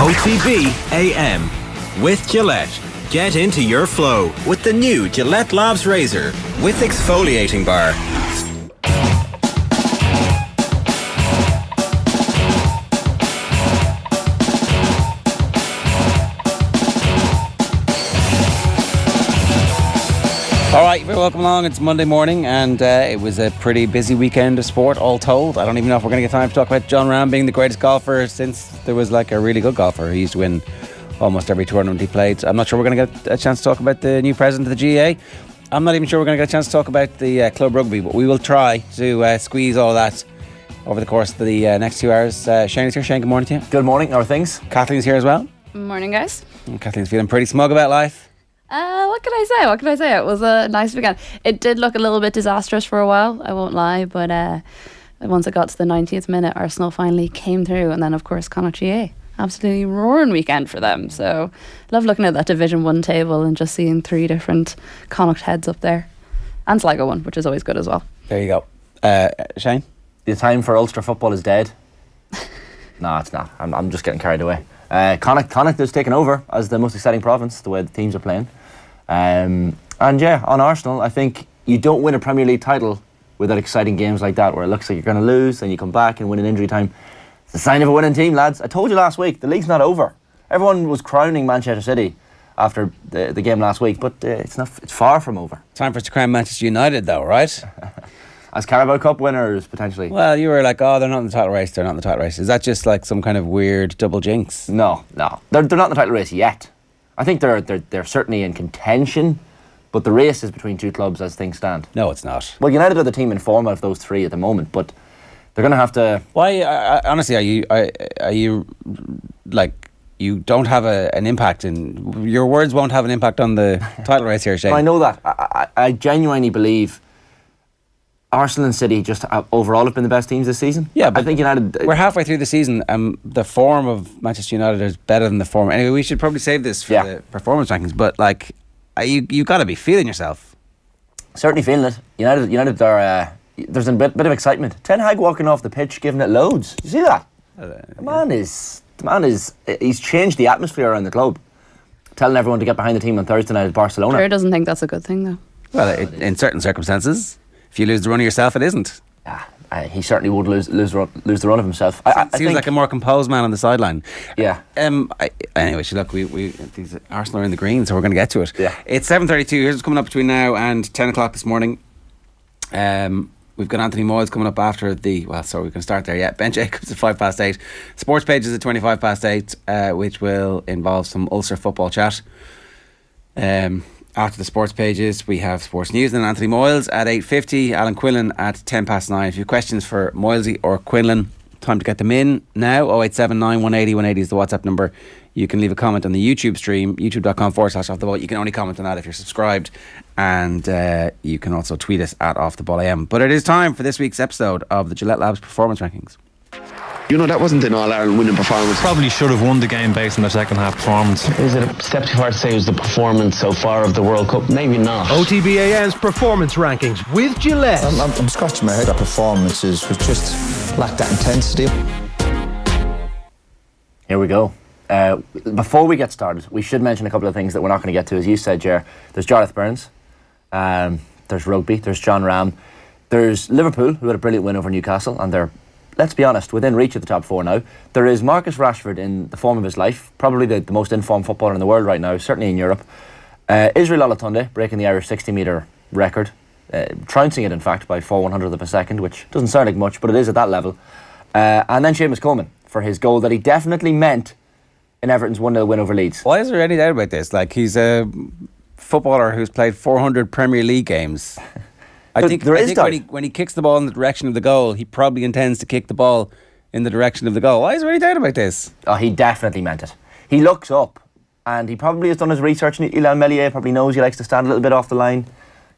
OTB AM with Gillette. Get into your flow with the new Gillette Labs Razor with exfoliating bar. All right, very welcome along. It's Monday morning and it was a pretty busy weekend of sport, all told. I don't even know if we're going to get time to talk about Jon Rahm being the greatest golfer since there was like a really good golfer. He used to win almost every tournament he played. I'm not sure we're going to get a chance to talk about the new president of the GAA. I'm not even sure we're going to get a chance to talk about the club rugby, but we will try to squeeze all that over the course of the next 2 hours. Shane is here. Shane, good morning to you. Good morning. How are things? Kathleen's here as well. Morning, guys. And Kathleen's feeling pretty smug about life. What can I say? It was a nice weekend. It did look a little bit disastrous for a while, I won't lie, but once it got to the 90th minute, Arsenal finally came through, and then of course Connacht GAA. Absolutely roaring weekend for them. So love looking at that Division 1 table and just seeing 3 different Connacht heads up there. And Sligo one, which is always good as well. There you go. Shane? The time for Ulster football is dead. No, it's not. I'm just getting carried away. Connacht is taking over as the most exciting province, the way the teams are playing. And yeah, on Arsenal, I think you don't win a Premier League title without exciting games like that, where it looks like you're going to lose, then you come back and win in injury time. It's a sign of a winning team, lads. I told you last week, the league's not over. Everyone was crowning Manchester City after the game last week, but it's far from over. Time for us to crown Manchester United, though, right? As Carabao Cup winners, potentially. Well, you were like, oh, they're not in the title race, they're not in the title race. Is that just like some kind of weird double jinx? No. They're not in the title race yet. I think they're certainly in contention, but the race is between two clubs as things stand. No, it's not. Well, United are the team in form out of those three at the moment, but they're going to have to... Why, honestly, are you like, you don't have an impact in... Your words won't have an impact on the title race here, Shane. I know that. I genuinely believe Arsenal and City just overall have been the best teams this season. Yeah, but I think United... We're halfway through the season and the form of Manchester United is better than the form. Anyway, we should probably save this for the performance rankings, but like, you got to be feeling yourself. Certainly feeling it. United are... there's a bit of excitement. Ten Hag walking off the pitch, giving it loads. You see that? The man is... He's changed the atmosphere around the club. Telling everyone to get behind the team on Thursday night at Barcelona. Ger doesn't think that's a good thing, though. Well, in certain circumstances... If you lose the run of yourself, it isn't. He certainly would lose the run of himself. Seems like a more composed man on the sideline. Yeah. Anyway, look, these Arsenal are in the green, so we're going to get to it. Yeah. It's 7:32. Here's what's coming up between now and 10 o'clock this morning. We've got Anthony Moyles coming up after we can start there. Yeah, Ben Jacobs at 8:05. Sports Pages at 8:25, which will involve some Ulster football chat. After the Sports Pages, we have Sports News and Anthony Moyles at 8:50, Alan Quinlan at 9:10. If you have questions for Moylesy or Quinlan, time to get them in now. 0879 180 180 is the WhatsApp number. You can leave a comment on the YouTube stream, youtube.com/Off The Ball. You can only comment on that if you're subscribed, and you can also tweet us at Off The Ball AM. But it is time for this week's episode of the Gillette Labs Performance Rankings. You know, that wasn't an All-Ireland winning performance. Probably should have won the game based on their second half performance. Is it a step too far to say it was the performance so far of the World Cup? Maybe not. OTB AM's Performance Rankings with Gillette. I'm scratching my head. That performances was just lacked that intensity. Here we go. Before we get started, we should mention a couple of things that we're not going to get to. As you said, Ger, there's Gareth Burns, there's rugby, there's Jon Rahm, there's Liverpool, who had a brilliant win over Newcastle, and they're, let's be honest, within reach of the top 4 now. There is Marcus Rashford in the form of his life, probably the most informed footballer in the world right now, certainly in Europe. Israel Olatunde breaking the Irish 60-metre record, trouncing it in fact by 4/100th of a second, which doesn't sound like much, but it is at that level. And then Seamus Coleman for his goal that he definitely meant in Everton's 1-0 win over Leeds. Why is there any doubt about this? Like, he's a footballer who's played 400 Premier League games. I think when he kicks the ball in the direction of the goal, he probably intends to kick the ball in the direction of the goal. Why is there any doubt about this? Oh, he definitely meant it. He looks up, and he probably has done his research. Ilan Meslier probably knows he likes to stand a little bit off the line.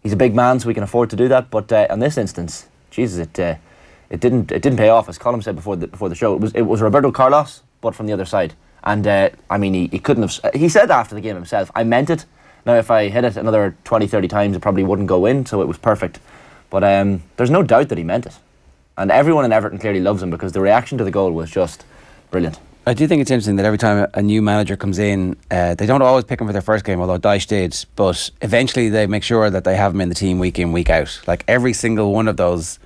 He's a big man, so he can afford to do that. But in this instance, Jesus, it didn't pay off. As Colm said before the show, it was Roberto Carlos, but from the other side. And I mean, he couldn't have. He said after the game himself, "I meant it." Now, if I hit it another 20, 30 times, it probably wouldn't go in, so it was perfect. But there's no doubt that he meant it. And everyone in Everton clearly loves him because the reaction to the goal was just brilliant. I do think it's interesting that every time a new manager comes in, they don't always pick him for their first game, although Dyche did, but eventually they make sure that they have him in the team week in, week out. Like every single one of those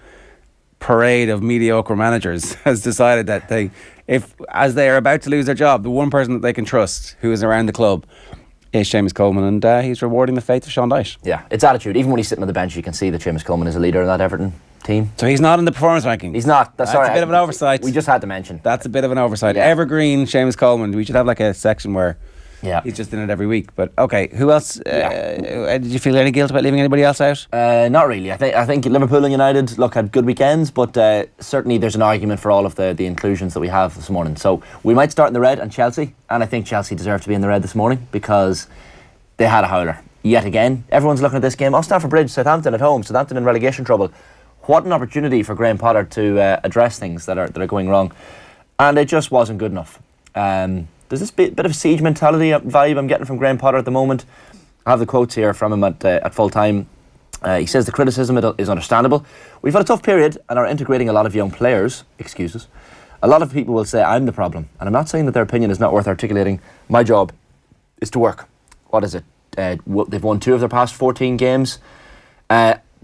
parade of mediocre managers has decided that as they are about to lose their job, the one person that they can trust who is around the club is Seamus Coleman, and he's rewarding the faith of Sean Dyche. Yeah, it's attitude. Even when he's sitting on the bench, you can see that Seamus Coleman is a leader in that Everton team. So he's not in the performance ranking. He's not. That's a bit of an oversight. We just had to mention. That's a bit of an oversight. Yeah. Evergreen, Seamus Coleman. We should have like a section where he's just in it every week. But okay, who else? Did you feel any guilt about leaving anybody else out? Not really. I think Liverpool and United had good weekends, but certainly there's an argument for all of the inclusions that we have this morning. So we might start in the red and Chelsea, and I think Chelsea deserve to be in the red this morning because they had a howler yet again. Everyone's looking at this game. Stamford Bridge, Southampton at home. Southampton in relegation trouble. What an opportunity for Graham Potter to address things that are going wrong, and it just wasn't good enough. There's this bit of siege mentality vibe I'm getting from Graham Potter at the moment. I have the quotes here from him at full time. He says the criticism is understandable. We've had a tough period and are integrating a lot of young players. Excuses. A lot of people will say I'm the problem, and I'm not saying that their opinion is not worth articulating. My job is to work. What is it? They've won 2 of their past 14 games.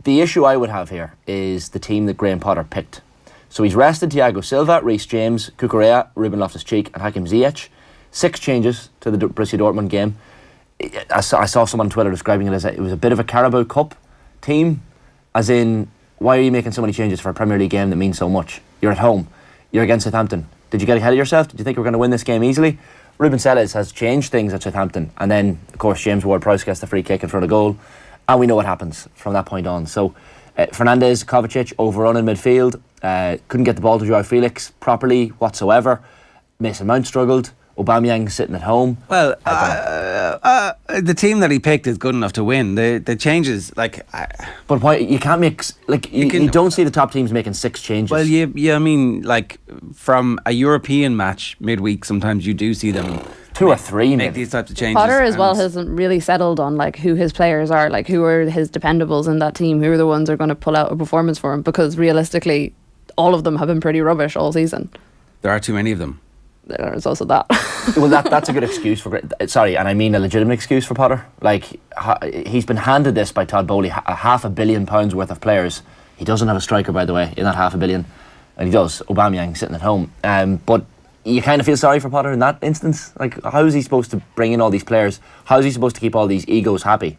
The issue I would have here is the team that Graham Potter picked. So he's rested Thiago Silva, Reece James, Cucurella, Ruben Loftus-Cheek and Hakim Ziyech. 6 changes to the Borussia Dortmund game. I saw someone on Twitter describing it as it was a bit of a Carabao Cup team, as in, why are you making so many changes for a Premier League game that means so much? You're at home. You're against Southampton. Did you get ahead of yourself? Did you think we're going to win this game easily? Ruben Selles has changed things at Southampton, and then, of course, James Ward-Prowse gets the free kick in front of goal, and we know what happens from that point on. So, Fernandes, Kovacic, overrun in midfield, couldn't get the ball to Joao Felix properly whatsoever. Mason Mount struggled. Aubameyang sitting at home. Well, the team that he picked is good enough to win. The changes, but why you can't make you don't see the top teams making 6 changes. Well, I mean, from a European match midweek, sometimes you do see them 2 or 3 make these types of changes. Potter as well hasn't really settled on who his players are, who are his dependables in that team, who are the ones who are going to pull out a performance for him, because realistically all of them have been pretty rubbish all season. There are too many of them. There's also that. Well, that's a good excuse for... Sorry, and I mean a legitimate excuse for Potter. He's been handed this by Todd Bowley, £500 million worth of players. He doesn't have a striker, by the way, in that £500 million. And he does. Aubameyang sitting at home. But you kind of feel sorry for Potter in that instance. How is he supposed to bring in all these players? How is he supposed to keep all these egos happy?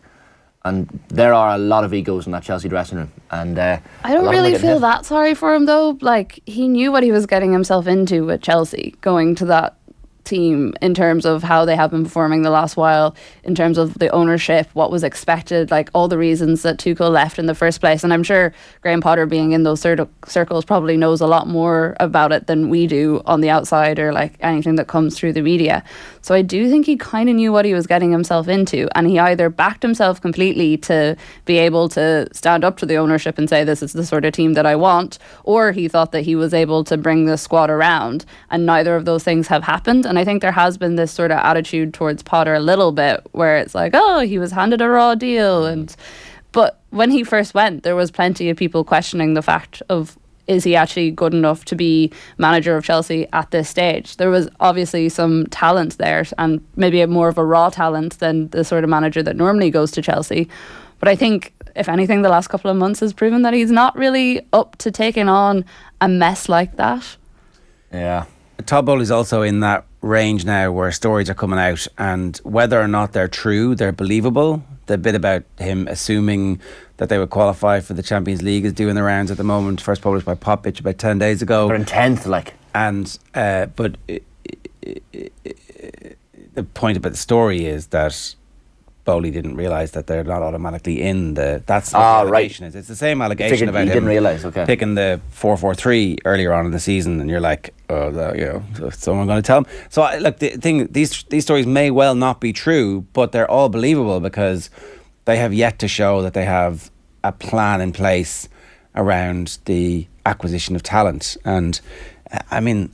And there are a lot of egos in that Chelsea dressing room. And I don't really feel that sorry for him, though. He knew what he was getting himself into with Chelsea, going to that team, in terms of how they have been performing the last while, in terms of the ownership, what was expected, all the reasons that Tuchel left in the first place. And I'm sure Graham Potter, being in those circles, probably knows a lot more about it than we do on the outside, or anything that comes through the media. So I do think he kind of knew what he was getting himself into, and he either backed himself completely to be able to stand up to the ownership and say, this is the sort of team that I want, or he thought that he was able to bring the squad around, and neither of those things have happened. And I think there has been this sort of attitude towards Potter a little bit, where it's he was handed a raw deal. But when he first went, there was plenty of people questioning the fact of, is he actually good enough to be manager of Chelsea at this stage? There was obviously some talent there, and maybe more of a raw talent than the sort of manager that normally goes to Chelsea. But I think, if anything, the last couple of months has proven that he's not really up to taking on a mess like that. Yeah. Todd Bowley's also in that range now where stories are coming out, and whether or not they're true, they're believable. The bit about him assuming that they would qualify for the Champions League is doing the rounds at the moment, first published by Popitch about 10 days ago. They're in 10th, And but the point about the story is that Bowley didn't realise that they're not automatically in the... That's what the allegation is. It's the same allegation about him didn't realise, picking the 4-4-3 earlier on in the season, and you're like, is someone going to tell him? So, the thing, these stories may well not be true, but they're all believable because they have yet to show that they have a plan in place around the acquisition of talent. And, I mean...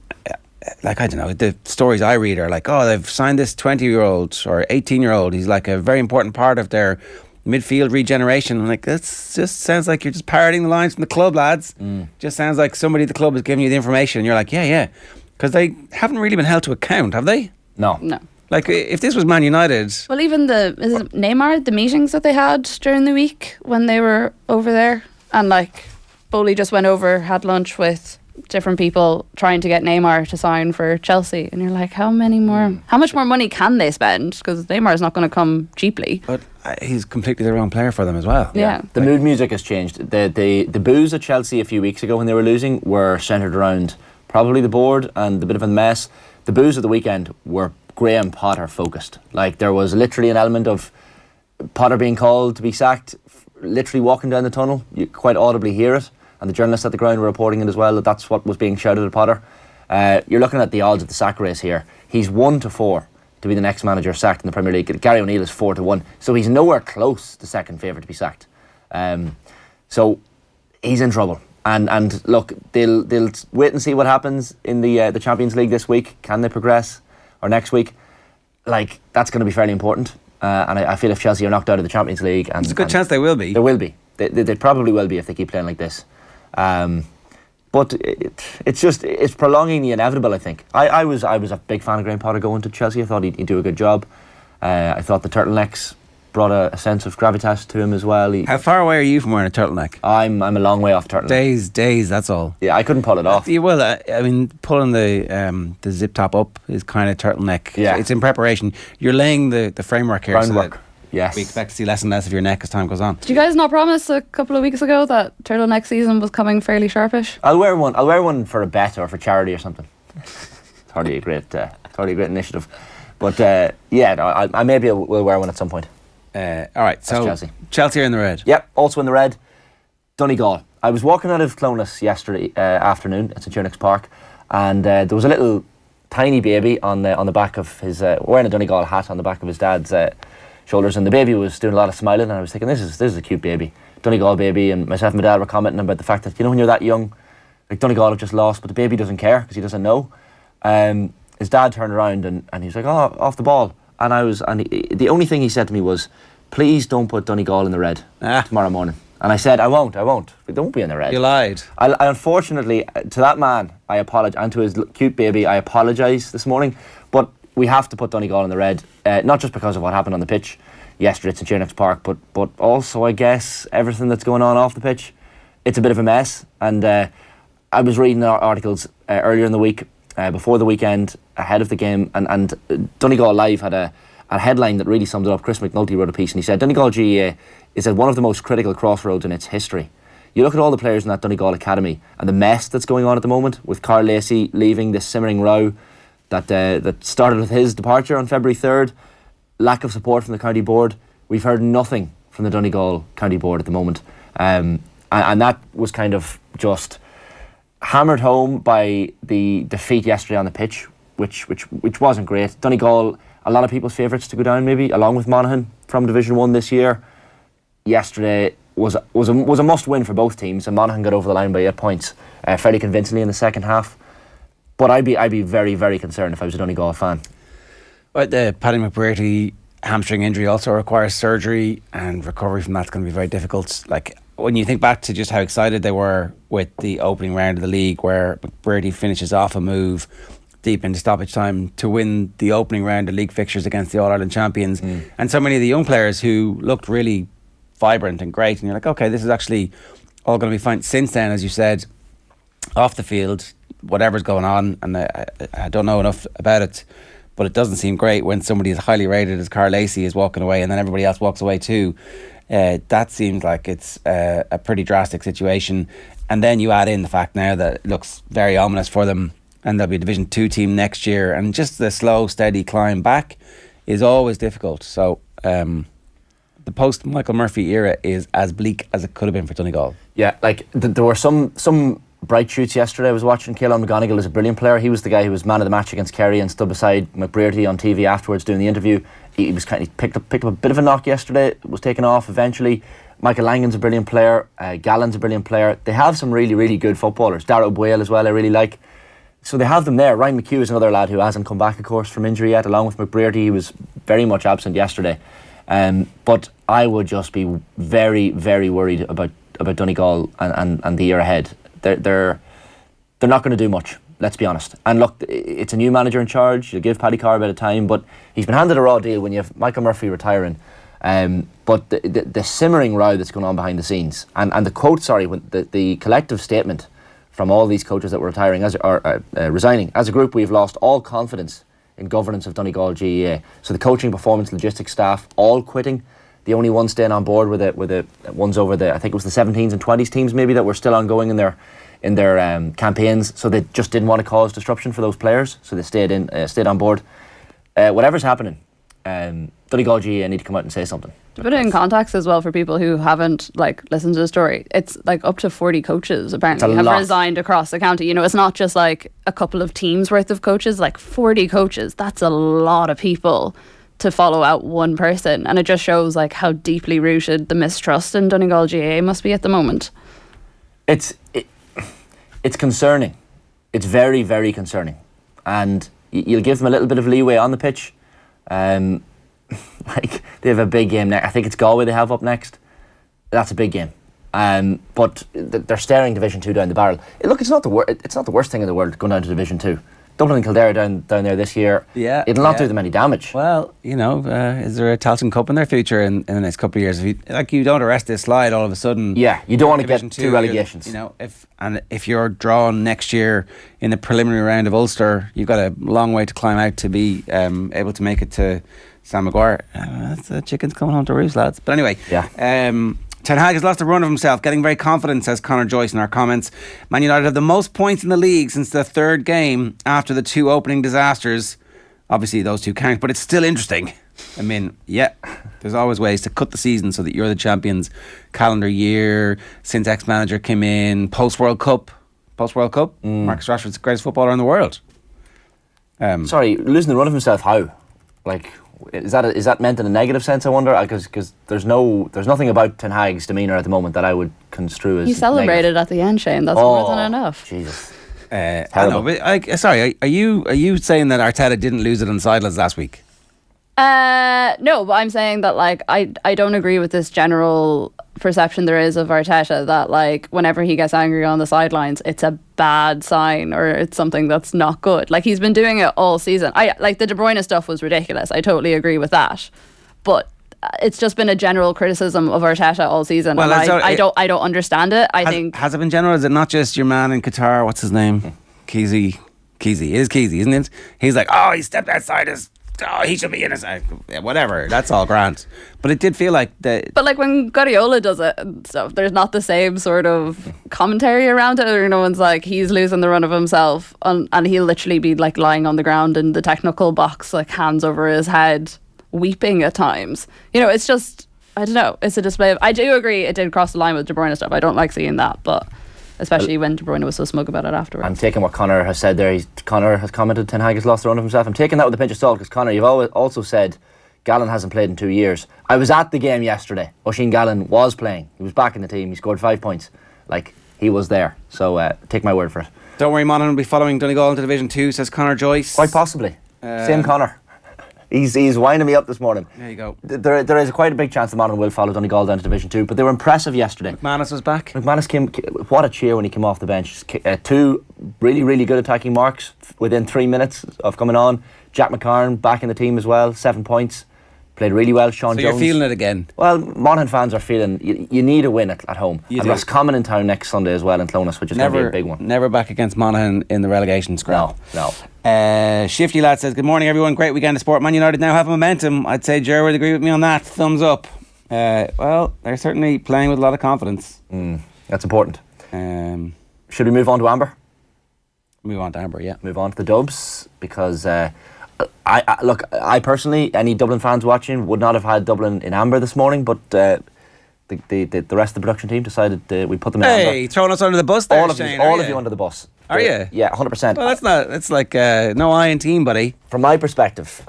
I don't know, the stories I read are they've signed this 20-year-old or 18-year-old. He's a very important part of their midfield regeneration. I'm that just sounds like you're just parroting the lines from the club, lads. Just sounds like somebody at the club is giving you the information. And you're yeah. Because they haven't really been held to account, have they? No. Like, if this was Man United... Well, even is it Neymar, the meetings that they had during the week when they were over there, and like Bowley just went over, had lunch with different people trying to get Neymar to sign for Chelsea, and you're like, how much more money can they spend? Because Neymar's not going to come cheaply. But he's completely the wrong player for them as well. Yeah. The mood music has changed. The boos at Chelsea a few weeks ago when they were losing were centred around probably the board and a bit of a mess. The boos of the weekend were Graham Potter focused. Like, there was literally an element of Potter being called to be sacked, literally walking down the tunnel. You quite audibly hear it, and the journalists at the ground were reporting it as well, that's what was being shouted at Potter. You're looking at the odds of the sack race here. He's 1-4 to be the next manager sacked in the Premier League. Gary O'Neill is 4-1, so he's nowhere close to second favourite to be sacked. So he's in trouble. And look, they'll wait and see what happens in the Champions League this week. Can they progress? Or next week? Like, that's going to be fairly important. And I feel if Chelsea are knocked out of the Champions League... and there's a good chance they will be. There will be. They probably will be if they keep playing like this. But it's prolonging the inevitable, I think. I was a big fan of Graham Potter going to Chelsea. I thought he'd do a good job. I thought the turtlenecks brought a sense of gravitas to him as well. How far away are you from wearing a turtleneck? I'm a long way off turtleneck. Days, that's all. Yeah, I couldn't pull it off. You will. I mean, pulling the zip top up is kind of turtleneck. Yeah. It's in preparation. You're laying the framework here. Groundwork. So that yes. we expect to see less and less of your neck as time goes on. Did you guys not promise a couple of weeks ago that turtleneck season was coming fairly sharpish? I'll wear one for a bet or for charity or something. It's hardly a great initiative. But I maybe will wear one at some point. All right, so Chelsea are in the red. Yep, also in the red. Donegal. I was walking out of Clonus yesterday afternoon at St Turnix Park, and there was a little tiny baby on the back of his wearing a Donegal hat on the back of his dad's shoulders, and the baby was doing a lot of smiling, and I was thinking, this is a cute baby, Donegal baby. And myself and my dad were commenting about the fact that, you know, when you're that young, like, Donegal have just lost, but the baby doesn't care because he doesn't know. His dad turned around and he was like, oh, off the ball. And the only thing he said to me was, please don't put Donegal in the red tomorrow morning. And I said, I won't. But don't be in the red. You lied. I unfortunately, to that man, I apologise, and to his cute baby, I apologise this morning. But we have to put Donegal in the red, not just because of what happened on the pitch yesterday at St Turnix Park, but also, I guess, everything that's going on off the pitch. It's a bit of a mess. And I was reading articles earlier in the week, before the weekend, ahead of the game, and Donegal Live had a headline that really summed it up. Chris McNulty wrote a piece, and he said Donegal GAA is at one of the most critical crossroads in its history. You look at all the players in that Donegal academy and the mess that's going on at the moment, with Carl Lacey leaving, this simmering row that started with his departure on February 3rd, lack of support from the county board. We've heard nothing from the Donegal county board at the moment, and that was kind of just hammered home by the defeat yesterday on the pitch, which wasn't great. Donegal, a lot of people's favourites to go down, maybe, along with Monaghan from Division 1 this year. Yesterday was a must-win for both teams, and Monaghan got over the line by 8 points, fairly convincingly in the second half. But I'd be very, very concerned if I was a Donegal fan. Well, the Paddy McBrearty hamstring injury also requires surgery, and recovery from that's going to be very difficult. Like, when you think back to just how excited they were with the opening round of the league, where McBrearty finishes off a move deep into stoppage time to win the opening round of league fixtures against the All-Ireland champions, and so many of the young players who looked really vibrant and great, and you're like, okay, this is actually all going to be fine. Since then, as you said, off the field, whatever's going on, and I don't know enough about it, but it doesn't seem great when somebody as highly rated as Carl Lacey is walking away and then everybody else walks away too. That seems like it's a pretty drastic situation. And then you add in the fact now that it looks very ominous for them, and there'll be a Division 2 team next year, and just the slow, steady climb back is always difficult. So the post-Michael Murphy era is as bleak as it could have been for Donegal. Yeah, like there were some bright shoots yesterday. I was watching Quinlan McGonigal is a brilliant player. He was the guy who was man of the match against Kerry and stood beside McBrearty on TV afterwards doing the interview. He picked up a bit of a knock yesterday, was taken off eventually. Michael Langan's a brilliant player, Gallen's a brilliant player. They have some really, really good footballers. Darragh Boyle as well, I really like. So they have them there. Ryan McHugh is another lad who hasn't come back, of course, from injury yet, along with McBrearty. He was very much absent yesterday. But I would just be very, very worried about Donegal and the year ahead. They're not going to do much. let's be honest. And look, it's a new manager in charge. You'll give Paddy Carr a bit of time, but he's been handed a raw deal when you have Michael Murphy retiring. But the simmering row that's going on behind the scenes, and the quote, the collective statement from all these coaches that were retiring resigning. As a group, we've lost all confidence in governance of Donegal GAA. So the coaching, performance, logistics staff all quitting. The only ones staying on board were the ones over I think it was the 17s and 20s teams maybe that were still ongoing in their campaigns. So they just didn't want to cause disruption for those players. So they stayed on board. Whatever's happening, Donegal GAA need to come out and say something. To put it in context as well for people who haven't listened to the story, it's up to 40 coaches apparently have resigned across the county. It's not just a couple of teams worth of coaches, 40 coaches. That's a lot of people to follow out one person, and it just shows how deeply rooted the mistrust in Donegal GAA must be at the moment. It's concerning. It's very, very concerning, and you'll give them a little bit of leeway on the pitch. They have a big game next. I think it's Galway they have up next. That's a big game. But they're staring Division 2 down the barrel. Look, it's not the worst thing in the world going down to Division 2. Dublin and Kildare down there this year. Yeah, it'll not do them any damage. Well, is there a Tailteann Cup in their future in the next couple of years? If you don't arrest this slide, all of a sudden, you don't want to get two relegations. If you're drawn next year in the preliminary round of Ulster, you've got a long way to climb out to be able to make it to Sam Maguire. That's the chickens coming home to roost, lads. But anyway, Ten Hag has lost a run of himself, getting very confident, says Conor Joyce in our comments. Man United have the most points in the league since the third game after the two opening disasters. Obviously, those two count, but it's still interesting. I mean, there's always ways to cut the season so that you're the champions calendar year, since ex-manager came in, post-World Cup. Marcus Rashford's the greatest footballer in the world. Sorry, losing the run of himself, how? Is that meant in a negative sense, I wonder? Because there's nothing about Ten Hag's demeanour at the moment that I would construe as he celebrated negative. At the end, Shane. That's more than enough. Jesus. I know, but sorry, are you saying that Arteta didn't lose it on the sidelines last week? No, but I'm saying that I don't agree with this general perception there is of Arteta that whenever he gets angry on the sidelines, it's a bad sign or it's something that's not good. He's been doing it all season. The De Bruyne stuff was ridiculous. I totally agree with that, but it's just been a general criticism of Arteta all season. Well, and I don't understand it. Has it been general? Is it not just your man in Qatar? What's his name? Keezy. It is Keezy, isn't it? He's he stepped outside his. Oh, he should be in his whatever. That's all grand. But it did feel like that. But when Guardiola does it and stuff, there's not the same sort of commentary around it. Or no one's he's losing the run of himself, and he'll literally be lying on the ground in the technical box, hands over his head, weeping at times. It's just, I don't know. It's a display of. I do agree it did cross the line with De Bruyne stuff. I don't like seeing that, but. Especially when De Bruyne was so smug about it afterwards. I'm taking what Conor has said there. Conor has commented Ten Hag has lost the run of himself. I'm taking that with a pinch of salt because Conor, you've also said Gallen hasn't played in 2 years. I was at the game yesterday. Oisin Gallen was playing. He was back in the team. He scored 5 points. He was there. So take my word for it. Don't worry, Monaghan will be following Donegal into Division 2, says Conor Joyce. Quite possibly. Same Conor. He's winding me up this morning. There you go. There is quite a big chance that Monaghan will follow Donegal down to Division 2, but they were impressive yesterday. McManus was back. McManus came. What a cheer when he came off the bench. Two really, really good attacking marks within 3 minutes of coming on. Jack McCarn back in the team as well, 7 points. Played really well. Sean Jones. So you're feeling it again? Well, Monaghan fans are feeling you need a win at home. And Roscommon in town next Sunday as well in Clonus, which is going to be a big one. Never back against Monaghan in the relegation scrap. No. Shifty Lad says, good morning everyone, great weekend of sport. Man United now have momentum. I'd say Ger would agree with me on that. Thumbs up. Well, they're certainly playing with a lot of confidence. That's important. Should we move on to Amber? Move on to Amber, yeah. Move on to the Dubs because I personally, any Dublin fans watching would not have had Dublin in Amber this morning, but the rest of the production team decided we put them in Amber. Hey, throwing us under the bus there, Shane. All of you under the bus. Are you? Yeah, 100%. Well, that's like no I in team, buddy. From my perspective,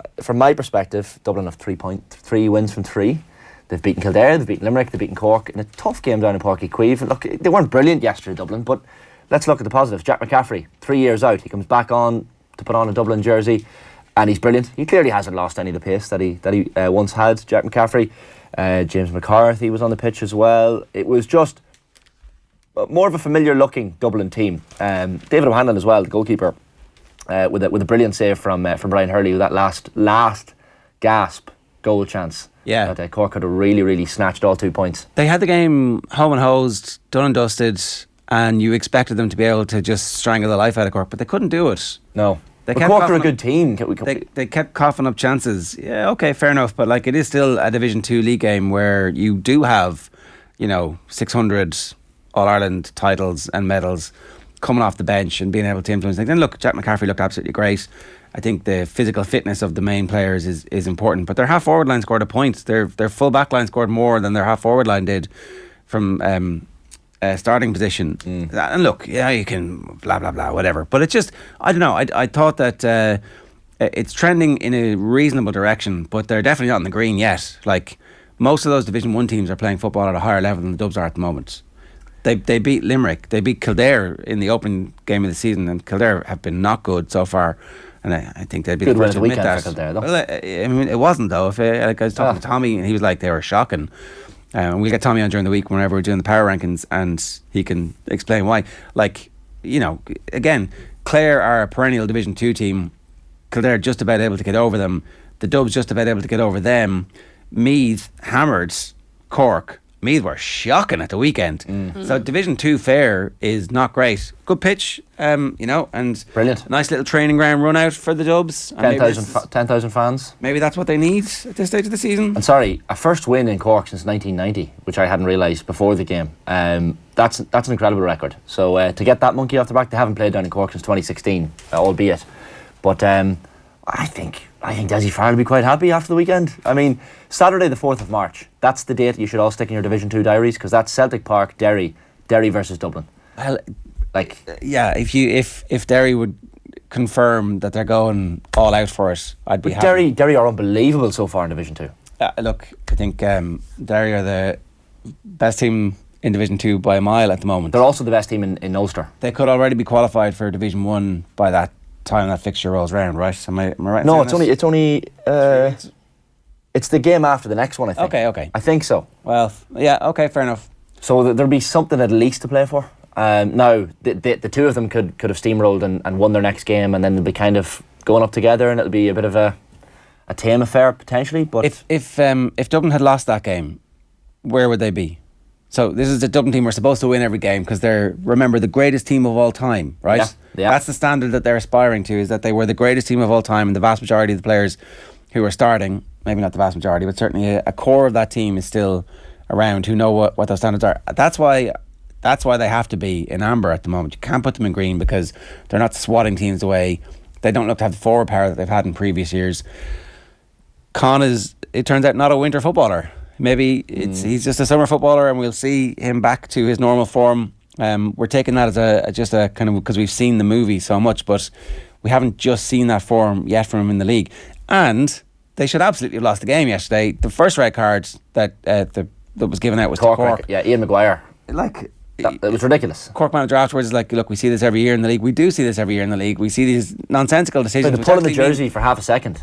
Dublin have 3 wins from 3. They've beaten Kildare, they've beaten Limerick, they've beaten Cork in a tough game down in Páirc Uí Chaoimh. Look, they weren't brilliant yesterday, Dublin, but let's look at the positives. Jack McCaffrey, 3 years out, he comes back on to put on a Dublin jersey, and he's brilliant. He clearly hasn't lost any of the pace that he once had. Jack McCaffrey, James McCarthy was on the pitch as well. It was just more of a familiar looking Dublin team. David O'Hanlon as well, the goalkeeper, with a brilliant save from Brian Hurley with that last gasp goal chance. Yeah. That Cork could have really snatched all 2 points. They had the game home and hosed, done and dusted, and you expected them to be able to just strangle the life out of Cork, but they couldn't do it. No. They But Cork are a good team. They kept coughing up chances. Yeah, okay, fair enough. But like, it is still a Division 2 league game where you do have, 600 All-Ireland titles and medals coming off the bench and being able to influence things. And look, Jack McCaffrey looked absolutely great. I think the physical fitness of the main players is important. But their half-forward line scored a point. Their full-back line scored more than their half-forward line did from starting position. And look, you can blah, blah, blah, whatever. But it's just, I don't know. I thought that it's trending in a reasonable direction, but they're definitely not in the green yet. Like, most of those Division 1 teams are playing football at a higher level than the Dubs are at the moment. They beat Limerick. They beat Kildare in the opening game of the season, and Kildare have been not good so far. And I think they'd be Good the win first of to the admit weekend that. for Kildare, though. Well, I mean, it wasn't though. If I was talking to Tommy, and he was like, they were shocking. We'll get Tommy on during the week whenever we're doing the power rankings, and he can explain why. Like, again, Clare are a perennial Division 2 team. Kildare just about able to get over them. The Dubs just about able to get over them. Meath hammered Cork. Meath were shocking at the weekend. So Division 2 fare is not great. Good pitch, and brilliant. Nice little training ground run out for the Dubs. 10,000 fans. Maybe that's what they need at this stage of the season. And sorry, a first win in Cork since 1990, which I hadn't realised before the game. That's an incredible record. So to get that monkey off the back, they haven't played down in Cork since 2016, albeit. But I think Desi Farrell will be quite happy after the weekend. I mean, Saturday the 4th of March, that's the date you should all stick in your Division 2 diaries, because that's Celtic Park, Derry versus Dublin. Well, if Derry would confirm that they're going all out for it, I'd be happy. Derry are unbelievable so far in Division 2. Look, I think Derry are the best team in Division 2 by a mile at the moment. They're also the best team in Ulster. They could already be qualified for Division 1 by that time that fixture rolls round, right? Am I right? No, it's only it's the game after the next one, I think. Okay. I think so. Well, yeah, okay, fair enough. So there'll be something at least to play for. Now, the two of them could have steamrolled and won their next game, and then they'll be kind of going up together, and it'll be a bit of a tame affair potentially. But if Dublin had lost that game, where would they be? So this is the Dublin team. We're supposed to win every game because they're, remember, the greatest team of all time, right? Yeah. That's the standard that they're aspiring to, is that they were the greatest team of all time, and the vast majority of the players who are starting, maybe not the vast majority, but certainly a core of that team is still around who know what those standards are. That's why they have to be in amber at the moment. You can't put them in green because they're not swatting teams away. They don't look to have the forward power that they've had in previous years. Con is, it turns out, not a winter footballer. Maybe he's just a summer footballer, and we'll see him back to his normal form. We're taking that as just a kind of, because we've seen the movie so much, but we haven't just seen that form yet from him in the league. And they should absolutely have lost the game yesterday. The first red card that was given out was to Cork. Yeah, Ian Maguire. It was ridiculous. Cork manager afterwards is like, look, we see this every year in the league. We do see this every year in the league. We see these nonsensical decisions. But pulling the jersey for half a second.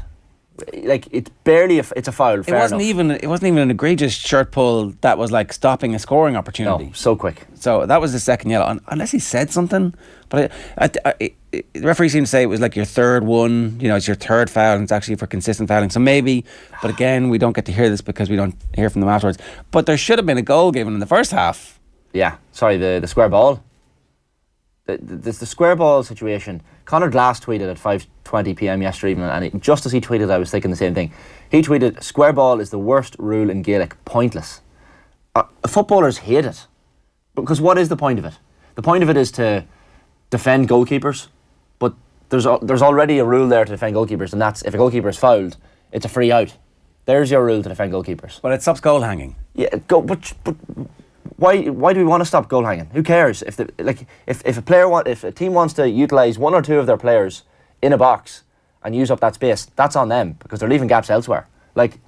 Like, it's barely it's a foul. It wasn't even an egregious shirt pull that was like stopping a scoring opportunity. No, so quick. So that was the second yellow, unless he said something. But the referee seemed to say it was like your third one. It's your third foul, and it's actually for consistent fouling. So maybe, but again, we don't get to hear this because we don't hear from them afterwards. But there should have been a goal given in the first half. Yeah, sorry, the square ball. The square ball situation. Conor Glass tweeted at 5:20 p.m. yesterday evening, and just as he tweeted, I was thinking the same thing. He tweeted, "Square ball is the worst rule in Gaelic. Pointless." Footballers hate it, because what is the point of it? The point of it is to defend goalkeepers, but there's already a rule there to defend goalkeepers, and that's if a goalkeeper is fouled, it's a free out. There's your rule to defend goalkeepers. But it stops goal hanging. Yeah, but why do we want to stop goal hanging? Who cares if if a team wants to utilise one or two of their players in a box and use up that space, that's on them because they're leaving gaps elsewhere. Like,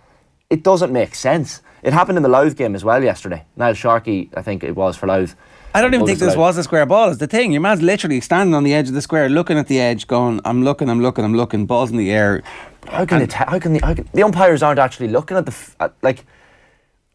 it doesn't make sense. It happened in the Louth game as well yesterday. Niall Sharkey, I think it was for Louth. I don't even think this was a square ball. Is the thing. Your man's literally standing on the edge of the square, looking at the edge, going, "I'm looking, balls in the air." How can the umpires aren't actually looking at like?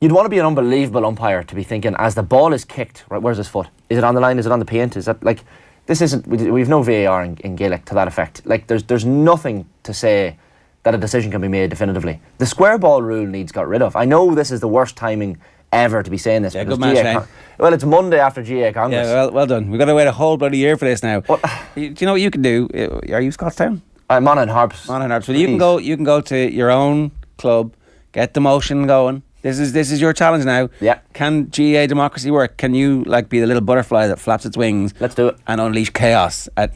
You'd want to be an unbelievable umpire to be thinking, as the ball is kicked, right, where's his foot? Is it on the line? Is it on the paint? Is that like, this isn't. We've no VAR in Gaelic to that effect. Like there's nothing to say that a decision can be made definitively. The square ball rule needs got rid of. I know this is the worst timing ever to be saying this. Yeah, good man, Shane. Well, it's Monday after GAA Congress. Yeah, well done. We've got to wait a whole bloody year for this now. Do you know what you can do? Are you Scottstown? Monaghan Harps. Monaghan Harps. Well, you can go to your own club, get the motion going. This is your challenge now. Yeah. Can GAA democracy work? Can you be the little butterfly that flaps its wings? Let's do it. And unleash chaos at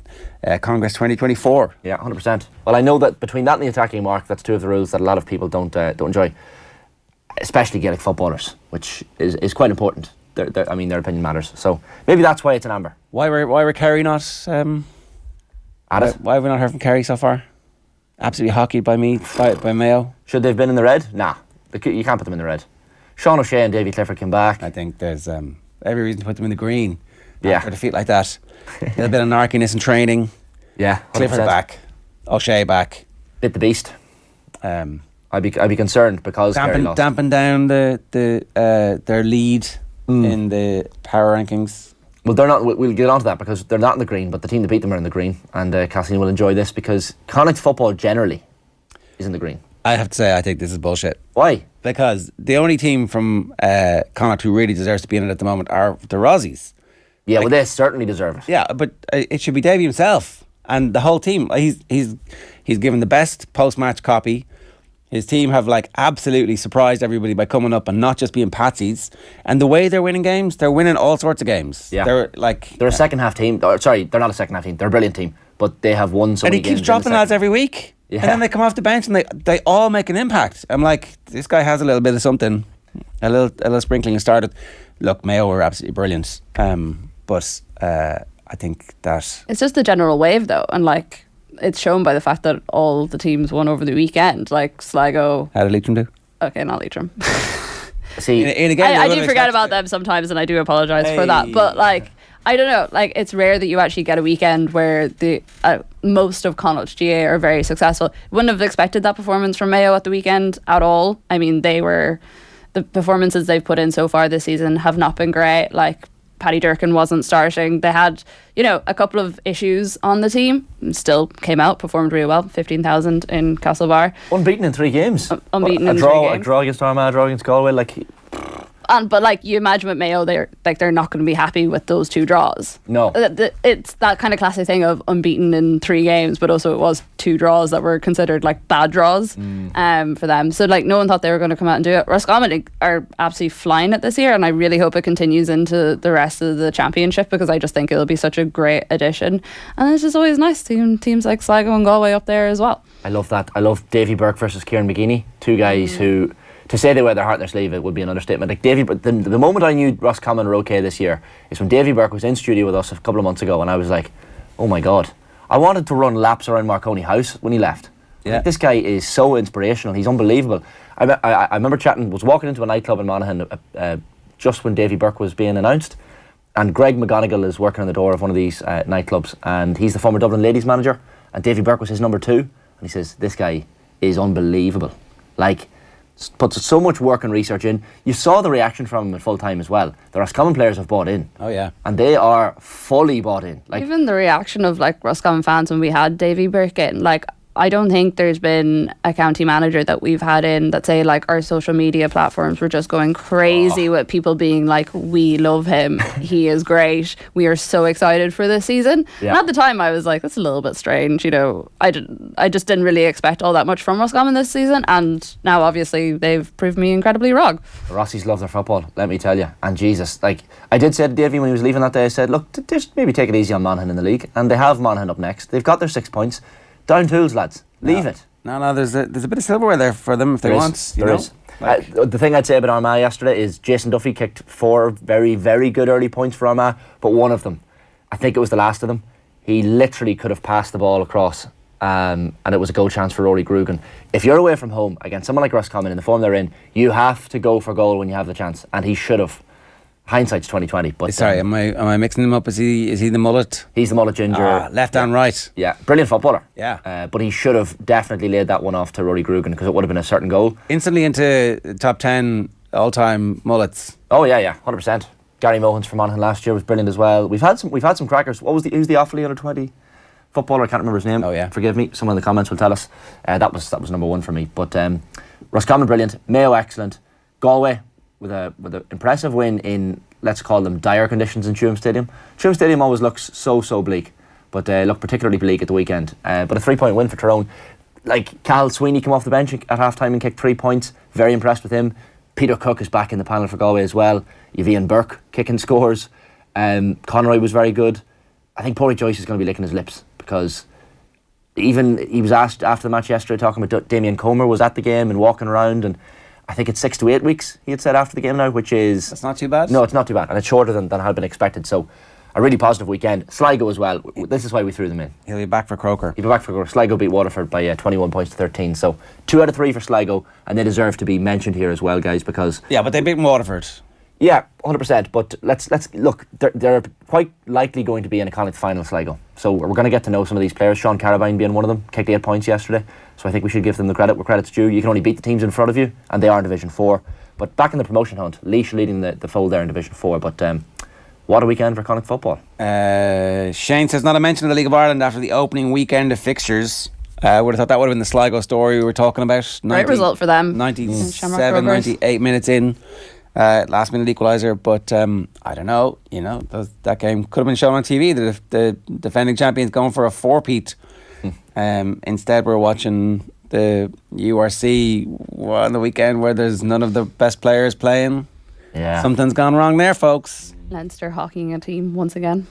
Congress 2024. Yeah, 100%. Well, I know that between that and the attacking mark, that's two of the rules that a lot of people don't enjoy, especially Gaelic footballers, which is quite important. Their opinion matters. So maybe that's why it's an amber. Why were Kerry not at it? Why have we not heard from Kerry so far? Absolutely hockeyed by Mayo. Should they have been in the red? Nah. You can't put them in the red. Sean O'Shea and Davy Clifford came back. I think there's every reason to put them in the green. Yeah. After a defeat like that. A little bit of narkiness in training. Yeah. 100%. Clifford back. O'Shea back. Bit the beast. I'd be concerned because dampen down their lead in the power rankings. Well, they're not. We'll get onto that because they're not in the green, but the team that beat them are in the green, and Cassian will enjoy this because Connacht football generally is in the green. I have to say, I think this is bullshit. Why? Because the only team from Connacht who really deserves to be in it at the moment are the Rossies. Yeah, well, they certainly deserve it. Yeah, but it should be Davy himself and the whole team. He's given the best post-match copy. His team have absolutely surprised everybody by coming up and not just being patsies. And the way they're winning games, they're winning all sorts of games. Yeah. They're a second half team. Sorry, they're not a second half team. They're a brilliant team, but they have won so many games. And he keeps dropping lads every week. Yeah. And then they come off the bench and they all make an impact. I'm like, this guy has a little bit of something, a little sprinkling has started. Look, Mayo were absolutely brilliant, but I think that it's just the general wave though, and it's shown by the fact that all the teams won over the weekend. Like Sligo. How did Leitrim do? Okay, not Leitrim. See, in a game I do forget about them sometimes, and I do apologise for that. But I don't know, it's rare that you actually get a weekend where the most of Connacht GAA are very successful. Wouldn't have expected that performance from Mayo at the weekend at all. I mean, the performances they've put in so far this season have not been great. Paddy Durkin wasn't starting. They had, a couple of issues on the team. Still came out, performed really well. 15,000 in Castlebar. Unbeaten in 3 games. Unbeaten in 3 games. A draw against Armagh, a draw against Galway. But you imagine with Mayo, they're not going to be happy with those 2 draws. No, it's that kind of classic thing of unbeaten in 3 games, but also it was 2 draws that were considered bad draws for them. So no one thought they were going to come out and do it. Roscommon are absolutely flying it this year, and I really hope it continues into the rest of the championship because I just think it'll be such a great addition. And it's just always nice seeing teams like Sligo and Galway up there as well. I love that. I love Davy Burke versus Kieran McGeeney, 2 guys who. To say they wear their heart on their sleeve, it would be an understatement. The moment I knew Roscommon were okay this year is when Davy Burke was in studio with us a couple of months ago, and I was like, oh my God. I wanted to run laps around Marconi House when he left. Yeah. This guy is so inspirational. He's unbelievable. I remember was walking into a nightclub in Monaghan just when Davy Burke was being announced, and Greg McGonigal is working on the door of one of these nightclubs, and he's the former Dublin ladies manager, and Davy Burke was his number 2, and he says, this guy is unbelievable. Puts so much work and research in. You saw the reaction from him at full time as well. The Roscommon players have bought in. Oh yeah. And they are fully bought in. Even the reaction of Roscommon fans when we had Davy Burke in, I don't think there's been a county manager that we've had in that say our social media platforms were just going crazy with people being we love him, he is great, we are so excited for this season. Yeah. And at the time I was like, that's a little bit strange, I just didn't really expect all that much from Roscommon this season, and now obviously they've proved me incredibly wrong. The Rossies love their football, let me tell you. And Jesus, I did say to Davy when he was leaving that day, I said, look, just maybe take it easy on Monaghan in the league, and they have Monaghan up next. They've got their 6 points. Down tools, lads. Leave it. No, there's a bit of silverware there for them if they want. There is. The thing I'd say about Armagh yesterday is Jason Duffy kicked 4 very, very good early points for Armagh, but one of them, I think it was the last of them, he literally could have passed the ball across, and it was a goal chance for Rory Grugan. If you're away from home against someone like Roscommon in the form they're in, you have to go for goal when you have the chance, and he should have. Hindsight's 2020. But sorry, am I mixing them up? Is he the mullet? He's the mullet ginger. Left and right. Yeah, brilliant footballer. Yeah. But he should have definitely laid that one off to Rory Grugan because it would have been a certain goal. Instantly into top 10 all-time mullets. Oh yeah, 100%. Gary Mohans from Monaghan last year was brilliant as well. We've had some crackers. Who's the Offaly under 20 footballer? I can't remember his name. Oh yeah. Forgive me. Someone in the comments will tell us. That was number one for me. But Roscommon brilliant, Mayo excellent, Galway with a impressive win in, let's call them, dire conditions in Tuam Stadium. Tuam Stadium always looks so bleak, but looked particularly bleak at the weekend. But a 3-point win for Tyrone. Like, Cal Sweeney came off the bench at half time and kicked 3 points. Very impressed with him. Peter Cook is back in the panel for Galway as well. You've Ian Burke kicking scores. Conroy was very good. I think Paulie Joyce is going to be licking his lips, because even he was asked after the match yesterday, talking about Damien Comer was at the game and walking around, and I think it's 6 to 8 weeks he had said after the game now, which is... That's not too bad? No, it's not too bad, and it's shorter than had been expected, so a really positive weekend. Sligo as well, this is why we threw them in. He'll be back for Croker. He'll be back for Croker. Sligo beat Waterford by 21 points to 13, so 2 out of 3 for Sligo, and they deserve to be mentioned here as well, guys, because... Yeah, but they beat Waterford. Yeah, 100%, but let's look, they're quite likely going to be in a Connacht final, Sligo. So we're going to get to know some of these players, Sean Carabine being one of them, kicked 8 points yesterday, so I think we should give them the credit where credit's due. You can only beat the teams in front of you, and they are in Division 4. But back in the promotion hunt, Laois leading the fold there in Division 4, but what a weekend for Connacht football. Shane says, not a mention of the League of Ireland after the opening weekend of fixtures. I would have thought that would have been the Sligo story we were talking about. Great result for them. 97, 98 minutes in. Last minute equaliser, but I don't know, that game could have been shown on TV. The defending champions going for a 4-peat. Instead we're watching the URC on the weekend where there's none of the best players playing. Yeah, something's gone wrong there, folks. Leinster hockeying a team once again.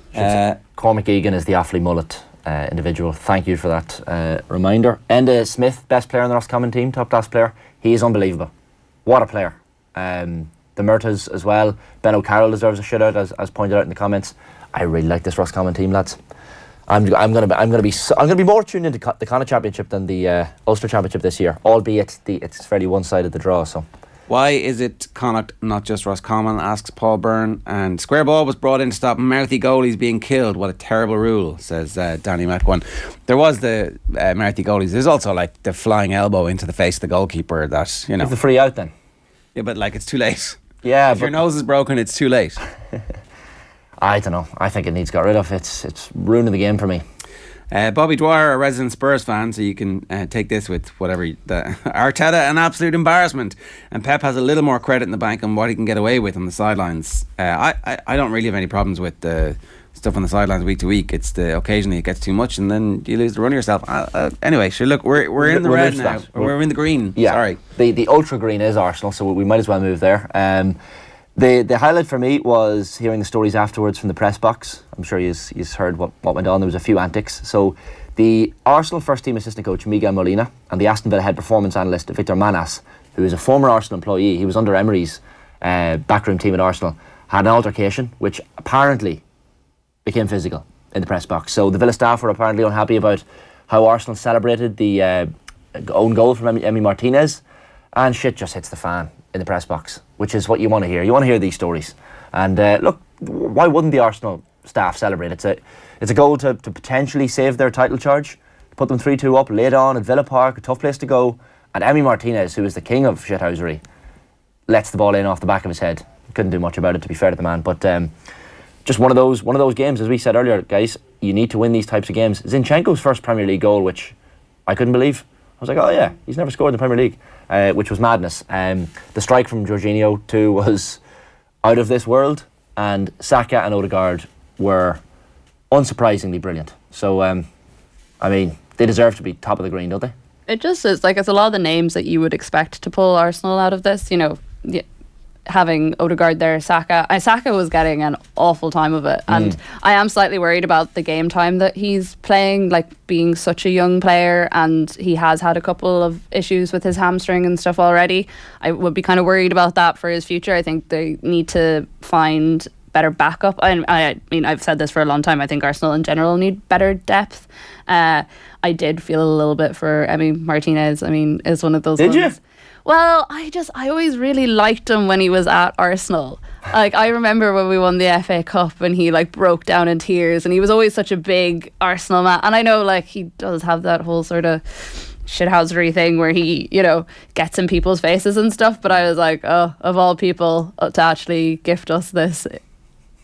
Cormac Egan is the Offaly mullet individual. Thank you for that reminder. Enda Smith, best player in the Roscommon team, top class player. He is unbelievable. What a player. The Murtas as well. Ben O'Carroll deserves a shout out, as pointed out in the comments. I really like this Roscommon team, lads. I'm gonna be more tuned into the Connacht Championship than the Ulster Championship this year, albeit it's fairly one-sided, the draw. So why is it Connacht, not just Roscommon, asks Paul Byrne. And square ball was brought in to stop mouthy goalies being killed. What a terrible rule, says Danny Matquan. There was the mouthy goalies. There's also like the flying elbow into the face of the goalkeeper. That, Give the free out then. Yeah, but like, it's too late. Yeah, if your nose is broken, it's too late. I don't know. I think it needs got rid of. It's ruining the game for me. Bobby Dwyer, a resident Spurs fan, so you can take this with whatever. Arteta, an absolute embarrassment, and Pep has a little more credit in the bank on what he can get away with on the sidelines. I don't really have any problems with the stuff on the sidelines week to week. It's occasionally it gets too much, and then you lose the run of yourself. Anyway, sure. Look, we're in the red now. We're in the green. Yeah, sorry. The ultra green is Arsenal, so we might as well move there. The highlight for me was hearing the stories afterwards from the press box. I'm sure you've heard what went on. There was a few antics. So the Arsenal first team assistant coach Miguel Molina and the Aston Villa head performance analyst Victor Manas, who is a former Arsenal employee, he was under Emery's backroom team at Arsenal, had an altercation which apparently became physical in the press box. So the Villa staff were apparently unhappy about how Arsenal celebrated the own goal from Emi Martinez, and shit just hits the fan in the press box, which is what you want to hear. You want to hear these stories. And look, why wouldn't the Arsenal staff celebrate? It's a goal to potentially save their title charge, put them 3-2 up late on at Villa Park, a tough place to go, and Emi Martinez, who is the king of shithousery, lets the ball in off the back of his head. Couldn't do much about it, to be fair to the man, but just one of those games, as we said earlier, guys. You need to win these types of games. Zinchenko's first Premier League goal, which I couldn't believe. I was like, oh yeah, he's never scored in the Premier League, which was madness. The strike from Jorginho too was out of this world, and Saka and Odegaard were unsurprisingly brilliant. So, I mean, they deserve to be top of the green, don't they? It just is, like, it's a lot of the names that you would expect to pull Arsenal out of this, having Odegaard there, Saka was getting an awful time of it, and I am slightly worried about the game time that he's playing, like being such a young player, and he has had a couple of issues with his hamstring and stuff already. I would be kind of worried about that for his future. I think they need to find better backup. I mean, I've said this for a long time. I think Arsenal in general need better depth. I did feel a little bit for Emi Martinez. I mean, it's one of those Did ones. you? Well, I always really liked him when he was at Arsenal. Like, I remember when we won the FA Cup and he like broke down in tears, and he was always such a big Arsenal man. And I know like he does have that whole sort of shithousery thing where he, gets in people's faces and stuff, but I was like, oh, of all people to actually gift us this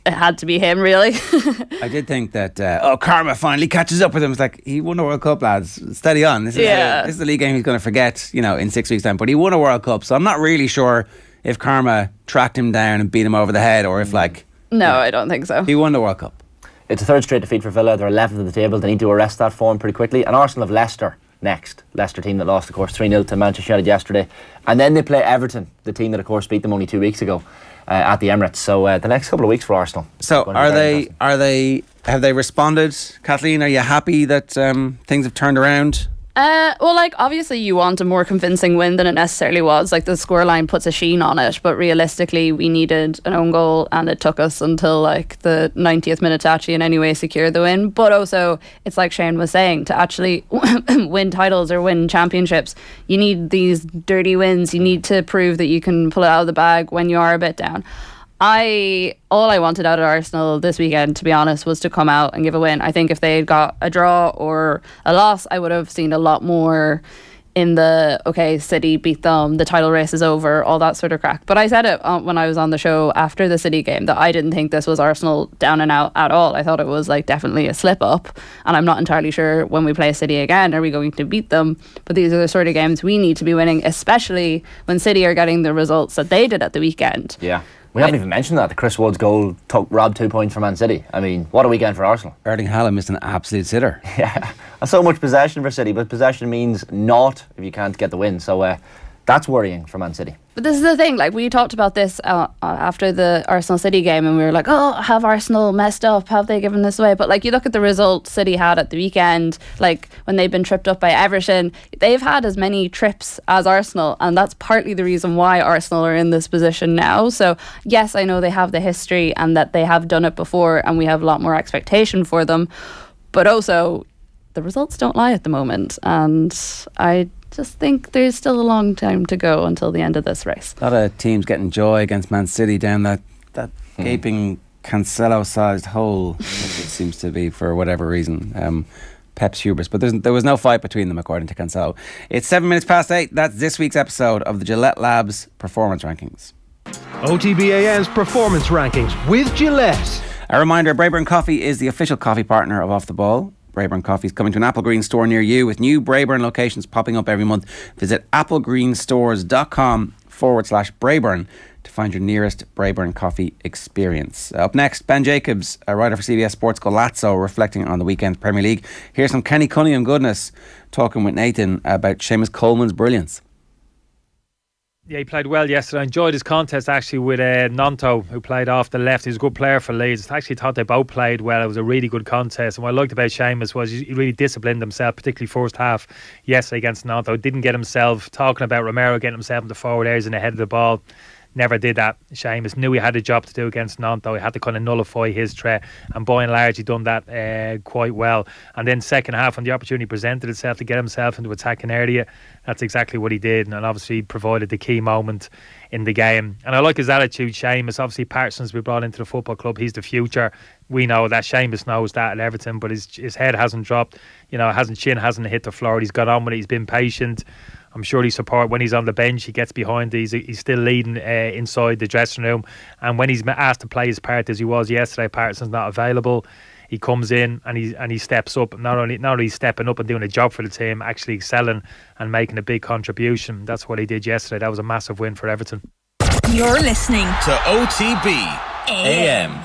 it had to be him, really. I did think that, karma finally catches up with him. It's like, he won a World Cup, lads. Steady on. This is the league game he's going to forget, in 6 weeks' time. But he won a World Cup, so I'm not really sure if karma tracked him down and beat him over the head, or if, No, I don't think so. He won the World Cup. It's a third straight defeat for Villa. They're 11th of the table. They need to arrest that form pretty quickly. And Arsenal have Leicester next. Leicester team that lost, of course, 3-0 to Manchester United yesterday. And then they play Everton, the team that, of course, beat them only 2 weeks ago at the Emirates. So the next couple of weeks for Arsenal. So have they responded? Kathleen, are you happy that things have turned around? Obviously you want a more convincing win than it necessarily was. The scoreline puts a sheen on it, but realistically we needed an own goal, and it took us until the 90th minute to actually in any way secure the win. But also, it's like Shane was saying, to actually win titles or win championships, you need these dirty wins. You need to prove that you can pull it out of the bag when you are a bit down. All I wanted out of Arsenal this weekend, to be honest, was to come out and give a win. I think if they had got a draw or a loss, I would have seen a lot more in City beat them, the title race is over, all that sort of crack. But I said it when I was on the show after the City game, that I didn't think this was Arsenal down and out at all. I thought it was definitely a slip up, and I'm not entirely sure when we play City again, are we going to beat them? But these are the sort of games we need to be winning, especially when City are getting the results that they did at the weekend. Yeah. We haven't even mentioned that. The Chris Wood's goal robbed 2 points from Man City. I mean, what a weekend for Arsenal. Erling Haaland missed an absolute sitter. Yeah. So much possession for City, but possession means naught if you can't get the win. So that's worrying for Man City. But this is the thing, we talked about this after the Arsenal City game, and we were like, oh, have Arsenal messed up? Have they given this away? But you look at the result City had at the weekend, when they've been tripped up by Everton, they've had as many trips as Arsenal, and that's partly the reason why Arsenal are in this position now. So yes, I know they have the history and that they have done it before, and we have a lot more expectation for them, but also the results don't lie at the moment, and I just think there's still a long time to go until the end of this race. A lot of teams getting joy against Man City down that gaping Cancelo-sized hole. It seems to be, for whatever reason, Pep's hubris. But there was no fight between them, according to Cancelo. It's 7 minutes past 8. That's this week's episode of the Gillette Labs Performance Rankings. OTB AM's Performance Rankings with Gillette. A reminder, Braeburn Coffee is the official coffee partner of Off the Ball. Braeburn Coffee is coming to an Applegreen store near you, with new Braeburn locations popping up every month. Visit applegreenstores.com/Braeburn to find your nearest Braeburn Coffee experience. Up next, Ben Jacobs, a writer for CBS Sports Golazzo, reflecting on the weekend's Premier League. Here's some Kenny Cunningham goodness, talking with Nathan about Seamus Coleman's brilliance. Yeah, he played well yesterday. I enjoyed his contest actually with Nanto, who played off the left. He was a good player for Leeds. I actually thought they both played well. It was a really good contest. And what I liked about Seamus was he really disciplined himself, particularly first half yesterday against Nanto. Didn't get himself, talking about Romero getting himself in the forward areas and ahead of the ball. Never did that. Seamus knew he had a job to do against Nanto. He had to kind of nullify his threat, and by and large he done that quite well. And then second half, when the opportunity presented itself to get himself into attacking area, that's exactly what he did, and obviously provided the key moment in the game. And I like his attitude, Seamus. Obviously Parsons we brought into the football club, he's the future. We know that, Seamus knows that at Everton, but his head hasn't dropped, hasn't hit the floor. He's got on with it, he's been patient. I'm sure he support when he's on the bench. He gets behind. He's still leading inside the dressing room. And when he's asked to play his part, as he was yesterday, Patterson's not available. He comes in and he steps up. Not only stepping up and doing a job for the team, actually excelling and making a big contribution. That's what he did yesterday. That was a massive win for Everton. You're listening to OTB AM.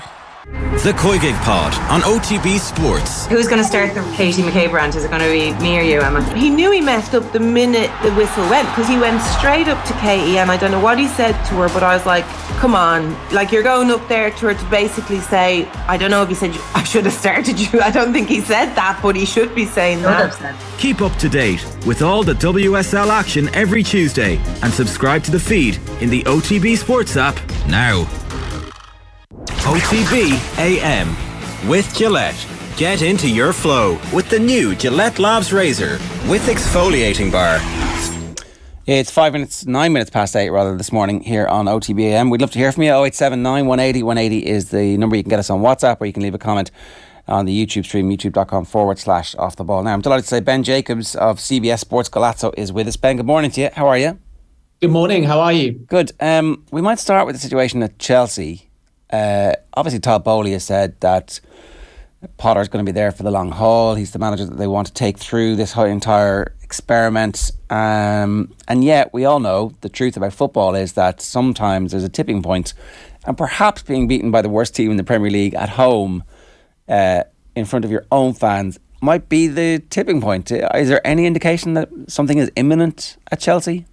The Koigig Pod on OTB Sports. Who's going to start the Katie McCabe rant? Is it going to be me or you, Emma? He knew he messed up the minute the whistle went, because he went straight up to Katie, and I don't know what he said to her, but I was like, come on, you're going up there to her to basically say, I don't know if he said I should have started you. I don't think he said that, but he should be saying that. Keep up to date with all the WSL action every Tuesday, and subscribe to the feed in the OTB Sports app now. OTB AM with Gillette. Get into your flow with the new Gillette Labs Razor with exfoliating bar. It's 9 minutes past 8 rather this morning here on OTB AM. We'd love to hear from you. 0879 180 180 is the number. You can get us on WhatsApp, or you can leave a comment on the YouTube stream, youtube.com/off the ball. Now, I'm delighted to say Ben Jacobs of CBS Sports Golazzo is with us. Ben, good morning to you. How are you? Good morning. How are you? Good. We might start with the situation at Chelsea. Obviously, Todd Bowley has said that Potter's going to be there for the long haul. He's the manager that they want to take through this whole entire experiment. And yet, we all know the truth about football is that sometimes there's a tipping point, and perhaps being beaten by the worst team in the Premier League at home in front of your own fans might be the tipping point. Is there any indication that something is imminent at Chelsea?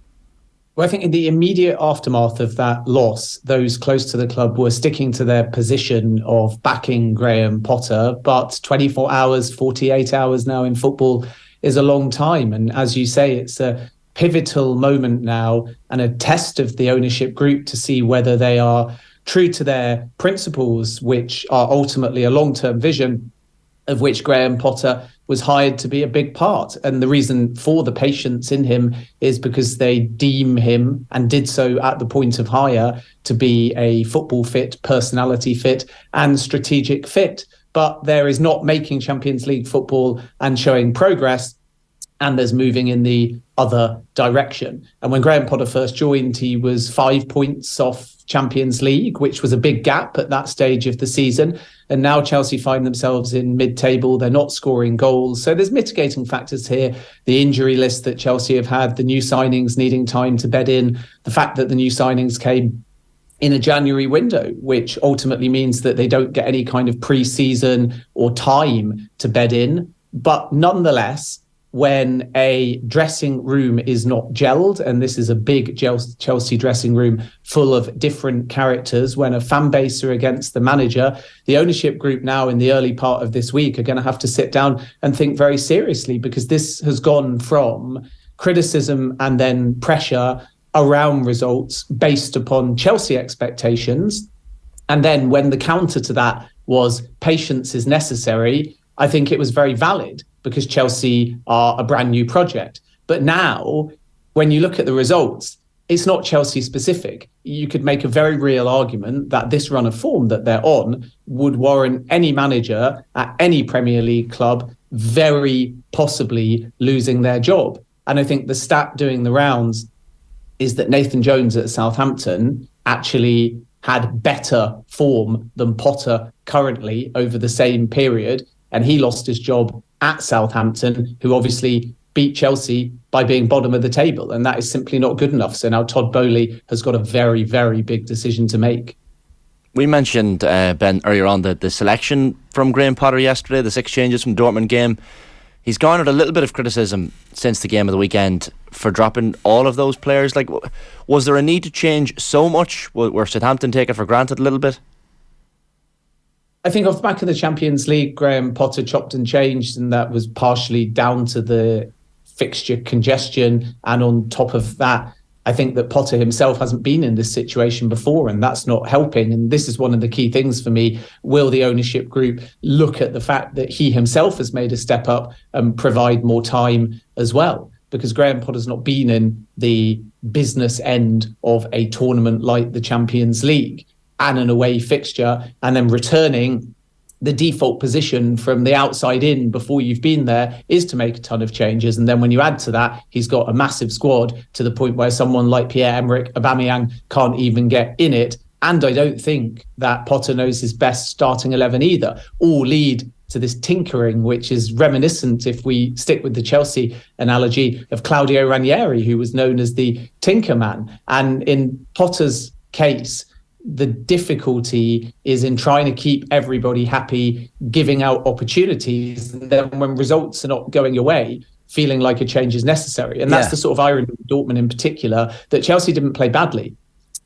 Well, I think in the immediate aftermath of that loss, those close to the club were sticking to their position of backing Graham Potter. But 24 hours, 48 hours now in football is a long time. And as you say, it's a pivotal moment now and a test of the ownership group to see whether they are true to their principles, which are ultimately a long-term vision of which Graham Potter was hired to be a big part. And the reason for the patience in him is because they deem him, and did so at the point of hire, to be a football fit, personality fit and strategic fit. But there is not making Champions League football and showing progress, and there's moving in the other direction. And when Graham Potter first joined, he was 5 points off Champions League, which was a big gap at that stage of the season. And now Chelsea find themselves in mid-table. They're not scoring goals. So there's mitigating factors here. The injury list that Chelsea have had, the new signings needing time to bed in, the fact that the new signings came in a January window, which ultimately means that they don't get any kind of pre-season or time to bed in. But nonetheless, when a dressing room is not gelled, and this is a big Chelsea dressing room full of different characters, when a fan base are against the manager, the ownership group now in the early part of this week are going to have to sit down and think very seriously, because this has gone from criticism and then pressure around results based upon Chelsea expectations. And then when the counter to that was patience is necessary, I think it was very valid, because Chelsea are a brand new project. But now, when you look at the results, it's not Chelsea specific. You could make a very real argument that this run of form that they're on would warrant any manager at any Premier League club very possibly losing their job. And I think the stat doing the rounds is that Nathan Jones at Southampton actually had better form than Potter currently over the same period. And he lost his job at Southampton, who obviously beat Chelsea by being bottom of the table. And that is simply not good enough. So now Todd Bowley has got a very, very big decision to make. We mentioned, Ben, earlier on the selection from Graham Potter yesterday, the 6 changes from the Dortmund game. He's garnered a little bit of criticism since the game of the weekend for dropping all of those players. Like, was there a need to change so much? Were Southampton taken for granted a little bit? I think off the back of the Champions League, Graham Potter chopped and changed, and that was partially down to the fixture congestion. And on top of that, I think that Potter himself hasn't been in this situation before, and that's not helping. And this is one of the key things for me. Will the ownership group look at the fact that he himself has made a step up and provide more time as well? Because Graham Potter's not been in the business end of a tournament like the Champions League and an away fixture, and then returning. The default position from the outside in before you've been there is to make a ton of changes. And then when you add to that, he's got a massive squad to the point where someone like Pierre-Emerick Aubameyang can't even get in it. And I don't think that Potter knows his best starting 11 either. All lead to this tinkering, which is reminiscent, if we stick with the Chelsea analogy, of Claudio Ranieri, who was known as the Tinker Man. And in Potter's case, the difficulty is in trying to keep everybody happy, giving out opportunities, and then when results are not going your way, feeling like a change is necessary. And that's the sort of irony of Dortmund in particular, that Chelsea didn't play badly.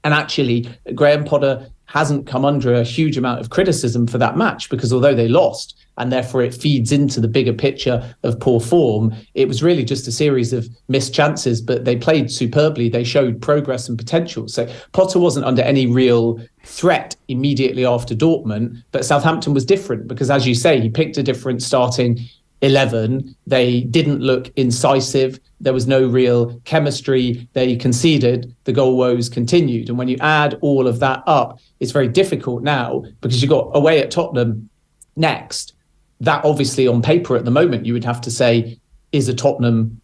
And actually, Graham Potter hasn't come under a huge amount of criticism for that match, because although they lost, and therefore it feeds into the bigger picture of poor form, it was really just a series of missed chances, but they played superbly. They showed progress and potential. So Potter wasn't under any real threat immediately after Dortmund, but Southampton was different, because as you say, he picked a different starting 11. They didn't look incisive. There was no real chemistry. They conceded. The goal woes continued. And when you add all of that up, it's very difficult now, because you got away at Tottenham next. That obviously on paper at the moment, you would have to say is a Tottenham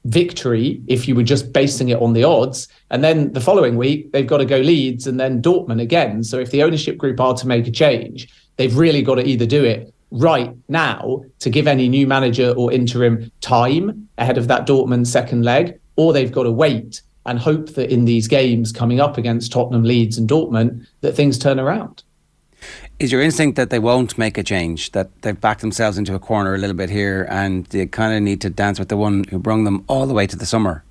victory if you were just basing it on the odds. And then the following week, they've got to go Leeds and then Dortmund again. So if the ownership group are to make a change, they've really got to either do it right now to give any new manager or interim time ahead of that Dortmund second leg, or they've got to wait and hope that in these games coming up against Tottenham, Leeds and Dortmund, that things turn around. Is your instinct that they won't make a change, that they've backed themselves into a corner a little bit here and they kind of need to dance with the one who brung them all the way to the summer?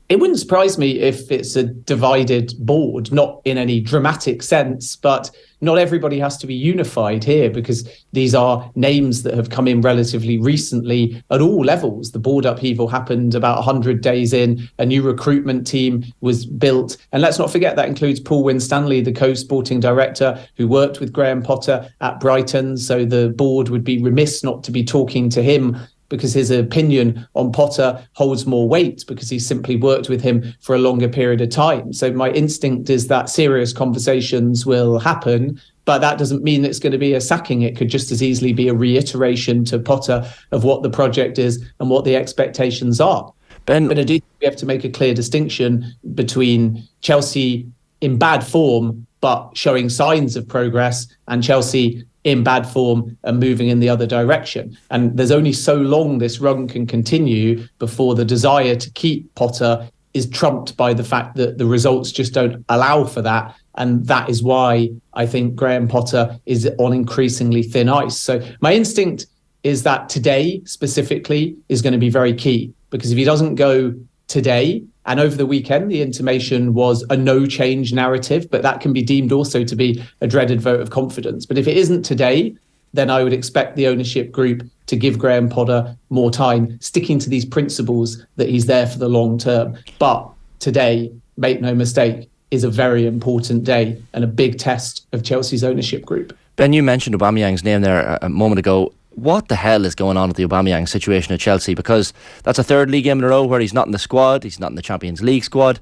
It wouldn't surprise me if it's a divided board, not in any dramatic sense, but not everybody has to be unified here because these are names that have come in relatively recently at all levels. The board upheaval happened about 100 days in, a new recruitment team was built. And let's not forget that includes Paul Winstanley, the co-sporting director who worked with Graham Potter at Brighton. So the board would be remiss not to be talking to him because his opinion on Potter holds more weight because he simply worked with him for a longer period of time. So my instinct is that serious conversations will happen, but that doesn't mean it's going to be a sacking. It could just as easily be a reiteration to Potter of what the project is and what the expectations are. Ben, but I do think we have to make a clear distinction between Chelsea in bad form but showing signs of progress and Chelsea in bad form and moving in the other direction. And there's only so long this run can continue before the desire to keep Potter is trumped by the fact that the results just don't allow for that. And that is why I think Graham Potter is on increasingly thin ice. So my instinct is that today specifically is going to be very key, because if he doesn't go today, and over the weekend, the intimation was a no change narrative, but that can be deemed also to be a dreaded vote of confidence. But if it isn't today, then I would expect the ownership group to give Graham Potter more time, sticking to these principles that he's there for the long term. But today, make no mistake, is a very important day and a big test of Chelsea's ownership group. Ben, you mentioned Aubameyang's name there a moment ago. What the hell is going on with the Aubameyang situation at Chelsea? Because that's a third league game in a row where he's not in the squad, he's not in the Champions League squad.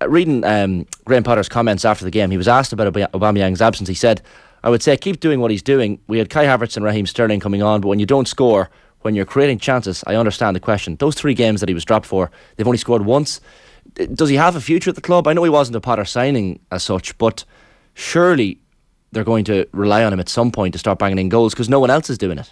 Reading Graham Potter's comments after the game, he was asked about Aubameyang's absence. He said, I would say keep doing what he's doing. We had Kai Havertz and Raheem Sterling coming on, but when you don't score, when you're creating chances, I understand the question. Those 3 games that he was dropped for, they've only scored once. Does he have a future at the club? I know he wasn't a Potter signing as such, but surely they're going to rely on him at some point to start banging in goals because no one else is doing it.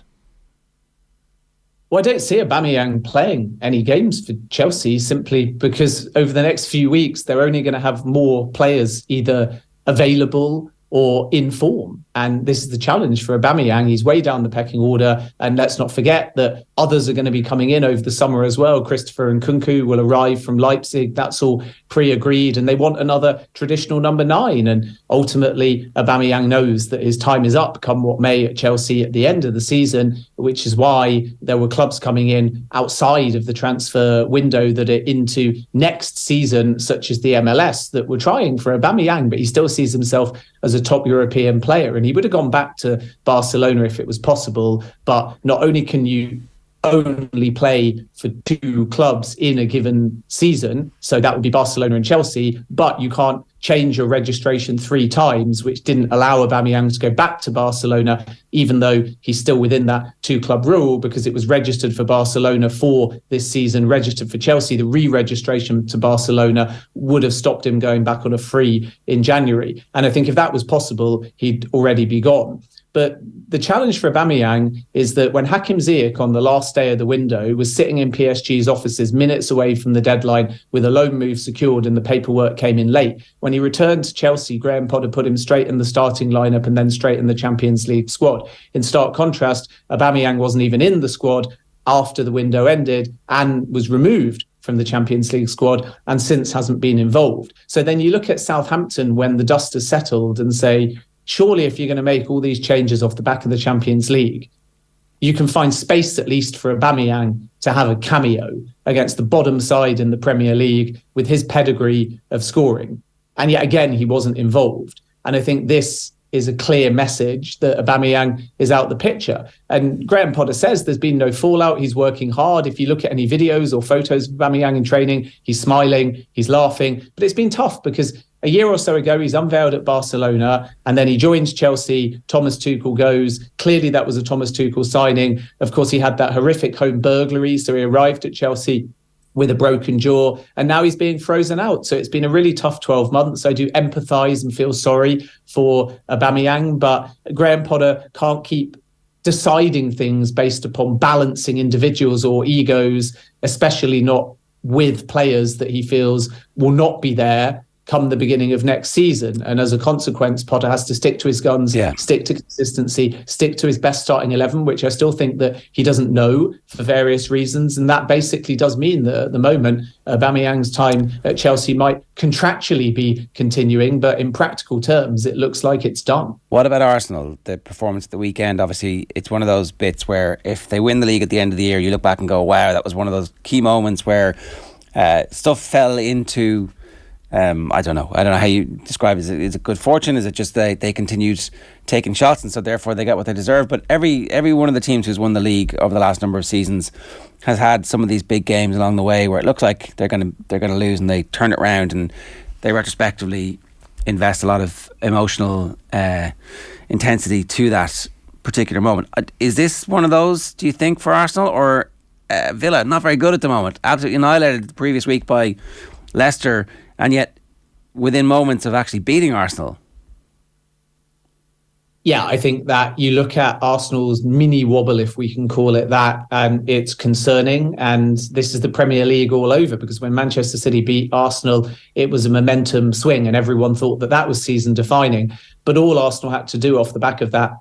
Well, I don't see Aubameyang playing any games for Chelsea simply because over the next few weeks, they're only going to have more players either available or in form. And this is the challenge for Aubameyang. He's way down the pecking order. And let's not forget that others are going to be coming in over the summer as well. Christopher Nkunku will arrive from Leipzig. That's all pre-agreed. And they want another traditional number 9. And ultimately, Aubameyang knows that his time is up, come what may, at Chelsea at the end of the season, which is why there were clubs coming in outside of the transfer window that are into next season, such as the MLS, that were trying for Aubameyang, but he still sees himself as a top European player. And he would have gone back to Barcelona if it was possible. But not only can you only play for 2 clubs in a given season, so that would be Barcelona and Chelsea, but you can't change your registration 3 times, which didn't allow Aubameyang to go back to Barcelona, even though he's still within that 2-club rule, because it was registered for Barcelona for this season, registered for Chelsea. The re-registration to Barcelona would have stopped him going back on a free in January. And I think if that was possible, he'd already be gone. But the challenge for Aubameyang is that when Hakim Ziyech on the last day of the window was sitting in PSG's offices minutes away from the deadline with a loan move secured and the paperwork came in late, when he returned to Chelsea, Graham Potter put him straight in the starting lineup and then straight in the Champions League squad. In stark contrast, Aubameyang wasn't even in the squad after the window ended and was removed from the Champions League squad and since hasn't been involved. So then you look at Southampton when the dust has settled and say, surely if you're going to make all these changes off the back of the Champions League, you can find space at least for Aubameyang to have a cameo against the bottom side in the Premier League with his pedigree of scoring. And yet again, he wasn't involved. And I think this is a clear message that Aubameyang is out the picture. And Graham Potter says there's been no fallout. He's working hard. If you look at any videos or photos of Aubameyang in training, he's smiling, he's laughing. But it's been tough because a year or so ago, he's unveiled at Barcelona and then he joins Chelsea. Thomas Tuchel goes. Clearly, that was a Thomas Tuchel signing. Of course, he had that horrific home burglary. So he arrived at Chelsea with a broken jaw, and now he's being frozen out. So it's been a really tough 12 months. I do empathise and feel sorry for Aubameyang, but Graham Potter can't keep deciding things based upon balancing individuals or egos, especially not with players that he feels will not be there come the beginning of next season. And as a consequence, Potter has to stick to his guns, stick to consistency, stick to his best starting 11, which I still think that he doesn't know for various reasons. And that basically does mean that at the moment, Aubameyang's time at Chelsea might contractually be continuing, but in practical terms, it looks like it's done. What about Arsenal? The performance at the weekend, obviously, it's one of those bits where if they win the league at the end of the year, you look back and go, wow, that was one of those key moments where stuff fell into... I don't know how you describe it. Is it good fortune? Is it just they continued taking shots and so therefore they get what they deserve? But every one of the teams who's won the league over the last number of seasons has had some of these big games along the way where it looks like they're going to lose and they turn it around and they retrospectively invest a lot of emotional intensity to that particular moment. Is this one of those, do you think, for Arsenal? Or Villa, not very good at the moment, absolutely annihilated the previous week by Leicester, and yet within moments of actually beating Arsenal? Yeah, I think that you look at Arsenal's mini wobble, if we can call it that, and it's concerning. And this is the Premier League all over, because when Manchester City beat Arsenal, it was a momentum swing and everyone thought that was season defining. But all Arsenal had to do off the back of that,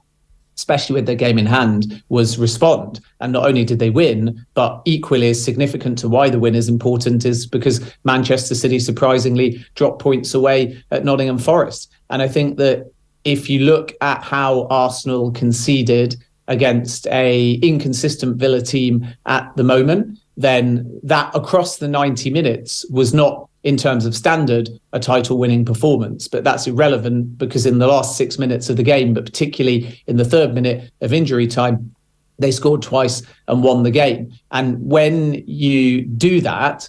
especially with their game in hand, was respond. And not only did they win, but equally as significant to why the win is important is because Manchester City surprisingly dropped points away at Nottingham Forest. And I think that if you look at how Arsenal conceded against a inconsistent Villa team at the moment, then that across the 90 minutes was not, in terms of standard, a title-winning performance. But that's irrelevant because in the last 6 minutes of the game, but particularly in the third minute of injury time, they scored twice and won the game. And when you do that,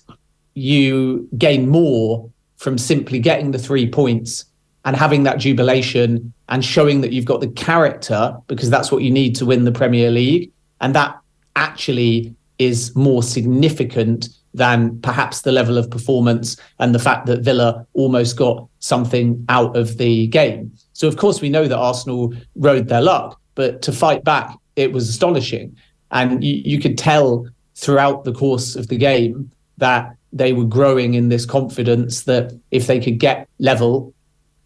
you gain more from simply getting the 3 points and having that jubilation and showing that you've got the character, because that's what you need to win the Premier League. And that actually is more significant than perhaps the level of performance and the fact that Villa almost got something out of the game. So, of course, we know that Arsenal rode their luck, but to fight back, it was astonishing. And you could tell throughout the course of the game that they were growing in this confidence that if they could get level,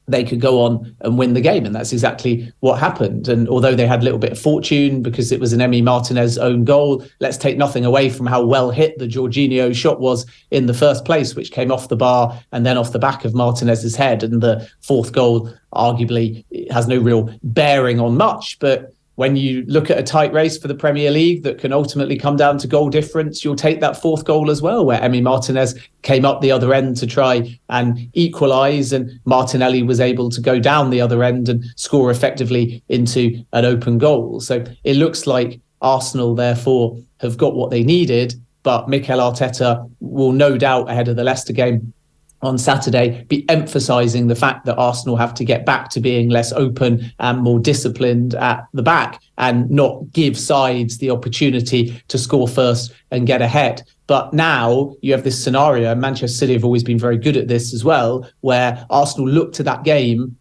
they could go on and win the game. And that's exactly what happened. And although they had a little bit of fortune because it was an Emi Martinez own goal, let's take nothing away from how well hit the Jorginho shot was in the first place, which came off the bar and then off the back of Martinez's head. And the fourth goal arguably has no real bearing on much. But when you look at a tight race for the Premier League that can ultimately come down to goal difference, you'll take that fourth goal as well, where Emi Martinez came up the other end to try and equalise, and Martinelli was able to go down the other end and score effectively into an open goal. So it looks like Arsenal, therefore, have got what they needed, but Mikel Arteta will no doubt, ahead of the Leicester game on Saturday, be emphasising the fact that Arsenal have to get back to being less open and more disciplined at the back and not give sides the opportunity to score first and get ahead. But now you have this scenario, and Manchester City have always been very good at this as well, where Arsenal look to that game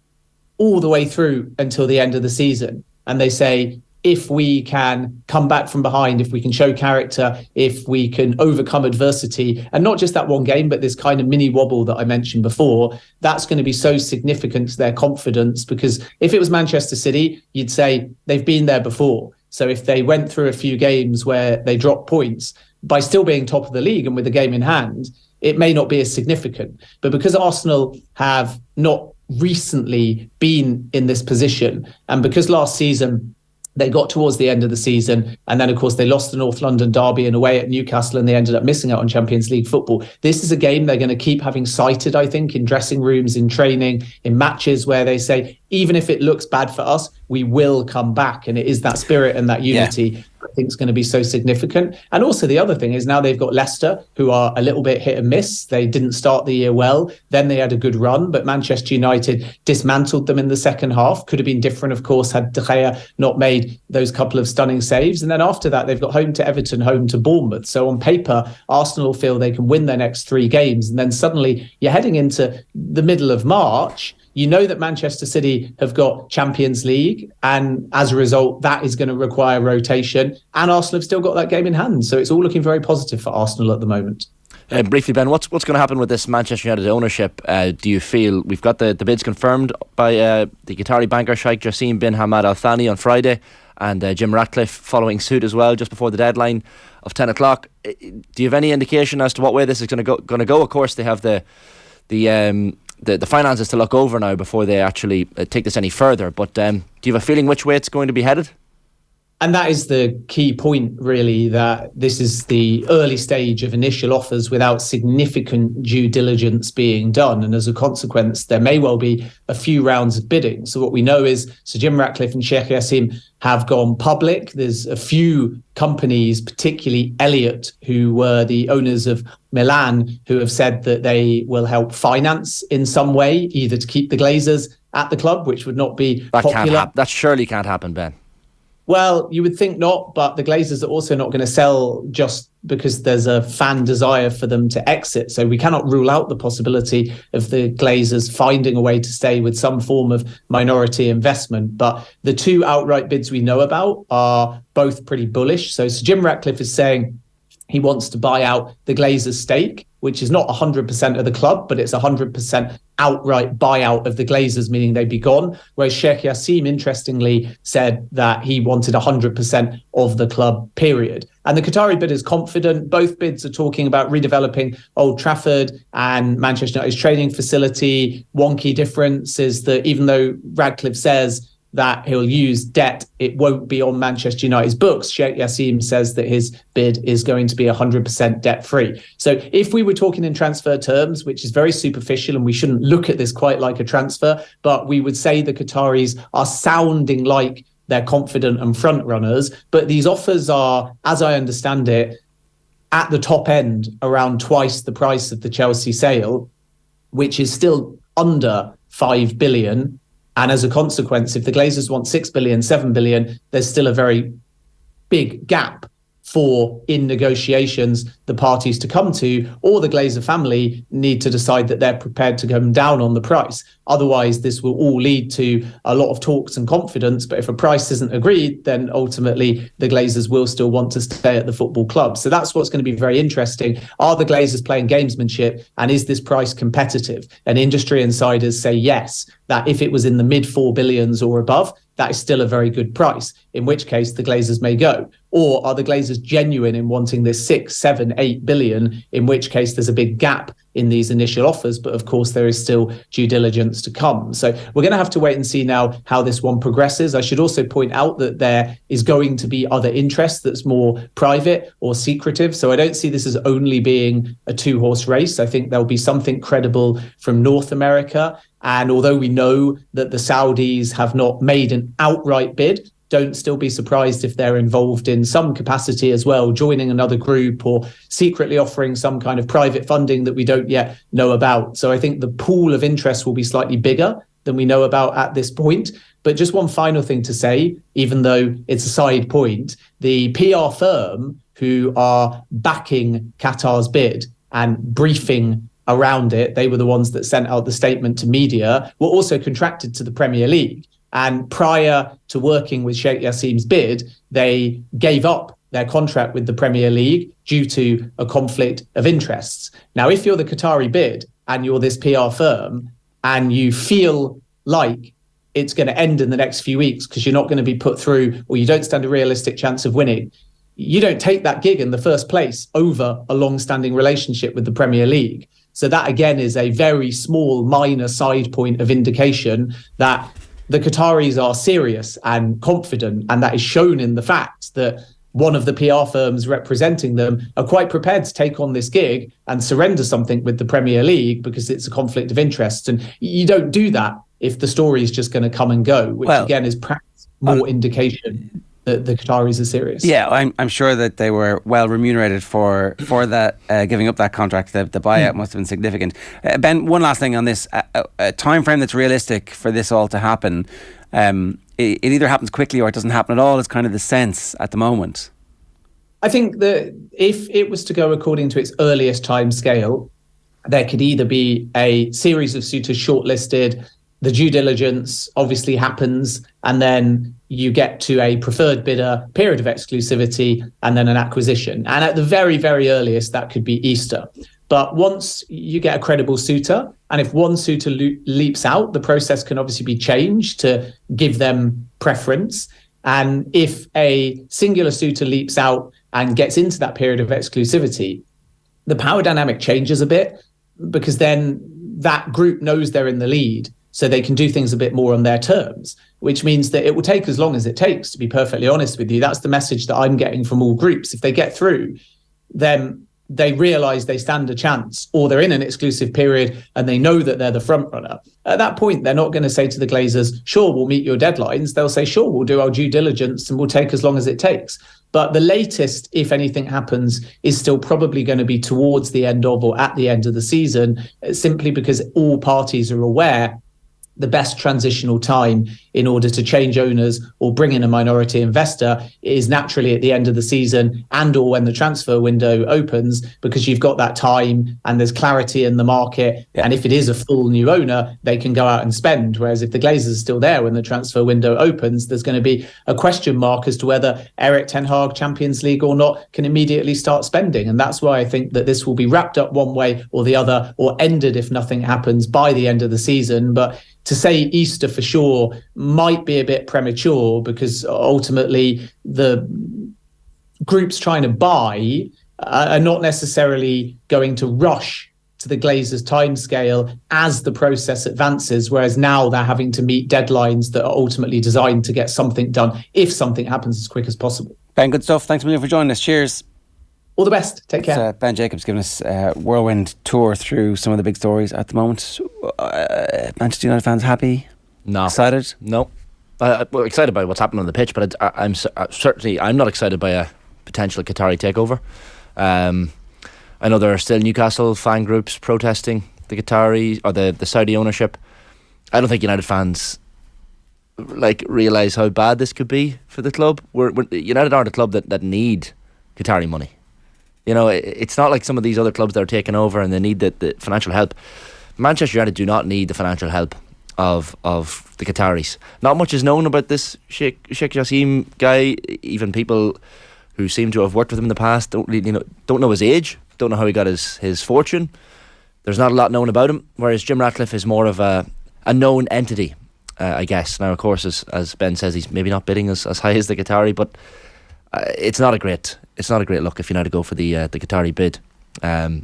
all the way through until the end of the season. And they say, if we can come back from behind, if we can show character, if we can overcome adversity, and not just that one game, but this kind of mini wobble that I mentioned before, that's going to be so significant to their confidence. Because if it was Manchester City, you'd say they've been there before. So if they went through a few games where they dropped points, by still being top of the league and with the game in hand, it may not be as significant. But because Arsenal have not recently been in this position, and because last season they got towards the end of the season, and then, of course, they lost the North London derby and away at Newcastle, and they ended up missing out on Champions League football. This is a game they're going to keep having cited, I think, in dressing rooms, in training, in matches, where they say, even if it looks bad for us, we will come back. And it is that spirit and that unity I think is going to be so significant. And also the other thing is now they've got Leicester, who are a little bit hit and miss. They didn't start the year well. Then they had a good run, but Manchester United dismantled them in the second half. Could have been different, of course, had De Gea not made those couple of stunning saves. And then after that, they've got home to Everton, home to Bournemouth. So on paper, Arsenal feel they can win their next 3 games. And then suddenly you're heading into the middle of March. You know that Manchester City have got Champions League, and as a result, that is going to require rotation. And Arsenal have still got that game in hand. So it's all looking very positive for Arsenal at the moment. Briefly, Ben, what's going to happen with this Manchester United ownership? Do you feel we've got the bids confirmed by the Qatari banker Sheikh Jassim bin Hamad Al Thani on Friday, and Jim Ratcliffe following suit as well just before the deadline of 10 o'clock. Do you have any indication as to what way this is going to go? Of course, they have the finances to look over now before they actually take this any further. But do you have a feeling which way it's going to be headed? And that is the key point, really, that this is the early stage of initial offers without significant due diligence being done. And as a consequence, there may well be a few rounds of bidding. So what we know is Sir Jim Ratcliffe and Sheikh Jassim have gone public. There's a few companies, particularly Elliott, who were the owners of Milan, who have said that they will help finance in some way, either to keep the Glazers at the club, which would not be popular. That surely can't happen, Ben. Well, you would think not, but the Glazers are also not going to sell just because there's a fan desire for them to exit. So we cannot rule out the possibility of the Glazers finding a way to stay with some form of minority investment. But the 2 outright bids we know about are both pretty bullish. So Sir Jim Ratcliffe is saying he wants to buy out the Glazers' stake, which is not 100% of the club, but it's 100% outright buyout of the Glazers, meaning they'd be gone. Whereas Sheikh Jassim, interestingly, said that he wanted 100% of the club, period. And the Qatari bid is confident. Both bids are talking about redeveloping Old Trafford and Manchester United's training facility. One key difference is that even though Radcliffe says that he'll use debt, it won't be on Manchester United's books. Sheikh Jassim says that his bid is going to be 100% debt-free. So if we were talking in transfer terms, which is very superficial, and we shouldn't look at this quite like a transfer, but we would say the Qataris are sounding like they're confident and front runners. But these offers are, as I understand it, at the top end, around twice the price of the Chelsea sale, which is still under 5 billion. And as a consequence, if the Glazers want 6 billion, 7 billion, there's still a very big gap for, in negotiations, the parties to come to, or the Glazer family need to decide that they're prepared to come down on the price. Otherwise, this will all lead to a lot of talks and confidence. But if a price isn't agreed, then ultimately the Glazers will still want to stay at the football club. So that's what's going to be very interesting. Are the Glazers playing gamesmanship, and is this price competitive? And industry insiders say yes, that if it was in the mid 4 billions or above, that is still a very good price, in which case the Glazers may go. Or are the Glazers genuine in wanting this 6, 7, 8 billion, in which case there's a big gap in these initial offers, but of course there is still due diligence to come. So we're going to have to wait and see now how this one progresses. I should also point out that there is going to be other interest that's more private or secretive. So I don't see this as only being a 2-horse race. I think there'll be something credible from North America. And although we know that the Saudis have not made an outright bid, don't still be surprised if they're involved in some capacity as well, joining another group or secretly offering some kind of private funding that we don't yet know about. So I think the pool of interest will be slightly bigger than we know about at this point. But just one final thing to say, even though it's a side point, the PR firm who are backing Qatar's bid and briefing around it, they were the ones that sent out the statement to media, were also contracted to the Premier League. And prior to working with Sheikh Jassim's bid, they gave up their contract with the Premier League due to a conflict of interests. Now, if you're the Qatari bid and you're this PR firm and you feel like it's going to end in the next few weeks because you're not going to be put through, or you don't stand a realistic chance of winning, you don't take that gig in the first place over a long-standing relationship with the Premier League. So that, again, is a very small, minor side point of indication that the Qataris are serious and confident, and that is shown in the fact that one of the PR firms representing them are quite prepared to take on this gig and surrender something with the Premier League because it's a conflict of interest. And you don't do that if the story is just going to come and go, which again is perhaps more indication that the Qataris are serious. Yeah, I'm sure that they were well remunerated for that, giving up that contract. The buyout must have been significant. Ben, one last thing on this. A time frame that's realistic for this all to happen. It either happens quickly or it doesn't happen at all is kind of the sense at the moment. I think that if it was to go according to its earliest time scale, there could either be a series of suitors shortlisted, the due diligence obviously happens, and then you get to a preferred bidder, period of exclusivity, and then an acquisition. And at the very, very earliest, that could be Easter. But once you get a credible suitor, and if one suitor leaps out, the process can obviously be changed to give them preference. And if a singular suitor leaps out and gets into that period of exclusivity, the power dynamic changes a bit, because then that group knows they're in the lead, so they can do things a bit more on their terms, which means that it will take as long as it takes, to be perfectly honest with you. That's the message that I'm getting from all groups. If they get through, then they realise they stand a chance, or they're in an exclusive period and they know that they're the front runner. At that point, they're not going to say to the Glazers, sure, we'll meet your deadlines. They'll say, sure, we'll do our due diligence and we'll take as long as it takes. But the latest, if anything happens, is still probably going to be towards the end of or at the end of the season, simply because all parties are aware the best transitional time in order to change owners or bring in a minority investor is naturally at the end of the season and or when the transfer window opens, because you've got that time and there's clarity in the market. Yeah. And if it is a full new owner, they can go out and spend. Whereas if the Glazers are still there when the transfer window opens, there's going to be a question mark as to whether Eric Ten Hag, Champions League or not, can immediately start spending. And that's why I think that this will be wrapped up one way or the other, or ended if nothing happens by the end of the season. But to say Easter for sure might be a bit premature, because ultimately the groups trying to buy are not necessarily going to rush to the Glazers' timescale as the process advances, whereas now they're having to meet deadlines that are ultimately designed to get something done if something happens as quick as possible. Ben, good stuff. Thanks a million for joining us. Cheers. All the best. Take care. Ben Jacobs giving us a whirlwind tour through some of the big stories at the moment. Manchester United fans happy? No. Excited? No. Well, excited by what's happening on the pitch, but I'm not excited by a potential Qatari takeover. I know there are still Newcastle fan groups protesting the Qatari or the Saudi ownership. I don't think United fans realise how bad this could be for the club. United aren't a club that need Qatari money. You know, it's not like some of these other clubs that are taking over and they need the financial help. Manchester United do not need the financial help of the Qataris. Not much is known about this Sheikh Jassim guy. Even people who seem to have worked with him in the past don't know his age, don't know how he got his fortune. There's not a lot known about him, whereas Jim Ratcliffe is more of a known entity, I guess. Now, of course, as Ben says, he's maybe not bidding as high as the Qatari, but it's not a great look if United go for the Qatari bid.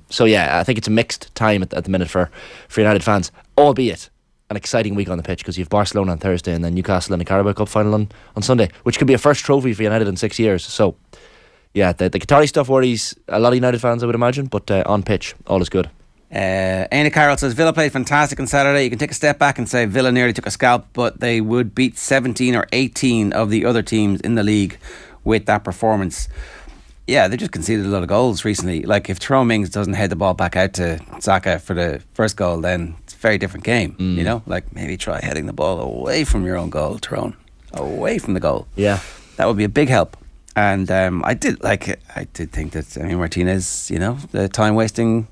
So yeah, I think it's a mixed time at the minute for United fans, albeit an exciting week on the pitch, because you have Barcelona on Thursday and then Newcastle in the Carabao Cup final on Sunday, which could be a first trophy for United in 6 years. So yeah, the Qatari stuff worries a lot of United fans, I would imagine, but on pitch, all is good. Aina Carroll says Villa played fantastic on Saturday. You can take a step back and say Villa nearly took a scalp, but they would beat 17 or 18 of the other teams in the league with that performance. Yeah, they just conceded a lot of goals recently. Like, if Tyrone Mings doesn't head the ball back out to Saka for the first goal, then it's a very different game. You know, like, maybe try heading the ball away from your own goal, Tyrone, away from the goal. Yeah, that would be a big help. And I did think that Martinez, you know, the time wasting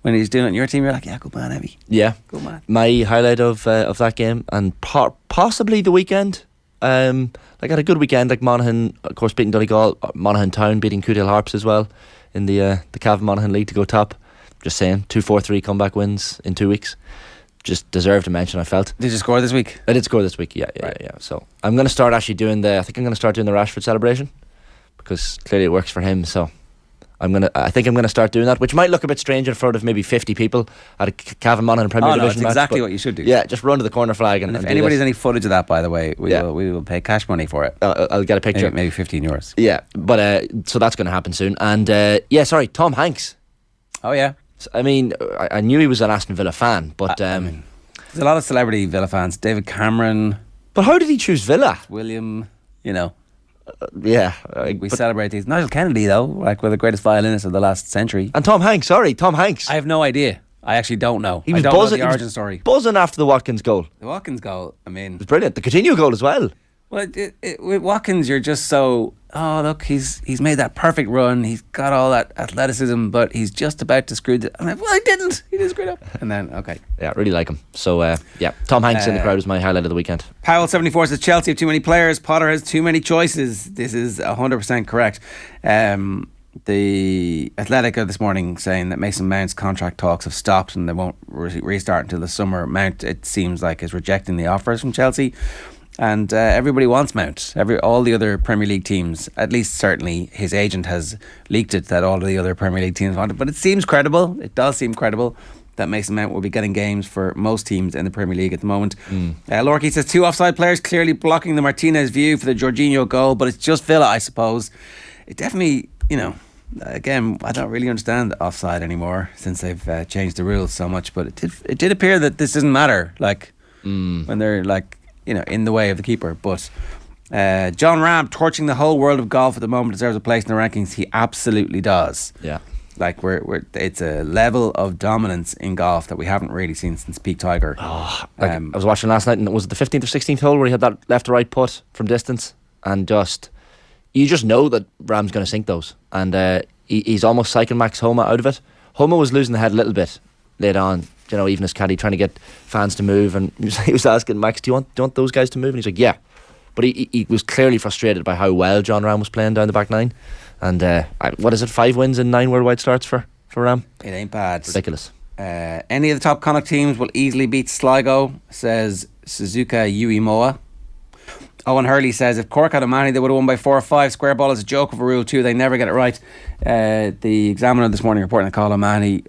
when he's doing it in your team, you're like, yeah, good man, Emmy. Yeah, good man. My highlight of that game, and possibly the weekend. I had a good weekend, like Monaghan, of course, beating Donegal, Monaghan Town beating Cuddill Harps as well in the Cavan Monaghan League to go top. Just saying, 2-4-3 comeback wins in 2 weeks. Just deserved a mention, I felt. Did you score this week? I did score this week, yeah. So I'm going to start actually doing I think I'm going to start doing the Rashford celebration, because clearly it works for him. So I think I'm going to start doing that, which might look a bit strange in front of maybe 50 people at a Cavan Monaghan Premier Division match. That's exactly match, what you should do. Yeah, just run to the corner flag and if anybody's any footage of that, by the way, we will pay cash money for it. I'll get a picture. Maybe €15. Yeah, but so that's going to happen soon. And Tom Hanks. Oh yeah. I mean, I knew he was an Aston Villa fan, but There's a lot of celebrity Villa fans. David Cameron. But how did he choose Villa? William, yeah. We celebrate these. Nigel Kennedy, though, like, one of the greatest violinists of the last century. And Tom Hanks, Tom Hanks. I have no idea. I actually don't know. He was I don't buzzing, know the origin story. Buzzing after the Watkins goal. The Watkins goal, I mean... It was brilliant. The Coutinho goal as well. Well, with Watkins, you're just so... Oh, look, he's made that perfect run. He's got all that athleticism, but he's just about to screw the... I'm like, well, I didn't. He didn't screw it up. And then, okay. Yeah, really like him. So, yeah, Tom Hanks in the crowd was my highlight of the weekend. Powell74 says Chelsea have too many players. Potter has too many choices. This is 100% correct. The Athletic this morning saying that Mason Mount's contract talks have stopped and they won't restart until the summer. Mount, it seems like, is rejecting the offers from Chelsea. And everybody wants Mount. All the other Premier League teams, at least certainly his agent has leaked it that all of the other Premier League teams want it. But it seems credible. It does seem credible that Mason Mount will be getting games for most teams in the Premier League at the moment. Lorky says 2 offside players clearly blocking the Martinez view for the Jorginho goal, but it's just Villa, I suppose. It definitely, again, I don't really understand offside anymore since they've changed the rules so much. But it did appear that this doesn't matter, like when they're like, in the way of the keeper. But John Ram, torching the whole world of golf at the moment, deserves a place in the rankings. He absolutely does. Yeah. Like it's a level of dominance in golf that we haven't really seen since Peak Tiger. I was watching last night, and it was the 15th or 16th hole where he had that left to right putt from distance, and you just know that Ram's going to sink those, and he's almost psyching Max Homa out of it. Homa was losing the head a little bit late on, even as caddy, trying to get fans to move, and he was asking Max, do you want those guys to move? And he's like, yeah. But he was clearly frustrated by how well John Ram was playing down the back nine. And what is it, 5 wins and 9 worldwide starts for Ram? It ain't bad. Ridiculous. Any of the top Connacht teams will easily beat Sligo, says Suzuka Uemoa. Owen Hurley says if Cork had a Manny, they would have won by 4 or 5. Square ball is a joke of a rule too. They never get it right. The Examiner this morning reporting that Colin Manny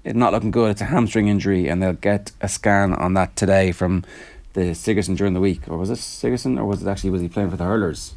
it's not looking good. It's a hamstring injury, and they'll get a scan on that today from the Sigerson during the week. Or was it Sigerson, or was he playing for the Hurlers?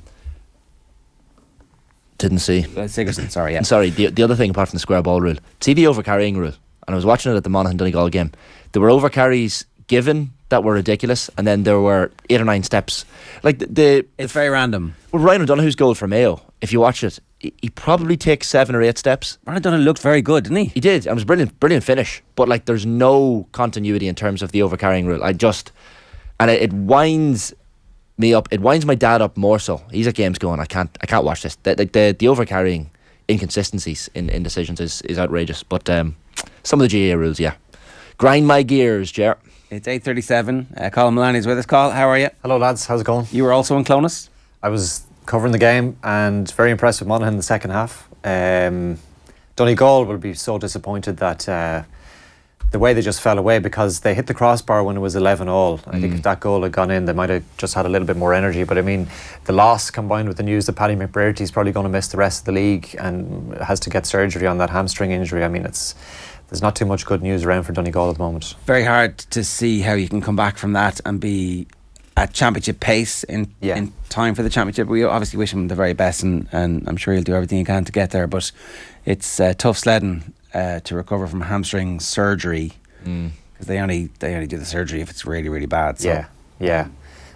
Didn't see. Sigerson, sorry, yeah. And sorry, the other thing apart from the square ball rule, see the overcarrying rule. And I was watching it at the Monaghan Donegal game. There were overcarries given that were ridiculous, and then there were 8 or 9 steps. Like it's very random. Well, Ryan O'Donoghue's goal for Mayo, if you watch it, he probably takes 7 or 8 steps. Ryan O'Donoghue looked very good, didn't he? He did. It was brilliant finish. But like, there's no continuity in terms of the overcarrying rule. And it winds me up. It winds my dad up more so. He's at games going, I can't watch this. The overcarrying inconsistencies in decisions is outrageous. But some of the GAA rules, yeah. Grind my gears, Ger. It's 8:37. Colin Mullaney is with us. Colin, how are you? Hello, lads. How's it going? You were also in Clonus? I was covering the game and very impressed with Monaghan in the second half. Donegal will be so disappointed that the way they just fell away, because they hit the crossbar when it was 11-all. I think if that goal had gone in, they might have just had a little bit more energy. But I mean, the loss combined with the news that Paddy McBrearty is probably going to miss the rest of the league and has to get surgery on that hamstring injury. I mean, there's not too much good news around for Donegal at the moment. Very hard to see how you can come back from that and be at championship pace in time for the championship. We obviously wish him the very best, and I'm sure he'll do everything he can to get there, but it's tough sledding to recover from hamstring surgery, because they only do the surgery if it's really, really bad. So. Yeah.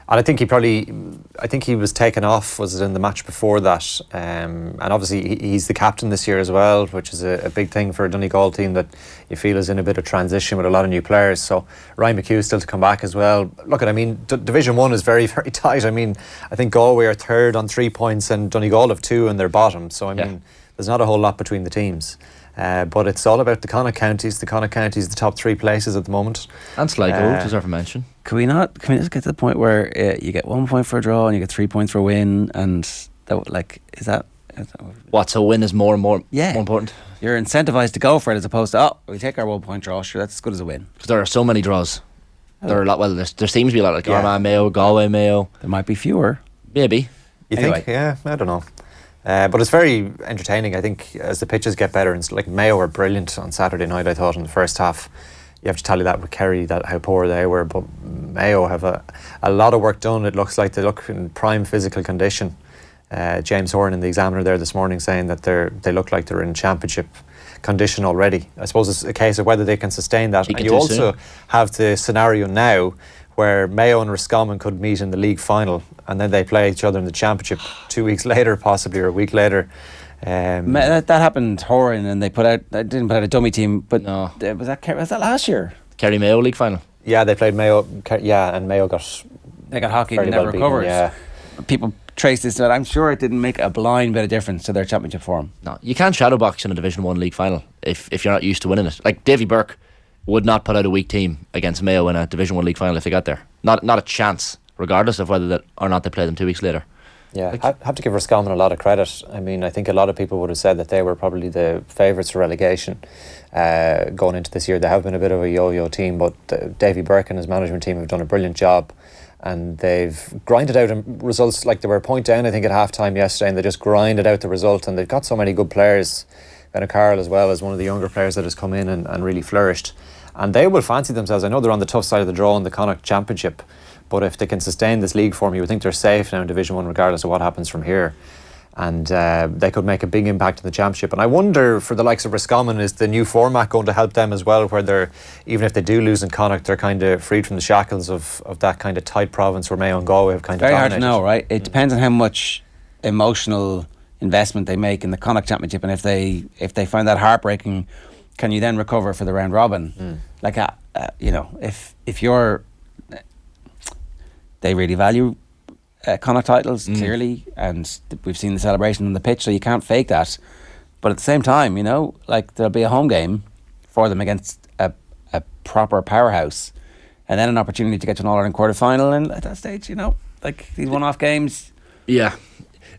And I think he was taken off, was it in the match before that? And obviously he's the captain this year as well, which is a big thing for a Donegal team that you feel is in a bit of transition with a lot of new players. So Ryan McHugh is still to come back as well. Look, Division 1 is very, very tight. I mean, I think Galway are third on 3 points and Donegal have 2 and they're bottom. So I mean, there's not a whole lot between the teams. But it's all about the Connacht counties. The Connacht counties, the top 3 places at the moment. And Sligo, deserve a mention. Can we just get to the point where you get 1 point for a draw and you get 3 points for a win, and that, like, is that what? So a win is more and more important. You're incentivized to go for it as opposed to we take our 1 point draw. Sure, that's as good as a win. Because there are so many draws. There are a lot. Well, there seems to be a lot, like Armagh Mayo, Galway Mayo. There might be fewer. Maybe. You think? Yeah, I don't know. But it's very entertaining. I think as the pitches get better, and like Mayo were brilliant on Saturday night, I thought, in the first half. You have to tally that with Kerry, that how poor they were, but Mayo have a lot of work done. It looks like they look in prime physical condition. James Horan in the Examiner there this morning saying that they look like they're in championship condition already. I suppose it's a case of whether they can sustain that. And you also have the scenario now where Mayo and Roscommon could meet in the league final, and then they play each other in the championship 2 weeks later, possibly, or a week later. That happened Horan, and they didn't put out a dummy team, but no. Was that last year? Kerry Mayo league final. Yeah, they played Mayo. Yeah, and Mayo got hockey and never recovered. Yeah, people trace this, but I'm sure it didn't make a blind bit of difference to their championship form. No, you can't shadowbox in a Division 1 league final if you're not used to winning it. Like Davy Burke would not put out a weak team against Mayo in a Division 1 league final if they got there. Not a chance, regardless of whether or not they play them 2 weeks later. Yeah, I have to give Roscommon a lot of credit. I mean, I think a lot of people would have said that they were probably the favourites for relegation going into this year. They have been a bit of a yo-yo team, but Davy Burke and his management team have done a brilliant job, and they've grinded out results. Like, they were a point down, I think, at half-time yesterday, and they just grinded out the result, and they've got so many good players. Ben O'Carroll as well as one of the younger players that has come in and really flourished. And they will fancy themselves. I know they're on the tough side of the draw in the Connacht Championship, but if they can sustain this league form, you would think they're safe now in Division 1 regardless of what happens from here. And they could make a big impact in the Championship. And I wonder, for the likes of Roscommon, is the new format going to help them as well, where they're, even if they do lose in Connacht, they're kind of freed from the shackles of that kind of tight province where Mayo and Galway have kind of dominated. Very hard to know, right? It depends on how much emotional investment they make in the Connacht Championship, and if they find that heartbreaking, can you then recover for the round robin? Like, if you're... They really value Connacht titles, clearly, and we've seen the celebration on the pitch, so you can't fake that. But at the same time, like, there'll be a home game for them against a proper powerhouse, and then an opportunity to get to an All-Ireland quarter-final, and at that stage, like, these one-off games... Yeah.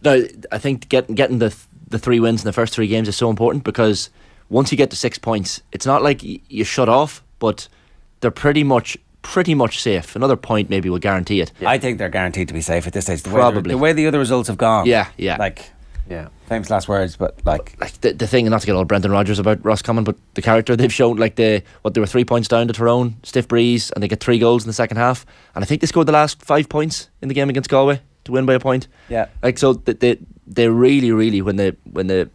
No, I think getting the 3 wins in the first 3 games is so important, because once you get to 6 points, it's not like you shut off, but they're pretty much safe. Another point maybe will guarantee it. I think they're guaranteed to be safe at this stage. Probably. The way the other results have gone. Yeah. Famous last words, but like the thing, not to get all Brendan Rodgers about Roscommon, but the character they've shown, like they were 3 points down to Tyrone, stiff breeze, and they get 3 goals in the second half. And I think they scored the last 5 points in the game against Galway to win by a point. Yeah. Like, so they really, when the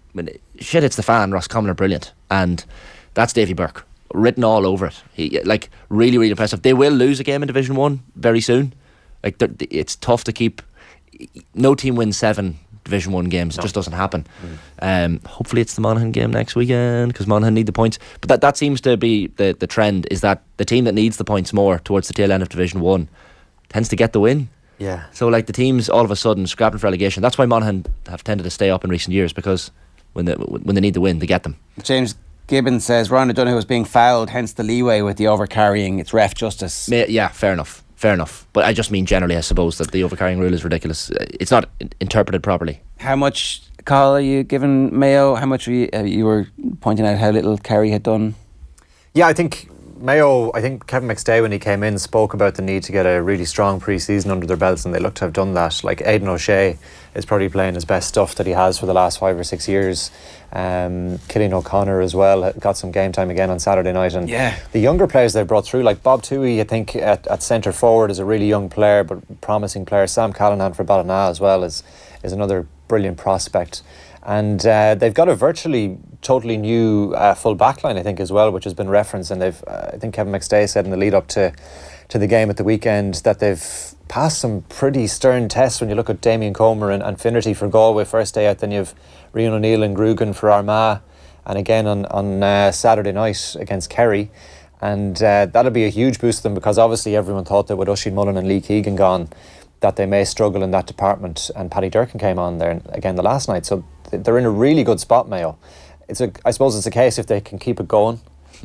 shit hits the fan, Roscommon are brilliant. And that's Davy Burke. Written all over it. He, like, really impressive. They will lose a game in Division 1 very soon. Like, it's tough to keep. No team wins 7 Division 1 games. It just doesn't happen. Hopefully it's the Monaghan game next weekend, because Monaghan need the points. But that seems to be the trend, is that the team that needs the points more towards the tail end of Division 1 tends to get the win. Yeah. So, like, the teams all of a sudden scrapping for relegation. That's why Monaghan have tended to stay up in recent years, because when they need the win, they get them. James Gibbons says Ryan O'Donoghue was being fouled, hence the leeway with the overcarrying. It's ref justice. Yeah, fair enough. But I just mean generally, I suppose, that the overcarrying rule is ridiculous. It's not interpreted properly. How much, Carl, are you giving Mayo? How much you were pointing out how little Kerry had done? Yeah, I think Kevin McStay, when he came in, spoke about the need to get a really strong pre-season under their belts, and they look to have done that. Like, Aidan O'Shea is probably playing his best stuff that he has for the last 5 or 6 years. Killian O'Connor as well got some game time again on Saturday night, and the younger players they've brought through, like Bob Toohey, I think at centre forward, is a really young player but promising player. Sam Callanan for Ballina as well is another brilliant prospect. And they've got a virtually totally new full backline, I think, as well, which has been referenced. And I think Kevin McStay said in the lead up to the game at the weekend that they've passed some pretty stern tests. When you look at Damien Comer and Finnerty for Galway first day out, then you have Rian O'Neill and Grugan for Armagh, and again on Saturday night against Kerry. And that'll be a huge boost to them, because obviously everyone thought that with Oisin Mullen and Lee Keegan gone, that they may struggle in that department. And Paddy Durkin came on there again the last night, so they're in a really good spot, Mayo. I suppose it's a case if they can keep it going.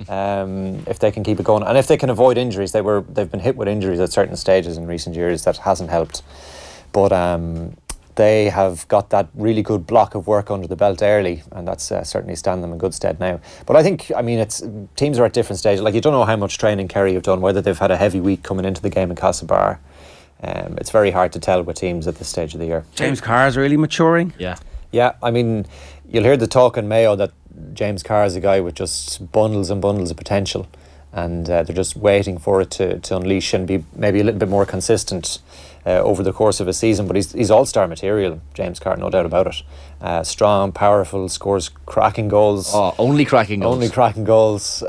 And if they can avoid injuries. They've been hit with injuries at certain stages in recent years that hasn't helped, but they have got that really good block of work under the belt early, and that's certainly standing them in good stead now. But I think, it's teams are at different stages. Like, you don't know how much training Kerry have done, whether they've had a heavy week coming into the game in Castlebar. It's very hard to tell with teams at this stage of the year. James Carr's really maturing. Yeah, you'll hear the talk in Mayo that James Carr is a guy with just bundles and bundles of potential, and they're just waiting for it to unleash and be maybe a little bit more consistent over the course of a season. But he's all-star material, James Carr, no doubt about it. Strong, powerful, scores cracking goals. Oh, only cracking goals. Only cracking goals.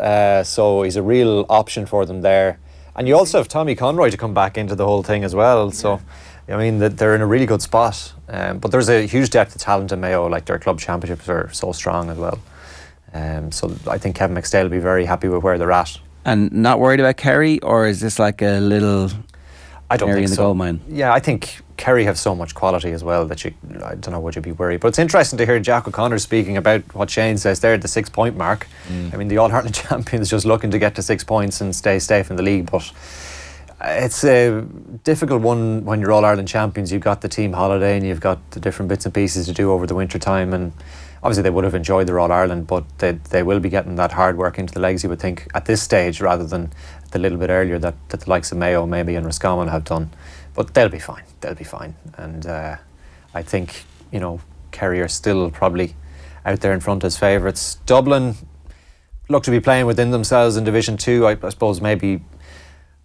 So he's a real option for them there. And you also have Tommy Conroy to come back into the whole thing as well. So, I mean, they're in a really good spot. But there's a huge depth of talent in Mayo. Like, their club championships are so strong as well. So I think Kevin McStay will be very happy with where they're at. And not worried about Kerry, or is this like a little canary in the gold mine? Yeah, I think Kerry have so much quality as well that I don't know, would you be worried? But it's interesting to hear Jack O'Connor speaking about what Shane says there at the 6 point mark. I mean, the All-Ireland champions just looking to get to 6 points and stay safe in the league, but it's a difficult one when you're All-Ireland champions. You've got the team holiday and you've got the different bits and pieces to do over the winter time, and obviously they would have enjoyed their All-Ireland, but they will be getting that hard work into the legs, you would think, at this stage rather than the little bit earlier that the likes of Mayo maybe and Roscommon have done. But they'll be fine. And I think, Kerry are still probably out there in front as favourites. Dublin look to be playing within themselves in Division 2. I suppose maybe,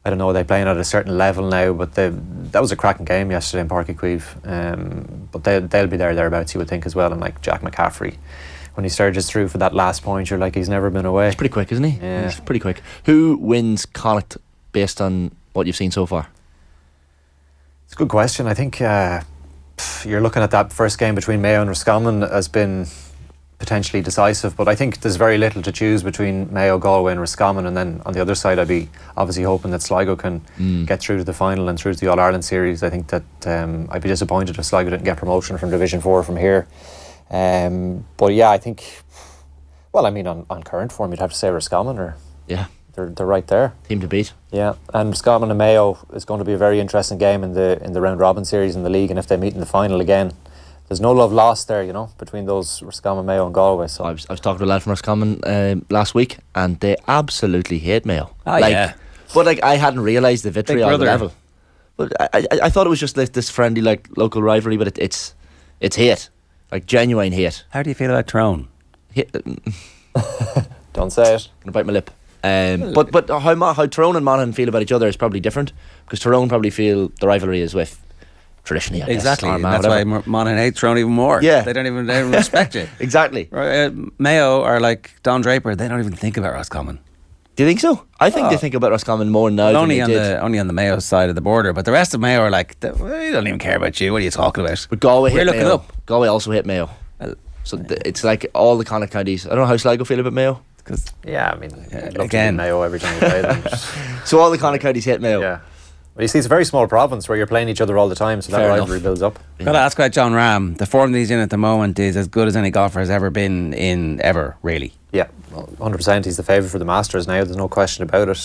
I don't know, they're playing at a certain level now, but that was a cracking game yesterday in Páirc Uí Chaoimh. But they'll be thereabouts, you would think, as well. And like Jack McCaffrey, when he surges through for that last point, you're like, he's never been away. He's pretty quick, isn't he? Yeah. He's pretty quick. Who wins Connacht based on what you've seen so far? It's a good question. I think you're looking at that first game between Mayo and Roscommon as been potentially decisive, but I think there's very little to choose between Mayo, Galway and Roscommon, and then on the other side I'd be obviously hoping that Sligo can get through to the final and through to the All-Ireland series. I think that I'd be disappointed if Sligo didn't get promotion from Division 4 from here. But yeah, I think, well, I mean, on current form you'd have to say Roscommon, or they're right there. Team to beat. Yeah, and Roscommon and Mayo is going to be a very interesting game in the round robin series in the league, and if they meet in the final again, there's no love lost there, between those Roscommon, Mayo and Galway. So I was talking to a lad from Roscommon last week, and they absolutely hate Mayo. Yeah. But I hadn't realised the vitriol level. But I thought it was just like this friendly, like, local rivalry, but it's hate, like genuine hate. How do you feel about Tyrone? Don't say it. Gonna bite my lip. But how Tyrone and Monaghan feel about each other is probably different, because Tyrone probably feel the rivalry is with traditionally, I guess, exactly. Armagh, That's why Monaghan hate Tyrone even more. Yeah, they don't even respect it. Exactly. Mayo are like Don Draper. They don't even think about Roscommon. Do you think so? I think they think about Roscommon more now than they did. Only on the Mayo side of the border, but the rest of Mayo are like, we don't even care about you. What are you talking about? But Galway hit looking Mayo. up. Galway also hit Mayo. So it's like all the Connacht counties. I don't know how Sligo feel about Mayo. Yeah, I mean, again, Mayo every time you play them. So all the Connacht counties hit Mayo. Yeah. Well, you see, it's a very small province where you're playing each other all the time, so that rivalry builds up. Got to ask about John Ram. The form that he's in at the moment is as good as any golfer has ever been in ever, really. Yeah, 100%. He's the favourite for the Masters now. There's no question about it.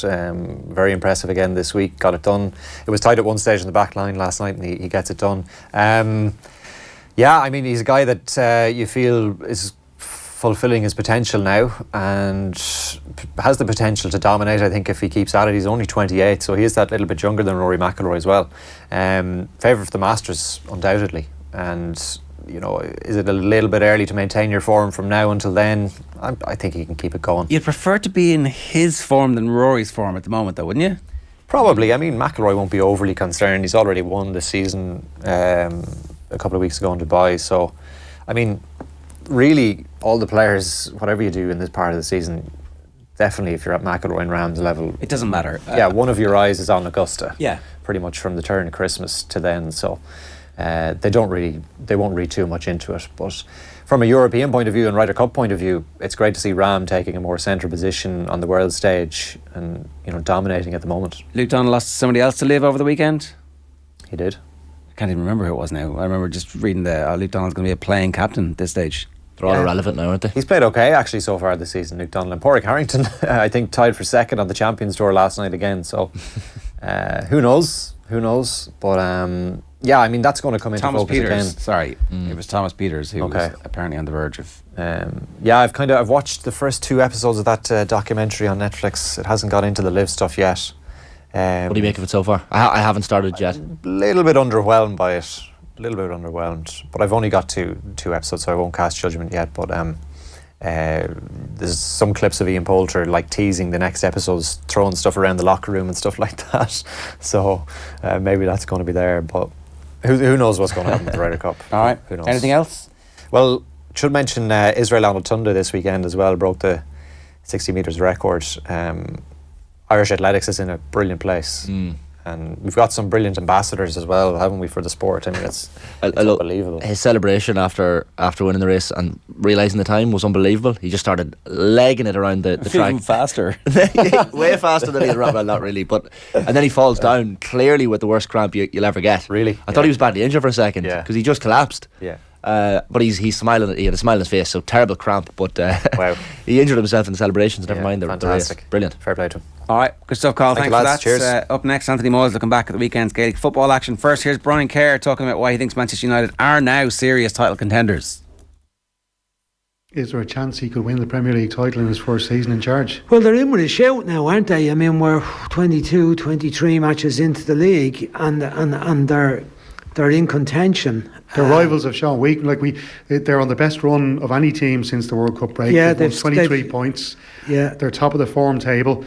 Very impressive again this week. Got it done. It was tight at one stage in the back line last night, and he gets it done. Yeah, I mean, he's a guy that you feel is fulfilling his potential now and has the potential to dominate. I think if he keeps at it, he's only 28, so he is that little bit younger than Rory McIlroy as well. Favourite for the Masters, undoubtedly. And is it a little bit early to maintain your form from now until then? I think he can keep it going. You'd prefer to be in his form than Rory's form at the moment, though, wouldn't you? Probably. I mean, McIlroy won't be overly concerned. He's already won this season a couple of weeks ago in Dubai. So, I mean, really, all the players, whatever you do in this part of the season, definitely if you're at McIlroy and Ram's level, it doesn't matter. Yeah, one of your eyes is on Augusta. Yeah, pretty much from the turn of Christmas to then. So they won't read too much into it. But from a European point of view and Ryder Cup point of view, it's great to see Ram taking a more central position on the world stage and dominating at the moment. Luke Donald lost somebody else to live over the weekend. He did. I can't even remember who it was now. I remember just reading Luke Donald's going to be a playing captain at this stage. They're all irrelevant now, aren't they? He's played okay actually so far this season, Luke Donald. And Pádraig Harrington, I think, tied for second on the Champions Tour last night again. So who knows? But yeah, I mean, that's going to come into focus again. Sorry, it was Thomas Peters who was apparently on the verge of. Yeah, I've watched the first 2 episodes of that documentary on Netflix. It hasn't got into the live stuff yet. What do you make of it so far? I haven't started yet. A little bit underwhelmed by it. But I've only got two episodes, so I won't cast judgment yet. But there's some clips of Ian Poulter like teasing the next episodes, throwing stuff around the locker room and stuff like that. So maybe that's going to be there, but who knows what's going to happen with the Ryder Cup. All right. Who knows? Anything else? Well, should mention Israel Al-Mutunda this weekend as well, broke the 60 metres record. Irish athletics is in a brilliant place. And we've got some brilliant ambassadors as well, haven't we, for the sport? I mean, it's unbelievable. His celebration after winning the race and realising the time was unbelievable. He just started legging it around the track. Even faster. Way faster than he had. Well, not really. And then he falls down, clearly with the worst cramp you'll ever get. Really? I thought he was badly injured for a second because he just collapsed. Yeah. But he's smiling. He had a smile on his face. So terrible cramp, but wow. He injured himself in the celebrations. Never mind the fantastic. race. Brilliant. Fair play to him. All right, good stuff, Carl. Thanks for that. Cheers. Up next, Anthony Moyles looking back at the weekend's Gaelic football action. First, here's Brian Kerr talking about why he thinks Manchester United are now serious title contenders. Is there a chance he could win the Premier League title in his first season in charge? Well, they're in with a shout now, aren't they? I mean, we're 22, 23 matches into the league, and they're in contention. Their rivals have shown weak. They're on the best run of any team since the World Cup break. Yeah, they've won 23 points. Yeah, they're top of the form table.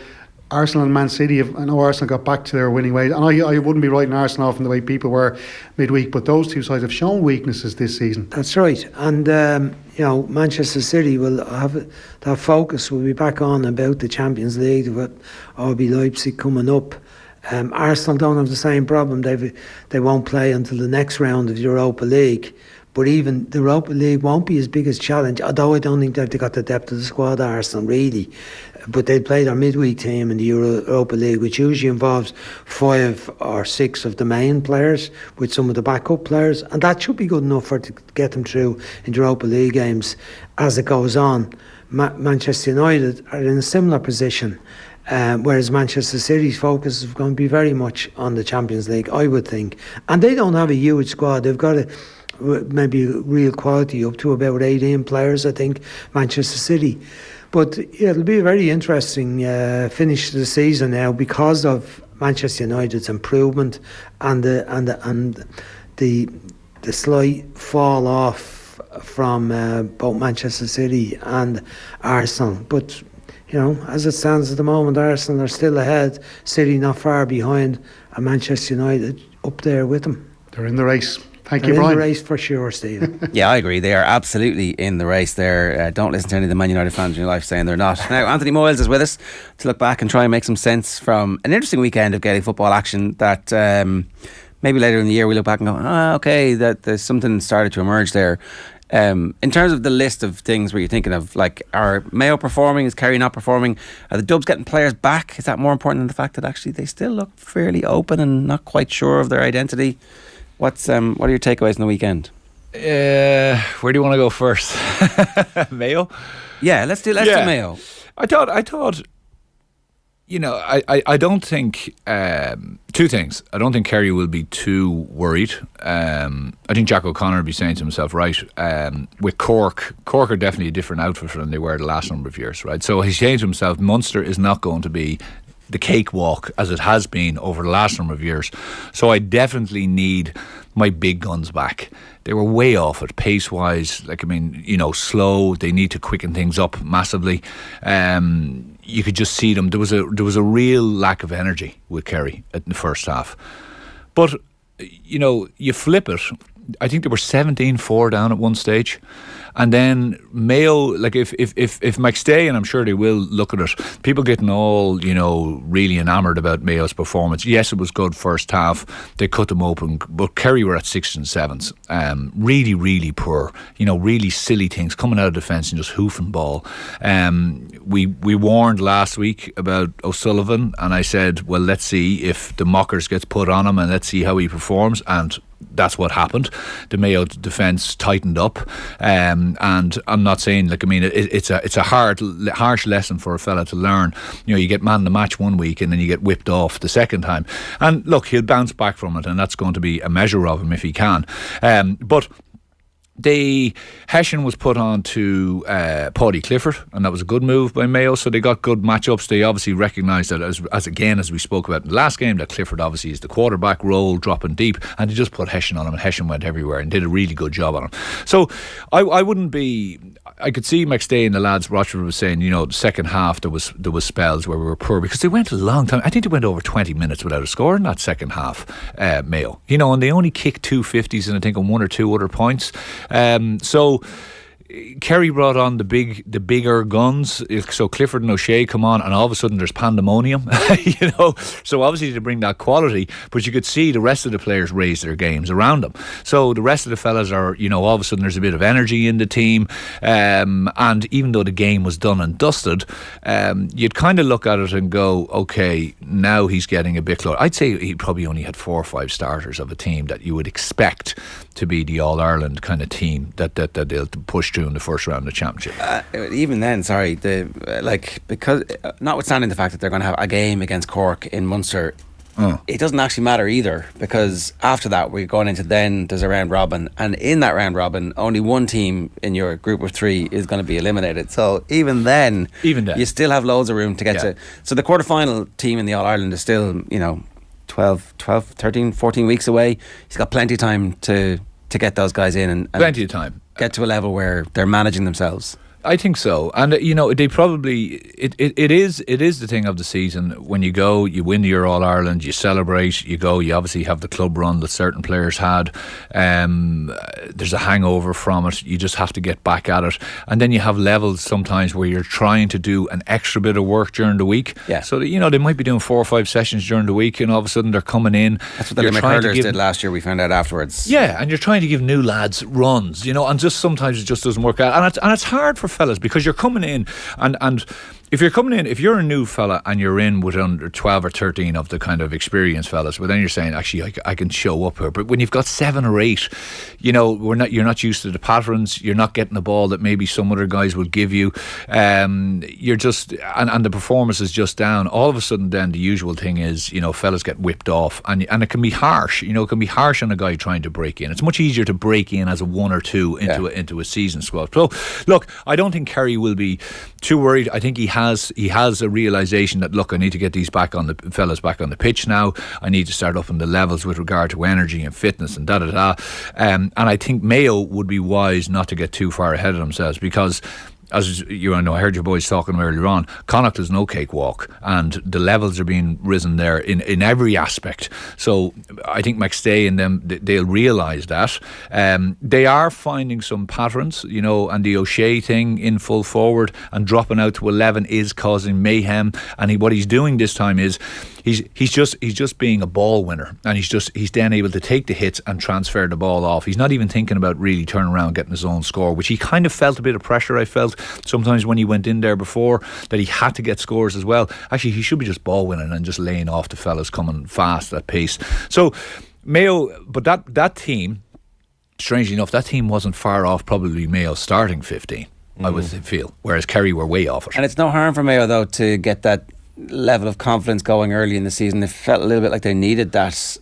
Arsenal and Man City, I know Arsenal got back to their winning ways, and I wouldn't be writing Arsenal off in the way people were midweek, but those two sides have shown weaknesses this season. That's right, and Manchester City will have that focus. Will be back on about the Champions League with RB Leipzig coming up. Arsenal don't have the same problem. They won't play until the next round of Europa League. But even the Europa League won't be as big a challenge, although I don't think they've got the depth of the squad, Arsenal, really. But they play their midweek team in the Europa League, which usually involves 5 or 6 of the main players with some of the backup players. And that should be good enough to get them through in the Europa League games as it goes on. Manchester United are in a similar position. Whereas Manchester City's focus is going to be very much on the Champions League, I would think. And they don't have a huge squad. They've got maybe real quality up to about 18 players, I think, Manchester City. But it'll be a very interesting finish to the season now because of Manchester United's improvement and the slight fall off from both Manchester City and Arsenal. But as it stands at the moment, Arsenal are still ahead, City not far behind, and Manchester United up there with them. They're in the race. Thank They're you, Brian. in the race for sure, Stephen. Yeah, I agree. They are absolutely in the race there. Don't listen to any of the Man United fans in your life saying they're not. Now, Anthony Moyles is with us to look back and try and make some sense from an interesting weekend of Gaelic football action that maybe later in the year we look back and go, okay, that there's something started to emerge there. In terms of the list of things where you're thinking of, like, are Mayo performing? Is Kerry not performing? Are the Dubs getting players back? Is that more important than the fact that actually they still look fairly open and not quite sure of their identity? What are your takeaways on the weekend? Where do you want to go first? Mayo? Yeah, let's do Mayo. I thought I don't think two things. I don't think Kerry will be too worried. I think Jack O'Connor will be saying to himself, right, with Cork are definitely a different outfit than they were the last number of years, right? So he's saying to himself, Munster is not going to be the cakewalk as it has been over the last number of years. So I definitely need my big guns back. They were way off it pace-wise. Slow. They need to quicken things up massively. You could just see them. There was a real lack of energy with Kerry in the first half. But, you flip it. I think they were 17-4 down at one stage. And then Mayo, like if McStay, and I'm sure they will look at it, people getting all, really enamoured about Mayo's performance. Yes, it was good first half. They cut them open, but Kerry were at 6s and 7s. Really, really poor. Really silly things coming out of defence and just hoofing ball. We warned last week about O'Sullivan, and I said, well, let's see if the Mockers gets put on him and let's see how he performs. And that's what happened. The Mayo defence tightened up, and I'm not saying it's a harsh lesson for a fella to learn. You get man the match one week and then you get whipped off the second time. And look, he'll bounce back from it, and that's going to be a measure of him if he can. But Hessian was put on to Paddy Clifford, and that was a good move by Mayo, so they got good matchups. They obviously recognised that as we spoke about in the last game, that Clifford obviously is the quarterback role, dropping deep, and they just put Hessian on him, and Hessian went everywhere and did a really good job on him. So I wouldn't be... I could see McStay and the lads, Rochford was saying, the second half there was spells where we were poor, because they went a long time. I think they went over 20 minutes without a score in that second half, Mayo. And they only kicked 2 50s and I think on 1 or 2 other points. So Kerry brought on the bigger guns. So Clifford and O'Shea come on, and all of a sudden there's pandemonium. So obviously to bring that quality, but you could see the rest of the players raise their games around them. So the rest of the fellas are, all of a sudden there's a bit of energy in the team. And even though the game was done and dusted, you'd kind of look at it and go, okay, now he's getting a bit closer. I'd say he probably only had 4 or 5 starters of a team that you would expect to be the All-Ireland kind of team that they'll push through in the first round of the championship. Even then, because notwithstanding the fact that they're going to have a game against Cork in Munster, it doesn't actually matter either, because after that we're going into, then there's a round robin, and in that round robin only one team in your group of 3 is going to be eliminated. So even then you still have loads of room to get to. So the quarterfinal team in the All-Ireland is still 12, 13, 14 weeks away. He's got plenty of time to get those guys in and plenty of time, get to a level where they're managing themselves. I think so, and they probably it is the thing of the season. When you go, you win your All Ireland, you celebrate, you go, you obviously have the club run that certain players had. There's a hangover from it. You just have to get back at it, and then you have levels sometimes where you're trying to do an extra bit of work during the week. Yeah. So that, they might be doing 4 or 5 sessions during the week, and all of a sudden they're coming in. That's what the Limerick Hurlers did last year. We found out afterwards. Yeah, and you're trying to give new lads runs, and just sometimes it just doesn't work out, and it's hard for fellas, because you're coming in and if you're a new fella and you're in with under 12 or 13 of the kind of experienced fellas, but then you're saying, actually I can show up here. But when you've got 7 or 8, you're not used to the patterns, you're not getting the ball that maybe some other guys will give you, you're just and the performance is just down. All of a sudden then the usual thing is, fellas get whipped off, and it can be harsh. It can be harsh on a guy trying to break in. It's much easier to break in as a 1 or 2 into a season squad. So look, I don't think Kerry will be too worried. I think he has a realisation that, look, I need to get these fellas back on the pitch now. I need to start up in the levels with regard to energy and fitness and and I think Mayo would be wise not to get too far ahead of themselves, because, as I heard your boys talking earlier on, Connacht is no cakewalk, and the levels are being risen there in every aspect. So I think McStay and them, they'll realise that. They are finding some patterns, and the O'Shea thing in full forward and dropping out to 11 is causing mayhem. And what he's doing this time is he's just being a ball winner, and he's then able to take the hits and transfer the ball off. He's not even thinking about really turning around and getting his own score, which he kind of felt a bit of pressure, I felt, sometimes when he went in there before, that he had to get scores as well. Actually, he should be just ball winning and just laying off the fellas coming fast at pace. So Mayo, but that team, strangely enough, that team wasn't far off probably Mayo's starting 15, I would feel, whereas Kerry were way off it. And it's no harm for Mayo, though, to get that level of confidence going early in the season. It felt a little bit like they needed that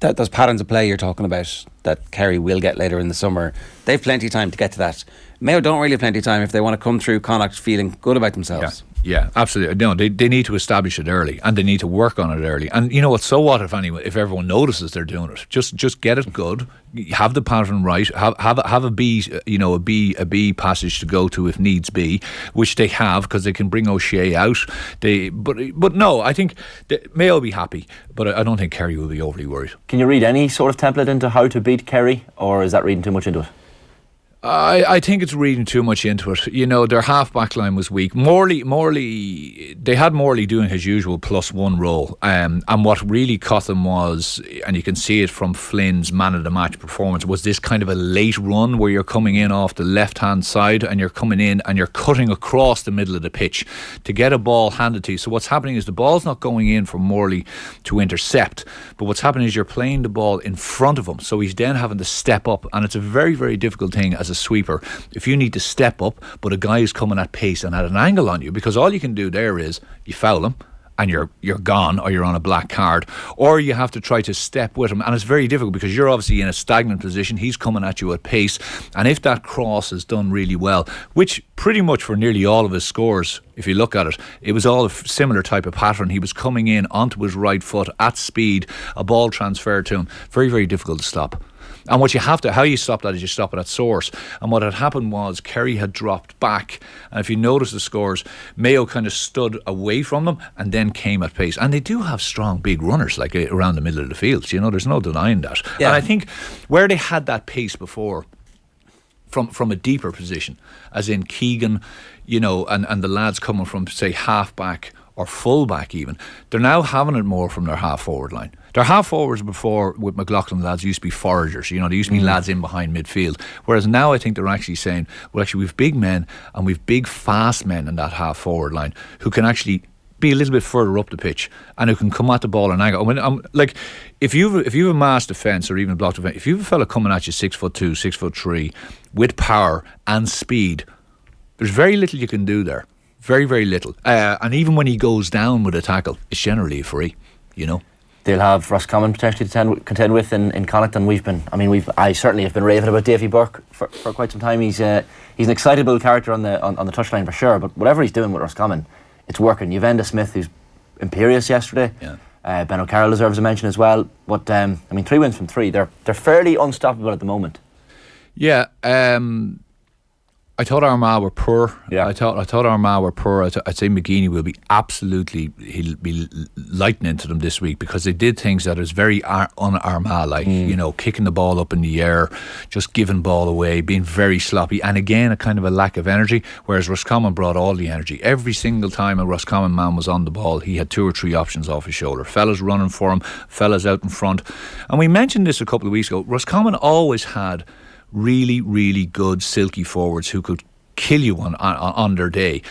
those patterns of play you're talking about that Kerry will get later in the summer. They've plenty of time to get to that. Mayo don't really have plenty of time if they want to come through Connacht feeling good about themselves. Yeah, absolutely. No, they need to establish it early, and they need to work on it early. And you know what? So what if everyone notices they're doing it? Just get it good. Have the pattern right. Have a B, a B passage to go to if needs be, which they have, because they can bring O'Shea out. But no, I think Mayo will be happy, but I don't think Kerry will be overly worried. Can you read any sort of template into how to beat Kerry, or is that reading too much into it? I think it's reading too much into it. Their half back line was weak. Morley, they had Morley doing his usual +1 role, and what really caught them was, and you can see it from Flynn's man of the match performance, was this kind of a late run where you're coming in off the left hand side and you're coming in and you're cutting across the middle of the pitch to get a ball handed to you. So what's happening is the ball's not going in for Morley to intercept, but what's happening is you're playing the ball in front of him, so he's then having to step up, and it's a very, very difficult thing as a sweeper if you need to step up but a guy is coming at pace and at an angle on you, because all you can do there is you foul him and you're gone, or you're on a black card, or you have to try to step with him, and it's very difficult because you're obviously in a stagnant position. He's coming at you at pace, and if that cross is done really well, which pretty much for nearly all of his scores, if you look at it, it was all a similar type of pattern. He was coming in onto his right foot at speed, a ball transferred to him, very, very difficult to stop. And how you stop that is you stop it at source. And what had happened was Kerry had dropped back, and if you notice the scores, Mayo kind of stood away from them and then came at pace. And they do have strong big runners like around the middle of the field, there's no denying that. Yeah. And I think where they had that pace before, from a deeper position, as in Keegan, and the lads coming from, say, half back or full back even, they're now having it more from their half forward line. Their half forwards before with McLaughlin lads used to be foragers, they used to be lads in behind midfield. Whereas now I think they're actually saying, well, actually we've big men and we've big fast men in that half forward line who can actually be a little bit further up the pitch and who can come at the ball and angle. If you've a mass defence or even a block defence, if you've a fella coming at you 6'2", 6'3", with power and speed, there's very little you can do there. Very, very little. And even when he goes down with a tackle, it's generally a free, They'll have Roscommon potentially to contend with in Connacht, and I certainly have been raving about Davy Burke for quite some time. He's an excitable character on the touchline for sure, but whatever he's doing with Roscommon, it's working. You've Enda Smith, who's imperious yesterday. Yeah. Ben O'Carroll deserves a mention as well. But 3 wins from 3. They're fairly unstoppable at the moment. Yeah. I thought Armagh were poor. Yeah. I thought Armagh were poor. I'd say McGeeney will be he'll be lighting into them this week because they did things that is very un-Armagh like, kicking the ball up in the air, just giving ball away, being very sloppy, and again a kind of a lack of energy, whereas Roscommon brought all the energy. Every single time a Roscommon man was on the ball, he had 2 or 3 options off his shoulder. Fellas running for him, fellas out in front. And we mentioned this a couple of weeks ago. Roscommon always had really, really good silky forwards who could kill you on their day.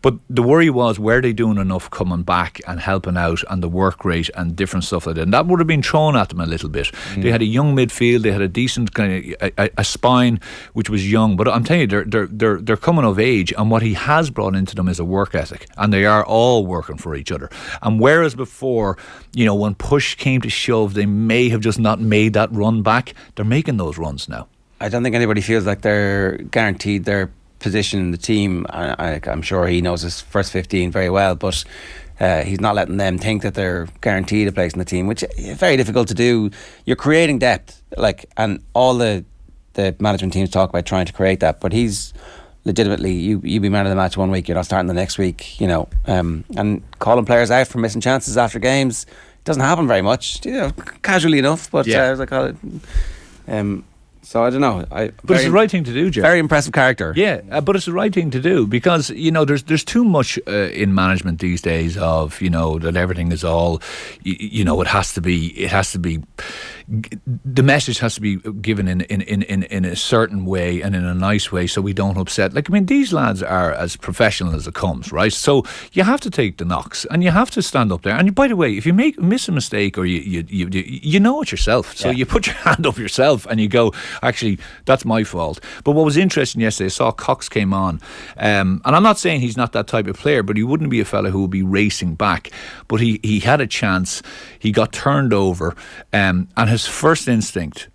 But the worry was, were they doing enough coming back and helping out and the work rate and different stuff like that? And that would have been thrown at them a little bit. They had a young midfield, they had a decent kind of a spine which was young, but I'm telling you, they're coming of age, and what he has brought into them is a work ethic, and they are all working for each other. And whereas before, when push came to shove, they may have just not made that run back, they're making those runs now. I don't think anybody feels like they're guaranteed their position in the team. I'm sure he knows his first 15 very well, but he's not letting them think that they're guaranteed a place in the team, which is very difficult to do. You're creating depth, and all the management teams talk about trying to create that, but he's legitimately, you be man of the match one week, you're not starting the next week, and calling players out for missing chances after games doesn't happen very much, casually enough, but as I call it. So I don't know. But it's the right thing to do, Ger. Very impressive character. Yeah, but it's the right thing to do because there's too much in management these days of that everything is all it has to be. The message has to be given in a certain way and in a nice way, so we don't upset. These lads are as professional as it comes, right? So you have to take the knocks and you have to stand up there. And by the way, if you miss a mistake or you know it yourself, so you put your hand up yourself and you go, actually, that's my fault. But what was interesting yesterday, I saw Cox came on, and I'm not saying he's not that type of player, but he wouldn't be a fella who would be racing back. But he had a chance. He got turned over, and his first instinct,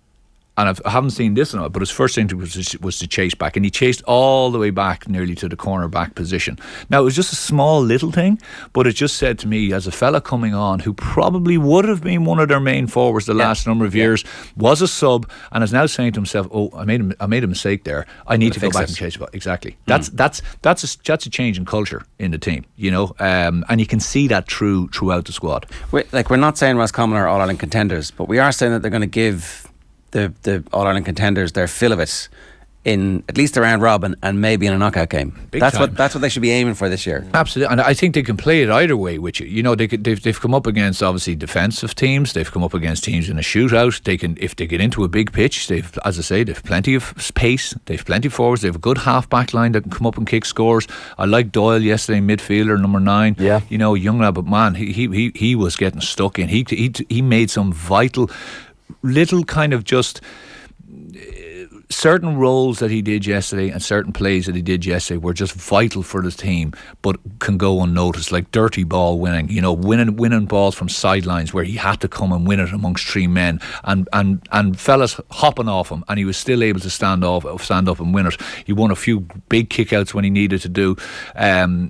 and I haven't seen this in it, but his first instinct was to chase back, and he chased all the way back nearly to the corner back position. Now it was just a small little thing, but it just said to me, as a fella coming on who probably would have been one of their main forwards the last number of years, was a sub, and is now saying to himself, I made a mistake there, I need to go back and chase it back. Exactly. That's a change in culture in the team, and you can see that throughout the squad. We're not saying Roscommon are All-Ireland contenders, but we are saying that they're going to give the All-Ireland contenders their fill of it in at least a round robin and maybe in a knockout game. That's what they should be aiming for this year. Absolutely, and I think they can play it either way with you. They've come up against obviously defensive teams. They've come up against teams in a shootout. They can, if they get into a big pitch, they've plenty of pace. They've plenty of forwards. They have a good half back line that can come up and kick scores. I like Doyle yesterday, midfielder number 9. Yeah, young lad, but man, he was getting stuck in. He made some vital little kind of just certain roles that he did yesterday and certain plays that he did yesterday were just vital for the team, but can go unnoticed, like dirty ball winning, winning balls from sidelines where he had to come and win it amongst three men, and fellas hopping off him, and he was still able to stand up and win it. He won a few big kickouts when he needed to do.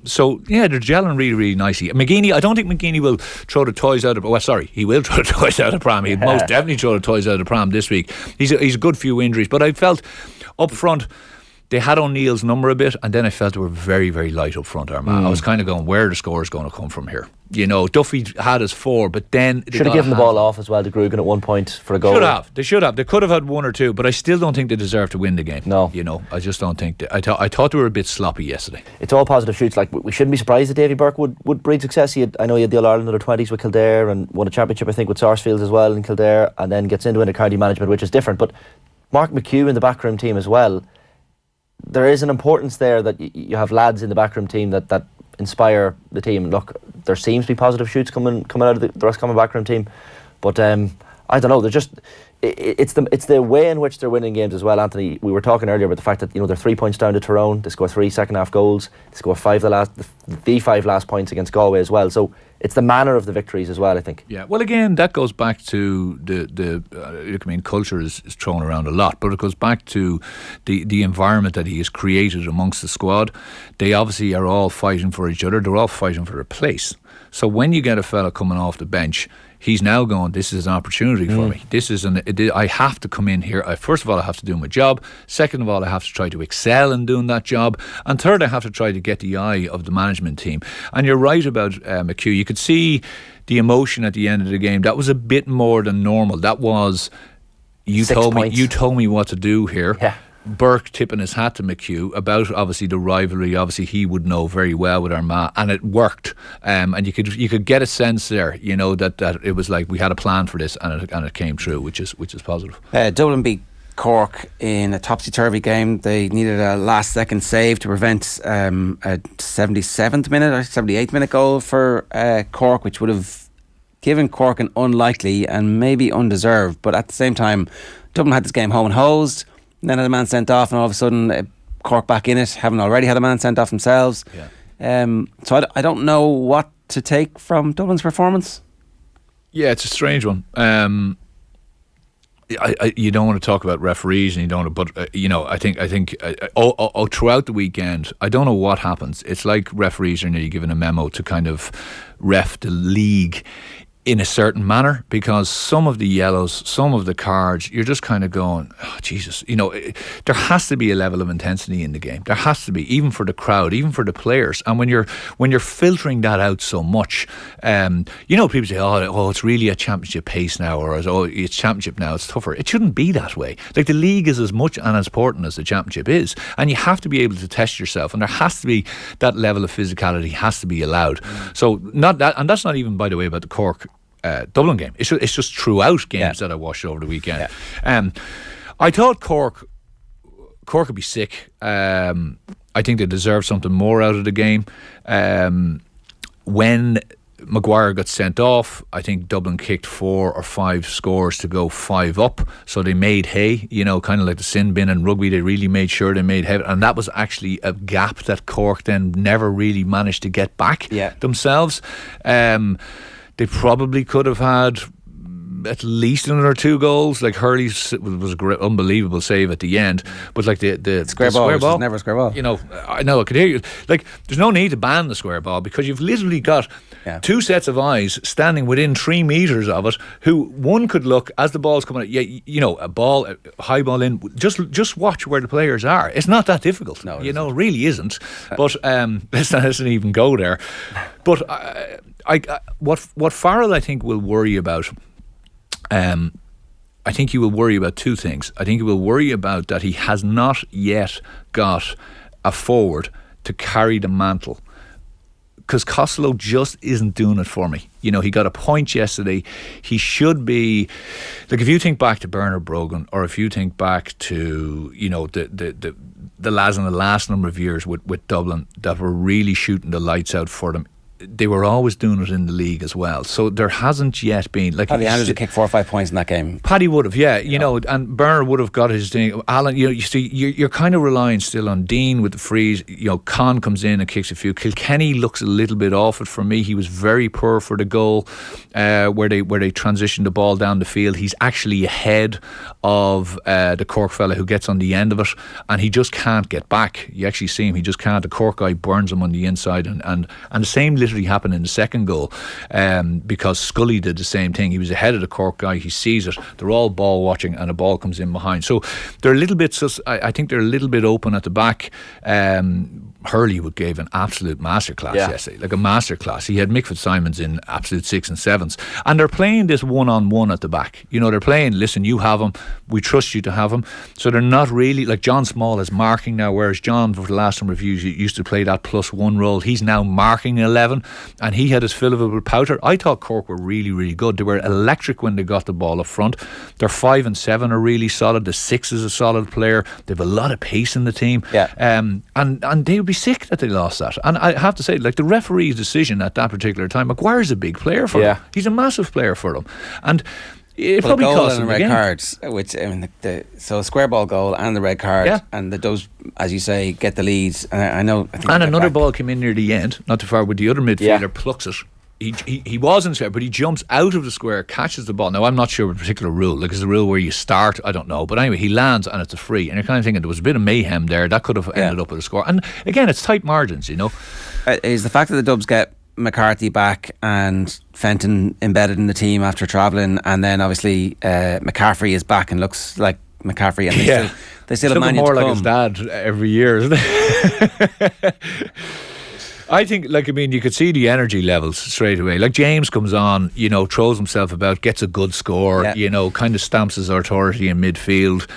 So yeah, they're gelling really, really nicely. McGeaney, I don't think McGeaney will throw the toys out of. Well, sorry, he will throw the toys out of pram. He'll most definitely throw the toys out of pram this week. He's a good few injuries, but I felt up front they had O'Neill's number a bit, and then I felt they were very, very light up front, Armagh. I was kind of going, where are the scores going to come from here? Duffy had his 4, but then should have given the ball off as well to Grugan at one point for a goal. They should have. They could have had 1 or 2, but I still don't think they deserve to win the game. No, I just don't think. I thought they were a bit sloppy yesterday. It's all positive shoots. Like, we shouldn't be surprised that Davy Burke would breed success. I know he had the All-Ireland under-20s with Kildare and won a championship, I think, with Sarsfields as well in Kildare, and then gets into county management, which is different. But Mark McHugh in the backroom team as well. There is an importance there that you have lads in the backroom team that inspire the team. Look, there seems to be positive shoots coming out of the Roscommon backroom team, but I don't know. They're just it's the way in which they're winning games as well, Anthony. We were talking earlier about the fact that they're 3 points down to Tyrone. They score 3 second half goals. They score 5 the 5 last points against Galway as well. So it's the manner of the victories as well, I think. Yeah, well, again, that goes back to the culture is thrown around a lot, but it goes back to the environment that he has created amongst the squad. They obviously are all fighting for each other. They're all fighting for a place. So when you get a fella coming off the bench, he's now going, this is an opportunity for me. I have to come in here. First of all, I have to do my job. Second of all, I have to try to excel in doing that job. And third, I have to try to get the eye of the management team. And you're right about McHugh. You could see the emotion at the end of the game. That was a bit more than normal. That was, you told me what to do here. Yeah. Burke tipping his hat to McHugh about obviously the rivalry. Obviously he would know very well with Armagh, and it worked. And you could get a sense there, that it was like we had a plan for this, and it came true, which is positive. Dublin beat Cork in a topsy-turvy game. They needed a last-second save to prevent a 77th minute or 78th minute goal for Cork, which would have given Cork an unlikely and maybe undeserved. But at the same time, Dublin had this game home and hosed. And then had a man sent off, and all of a sudden Cork back in it, having already had a man sent off themselves. Yeah. So I don't know what to take from Dublin's performance. Yeah, it's a strange one. You don't want to talk about referees, and you don't. But I think throughout the weekend, I don't know what happens. It's like referees are nearly given a memo to kind of ref the league in a certain manner, because some of the yellows, some of the cards, you're just kind of going, oh, Jesus, there has to be a level of intensity in the game. There has to be, even for the crowd, even for the players. And when you're filtering that out so much, people say, oh, it's really a championship pace now, or oh, it's championship now, it's tougher. It shouldn't be that way. Like, the league is as much and as important as the championship is, and you have to be able to test yourself, and there has to be that level of physicality has to be allowed. So not that, and that's not even, by the way, about the Cork Dublin game. It's just throughout games that I watched over the weekend. I thought Cork would be sick. I think they deserve something more out of the game. When Maguire got sent off, I think Dublin kicked 4 or 5 scores to go 5 up, so they made hay, kind of like the sin bin in rugby. They really made sure they made hay, and that was actually a gap that Cork then never really managed to get back themselves. They probably could have had at least another 2 goals. Like, Hurley's was a great, unbelievable save at the end, but like the square ball is never a square ball. I know, I could hear you. Like, there's no need to ban the square ball, because you've literally got 2 sets of eyes standing within 3 metres of it, who one could look as the ball's coming out. A ball, a high ball in. Just watch where the players are. It's not that difficult. No, it really isn't. But let's not even go there. But what Farrell, I think, will worry about. I think he will worry about 2 things. I think he will worry about that he has not yet got a forward to carry the mantle, because Costello just isn't doing it for me. He got a point yesterday. He should be, like, if you think back to Bernard Brogan, or if you think back to the lads in the last number of years with Dublin that were really shooting the lights out for them they were always doing it in the league as well. So there hasn't yet been like Paddy Anders would kick 4 or 5 points in that game. Paddy would have, you know, and Burner would have got his thing. Alan, you see, you're kind of relying still on Dean with the freeze. You know, Con comes in and kicks a few. Kilkenny looks a little bit off it for me. He was very poor for the goal where they transitioned the ball down the field. He's actually ahead of the Cork fella who gets on the end of it, and he just can't get back. You actually see him; he just can't. The Cork guy burns him on the inside, and the same literally happened in the second goal, because Scully did the same thing. He was ahead of the Cork guy. He sees it. They're all ball watching, and a ball comes in behind. So they're a little bit. I think they're a little bit open at the back. Hurley gave an absolute masterclass yesterday, like a masterclass. He had Mick Fitzsimons in absolute 6 and 7s, and they're playing this one-on-one at the back. You know, they're playing, listen, you have him, we trust you to have him. So they're not really, like John Small is marking now, whereas John, for the last number of years, used to play that +1 role. He's now marking 11, and he had his fill of it with Powter. I thought Cork were really, really good. They were electric when they got the ball up front. Their 5 and 7 are really solid. The 6 is a solid player. They have a lot of pace in the team. And they would be sick that they lost that. And I have to say, like, the referee's decision at that particular time, Maguire's a big player for them. He's a massive player for them. And it probably cost them a red card, which, I mean, so a square ball goal and the red card, and the does, as you say, get the leads. I know. And another ball came in near the end, not too far, with the other midfielder plucks it. He wasn't square, but he jumps out of the square, catches the ball. Now, I'm not sure of a particular rule. Like, is the rule where you start? I don't know. But anyway, he lands and it's a free. And you're kind of thinking there was a bit of mayhem there. That could have ended up with a score. And again, it's tight margins, you know. Is the fact that the Dubs get McCarthy back and Fenton embedded in the team after travelling, and then obviously McCaffrey is back and looks like McCaffrey, and they still have Mannion more to like come. his dad every year, isn't it? I think, like, I mean, you could see the energy levels straight away. Like, James comes on, you know, throws himself about, gets a good score, you know, kind of stamps his authority in midfield.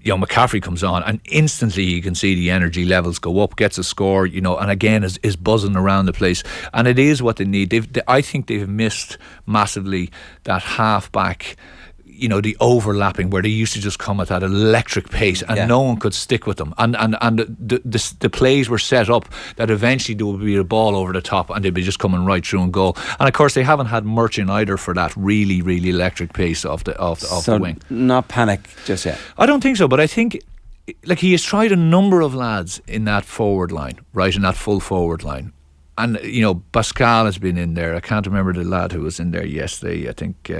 You know, McCaffrey comes on and instantly you can see the energy levels go up, gets a score, you know, and again is buzzing around the place. And it is what they need. I think they've missed massively that half-back, you know, the overlapping where they used to just come at that electric pace and no one could stick with them. And the plays were set up that eventually there would be a ball over the top and they'd be just coming right through and goal. And of course they haven't had much in either for that really, really electric pace of the wing. Not panic just yet. I don't think so, but I think, like, he has tried a number of lads in that forward line, right, in that full forward line. And, you know, Pascal has been in there. I can't remember the lad who was in there yesterday. I think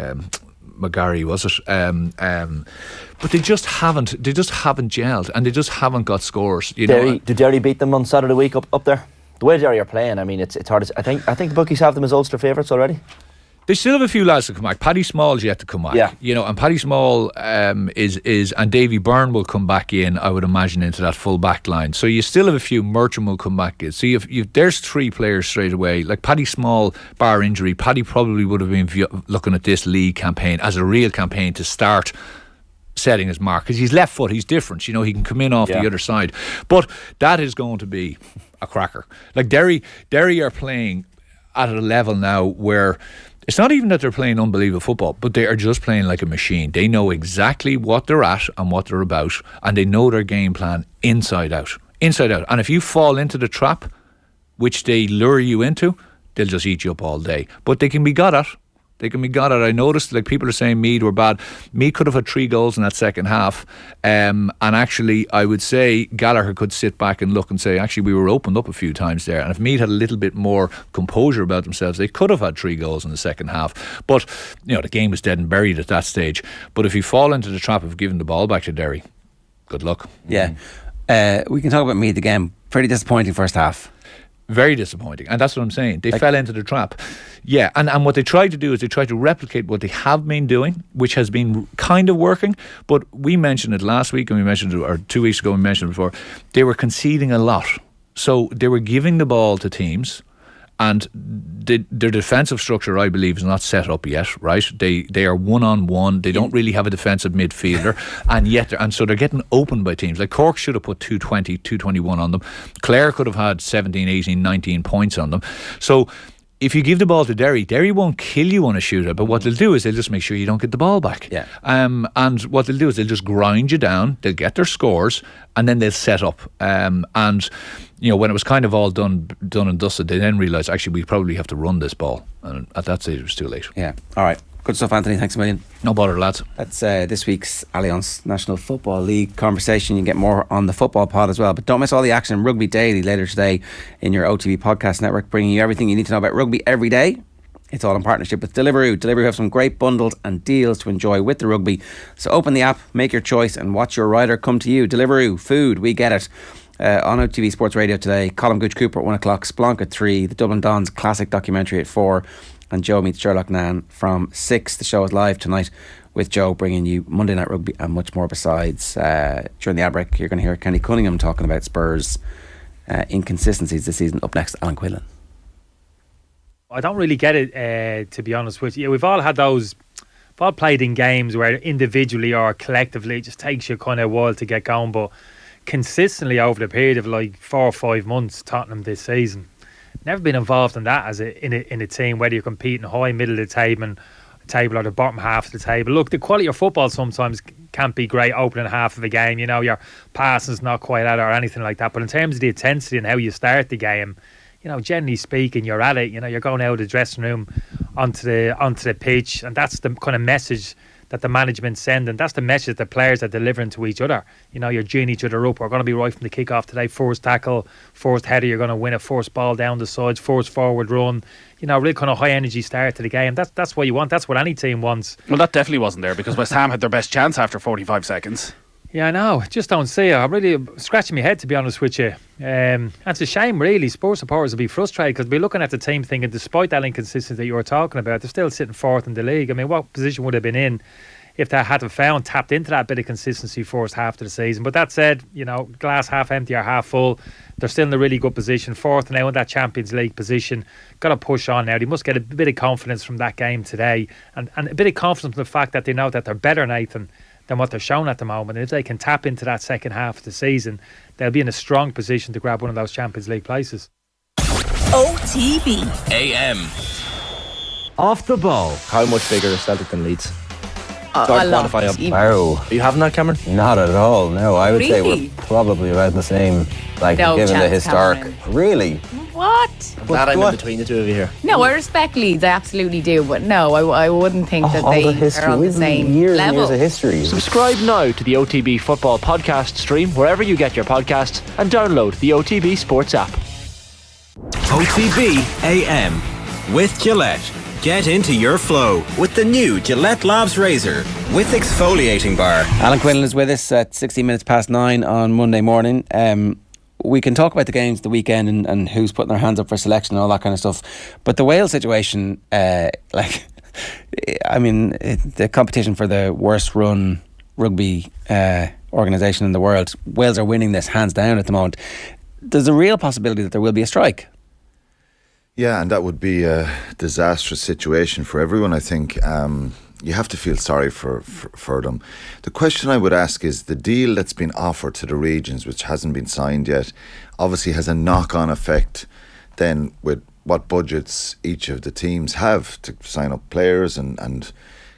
McGarry, was it? But they just haven't gelled, and they just haven't got scores. You know, did Derry beat them on Saturday week up there? The way Derry are playing, I mean, it's hard to, I think the bookies have them as Ulster favourites already. They still have a few lads to come back. Paddy Small's yet to come back. You know, and Paddy Small is and Davy Byrne will come back in, I would imagine, into that full back line. So you still have a few. Merchant will come back in. So there's 3 players straight away. Like Paddy Small, bar injury, Paddy probably would have been looking at this league campaign as a real campaign to start setting his mark, because he's left foot, he's different, you know, he can come in off the other side. But that is going to be a cracker. Like Derry are playing at a level now where it's not even that they're playing unbelievable football, but they are just playing like a machine. They know exactly what they're at and what they're about, and they know their game plan inside out. And if you fall into the trap, which they lure you into, they'll just eat you up all day. But they can be got at. I noticed, like, people are saying Meath were bad. Meath could have had 3 goals in that second half, and actually I would say Gallagher could sit back and look and say, actually, we were opened up a few times there, and if Meath had a little bit more composure about themselves, they could have had 3 goals in the second half. But, you know, the game was dead and buried at that stage. But if you fall into the trap of giving the ball back to Derry, good luck. We can talk about Meath again. Pretty disappointing first half. Very disappointing, and that's what I'm saying. They fell into the trap. And what they tried to do is they tried to replicate what they have been doing, which has been kind of working. But we mentioned it last week, and we mentioned it, or 2 weeks ago we mentioned it before. They were conceding a lot, so they were giving the ball to teams, and their defensive structure, I believe, is not set up yet. Right? They are one-on-one. They don't really have a defensive midfielder, and so they're getting opened by teams. Like Cork should have put 220, 221 on them. Clare could have had 17, 18, 19 points on them. So if you give the ball to Derry won't kill you on a shootout, but what they'll do is they'll just make sure you don't get the ball back. Yeah. And what they'll do is they'll just grind you down, they'll get their scores, and then they'll set up. And when it was kind of all done and dusted, they then realised, actually, we probably have to run this ball. And at that stage, it was too late. Yeah. All right. Good stuff, Anthony. Thanks a million. No bother, lads. That's this week's Allianz National Football League conversation. You can get more on the Football Pod as well. But don't miss all the action in Rugby Daily later today in your OTB podcast network, bringing you everything you need to know about rugby every day. It's all in partnership with Deliveroo. Deliveroo have some great bundles and deals to enjoy with the rugby. So open the app, make your choice, and watch your rider come to you. Deliveroo, food, we get it. On OTB Sports Radio today, Colin Gooch Cooper at 1 o'clock, Splonk at 3, the Dublin Dons classic documentary at 4, and Joe meets Sherlock Nan from 6. The show is live tonight with Joe, bringing you Monday Night Rugby and much more besides. During the ad break, you're going to hear Kenny Cunningham talking about Spurs' inconsistencies this season. Up next, Alan Quinlan. I don't really get it, to be honest with you. We've all had those, we've all played in games where individually or collectively it just takes you kind of a while to get going, but consistently over the period of like 4 or 5 months, Tottenham this season, never been involved in that in a team, whether you're competing high, middle of the table or the bottom half of the table. Look, the quality of football sometimes can't be great opening half of a game. Your passing's not quite at it or anything like that. But in terms of the intensity and how you start the game, generally speaking, you're at it. You're going out of the dressing room onto the pitch, and that's the kind of message that the management send, and that's the message the players are delivering to each other. You're geeing each other up. We're going to be right from the kick-off today. First tackle, first header, you're going to win a first ball down the sides, first forward run. Really kind of high energy start to the game. That's what you want. That's what any team wants. Well, that definitely wasn't there because West Ham had their best chance after 45 seconds. Yeah, I know. Just don't see it. I'm really scratching my head, to be honest with you. It's a shame, really. Sports supporters will be frustrated because we're looking at the team thinking, despite that inconsistency that you were talking about, they're still sitting fourth in the league. I mean, what position would they have been in if they hadn't tapped into that bit of consistency first half of the season? But that said, glass half empty or half full, they're still in a really good position. Fourth now in that Champions League position. Got to push on now. They must get a bit of confidence from that game today, and a bit of confidence from the fact that they know that they're better, Nathan, than what they're shown at the moment. And if they can tap into that second half of the season, they'll be in a strong position to grab one of those Champions League places. OTB AM. Off the ball. How much bigger is Celtic than Leeds? A lot. Wow. Are you having that, Cameron? Not at all, no. I would say Really? we're probably about the same, No given the chance, historic. Cameron. Really? What? Glad I'm in between the two of you here. No, I respect Leeds, I absolutely do, but no, I wouldn't think that All they the history. are on the We've same years level. and years of history. Subscribe now to the OTB Football Podcast stream wherever you get your podcasts and download the OTB Sports app. OTB AM with Gillette. Get into your flow with the new Gillette Labs Razor with exfoliating bar. Alan Quinlan is with us at 16 minutes past 9 on Monday morning. We can talk about the games the weekend and who's putting their hands up for selection and all that kind of stuff. But the Wales situation, the competition for the worst run rugby organisation in the world, Wales are winning this hands down at the moment. There's a real possibility that there will be a strike. Yeah, and that would be a disastrous situation for everyone, I think. You have to feel sorry for them. The question I would ask is, the deal that's been offered to the regions, which hasn't been signed yet, obviously has a knock-on effect then with what budgets each of the teams have to sign up players and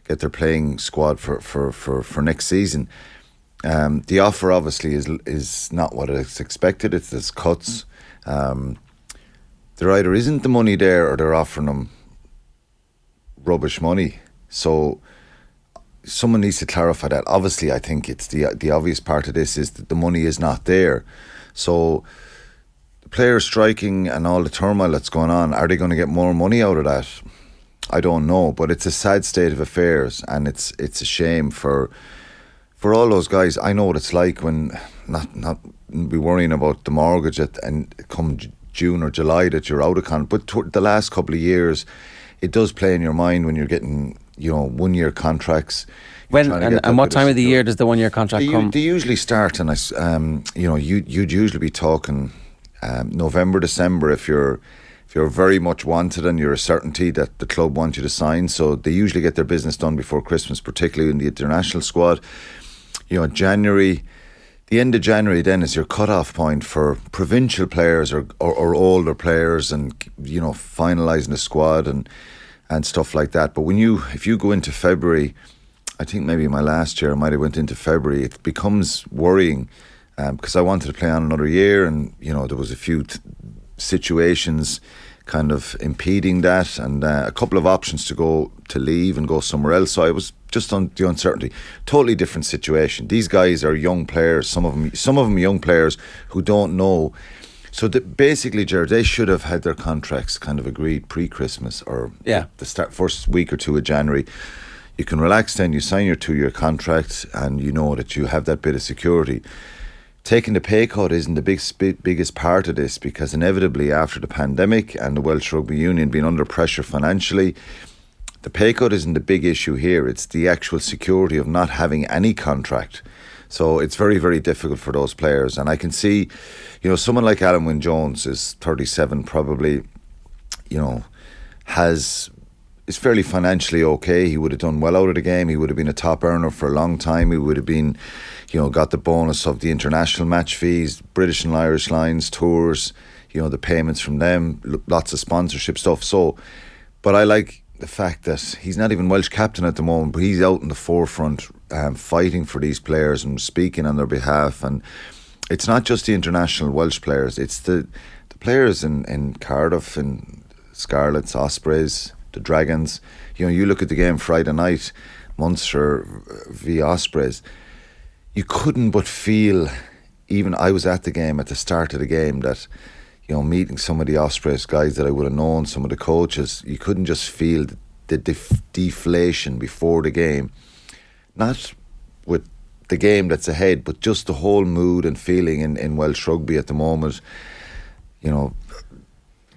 get their playing squad for next season. The offer obviously is not what is expected. There's cuts. There either isn't the money there or they're offering them rubbish money. So someone needs to clarify that. Obviously, I think it's the obvious part of this is that the money is not there. So the players striking and all the turmoil that's going on, are they going to get more money out of that? I don't know, but it's a sad state of affairs, and it's a shame for all those guys. I know what it's like when not be worrying about the mortgage and come June or July that you're out of contract. But the last couple of years, it does play in your mind when you're getting 1 year contracts. When and what time of the year does the 1 year contract come? They usually start, and you'd usually be talking November, December if you're very much wanted and you're a certainty that the club wants you to sign. So they usually get their business done before Christmas, particularly in the international squad. January, the end of January then is your cut-off point for provincial players or older players, and finalising the squad and stuff like that. But if you go into February, I think maybe my last year I might have went into February, it becomes worrying because I wanted to play on another year, and there was a few situations kind of impeding that, and a couple of options to leave and go somewhere else. So I was just on the uncertainty. Totally different situation. These guys are young players. Some of them young players who don't know. So basically, Ger, they should have had their contracts kind of agreed pre-Christmas or the first week or two of January. You can relax then. You sign your 2-year contract, and you know that you have that bit of security. Taking the pay cut isn't the biggest part of this, because inevitably after the pandemic and the Welsh Rugby Union being under pressure financially, the pay cut isn't the big issue here. It's the actual security of not having any contract. So it's very, very difficult for those players. And I can see, someone like Alan Wynne-Jones is 37 probably, is fairly financially okay. He would have done well out of the game. He would have been a top earner for a long time. He would have been, got the bonus of the international match fees, British and Irish Lines, tours, the payments from them, lots of sponsorship stuff. So, but I like the fact that he's not even Welsh captain at the moment, but he's out in the forefront fighting for these players and speaking on their behalf. And it's not just the international Welsh players, it's the players in Cardiff, in Scarlets, Ospreys, the Dragons. You look at the game Friday night, Munster v Ospreys, you couldn't but feel, even I was at the game at the start of the game, that meeting some of the Ospreys guys that I would have known, some of the coaches, you couldn't just feel the deflation before the game, not with the game that's ahead, but just the whole mood and feeling in Welsh rugby at the moment.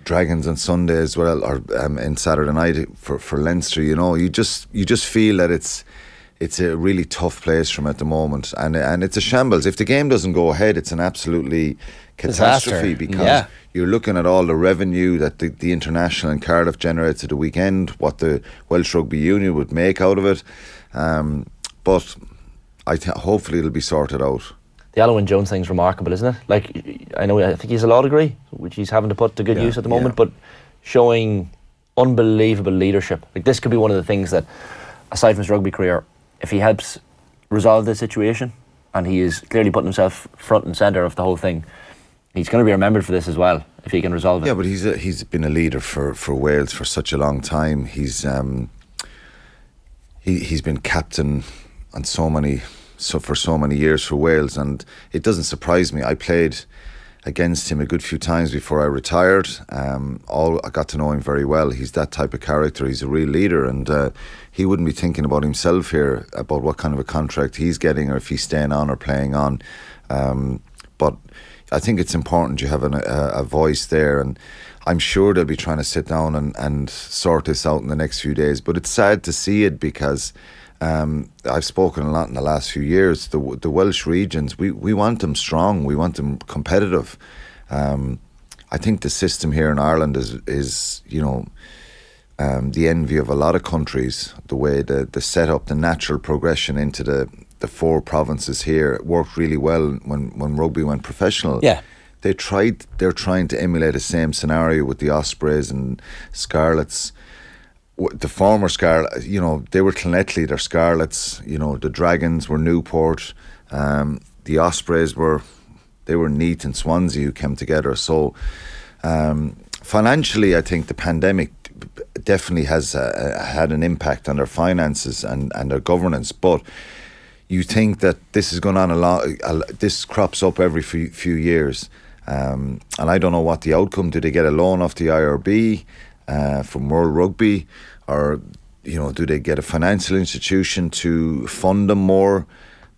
Dragons on Sunday as well, or in Saturday night for Leinster. You just feel that it's a really tough place from at the moment, and it's a shambles. If the game doesn't go ahead, it's an absolutely catastrophe, because you're looking at all the revenue that the international in Cardiff generates at the weekend, what the Welsh Rugby Union would make out of it. But hopefully it'll be sorted out. The Alan Wynne-Jones thing's remarkable, isn't it? I think he has a law degree, which he's having to put to good use at the moment, but showing unbelievable leadership. This could be one of the things that, aside from his rugby career, if he helps resolve this situation, and he is clearly putting himself front and centre of the whole thing, he's going to be remembered for this as well, if he can resolve it. Yeah, but he's been a leader for Wales for such a long time. He's been captain on for so many years for Wales, and it doesn't surprise me. I played against him a good few times before I retired. I got to know him very well. He's that type of character. He's a real leader, and he wouldn't be thinking about himself here, about what kind of a contract he's getting, or if he's staying on or playing on. But I think it's important you have a voice there, and I'm sure they'll be trying to sit down and sort this out in the next few days. But it's sad to see it, because I've spoken a lot in the last few years. The Welsh regions, we want them strong, we want them competitive. I think the system here in Ireland is the envy of a lot of countries. The way the setup, the natural progression into the 4 provinces here worked really well when rugby went professional. Yeah. They're trying to emulate the same scenario with the Ospreys and Scarlets. The former Scarlet, they were Clonettley, they're Scarlets. The Dragons were Newport. The Ospreys were Neath and Swansea, who came together. So financially, I think the pandemic definitely has had an impact on their finances and their governance. But you think that this is going on a lot. This crops up every few years, and I don't know what the outcome. Do they get a loan off the IRB? From World Rugby, or do they get a financial institution to fund them more?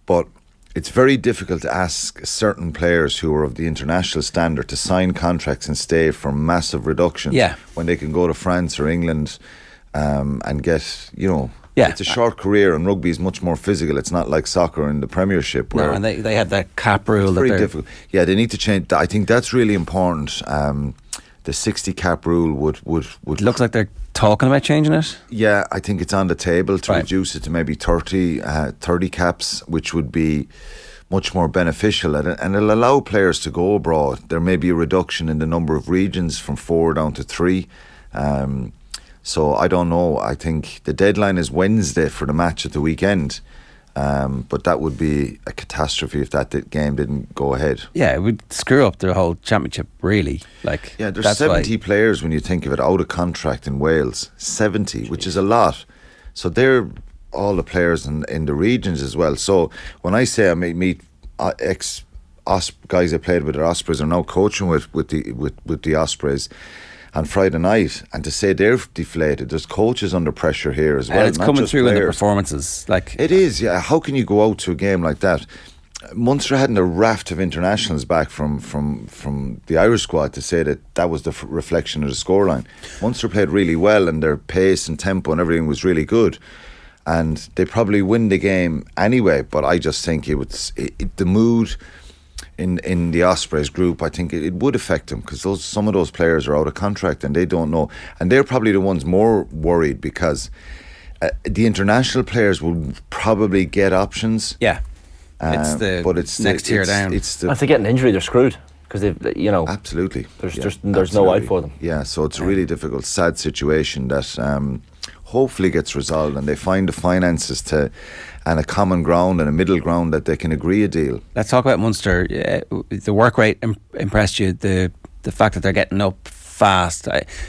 But it's very difficult to ask certain players who are of the international standard to sign contracts and stay for massive reductions when they can go to France or England and get it's a short career, and rugby is much more physical. It's not like soccer in the Premiership where and they have that cap rule. It's very difficult. Yeah, they need to change. I think that's really important. The 60 cap rule would looks like they're talking about changing it. Yeah, I think it's on the table to reduce it to maybe 30 caps, which would be much more beneficial, and it'll allow players to go abroad. There may be a reduction in the number of regions from 4 down to 3. So I don't know. I think the deadline is Wednesday for the match at the weekend. But that would be a catastrophe if that game didn't go ahead. Yeah, it would screw up the whole championship, really. Yeah, there's 70 players when you think of it out of contract in Wales. 70, which is a lot. So they're all the players in the regions as well. So when I say I meet guys I played with at Ospreys are now coaching with the Ospreys on Friday night, and to say they're deflated, there's coaches under pressure here as well. And it's coming through in the performances. It is, yeah. How can you go out to a game like that? Munster hadn't a raft of internationals back from the Irish squad to say that was the reflection of the scoreline. Munster played really well, and their pace and tempo and everything was really good. And they probably win the game anyway, but I just think the mood in the Ospreys group, I think it would affect them, because some of those players are out of contract and they don't know. And they're probably the ones more worried, because the international players will probably get options. Yeah, it's the next tier down. If they get an injury, they're screwed, because absolutely there's no out for them. Yeah, so it's a really difficult, sad situation that hopefully gets resolved, and they find the finances and a common ground and a middle ground that they can agree a deal. Let's talk about Munster. The work rate impressed you. The fact that they're getting up fast.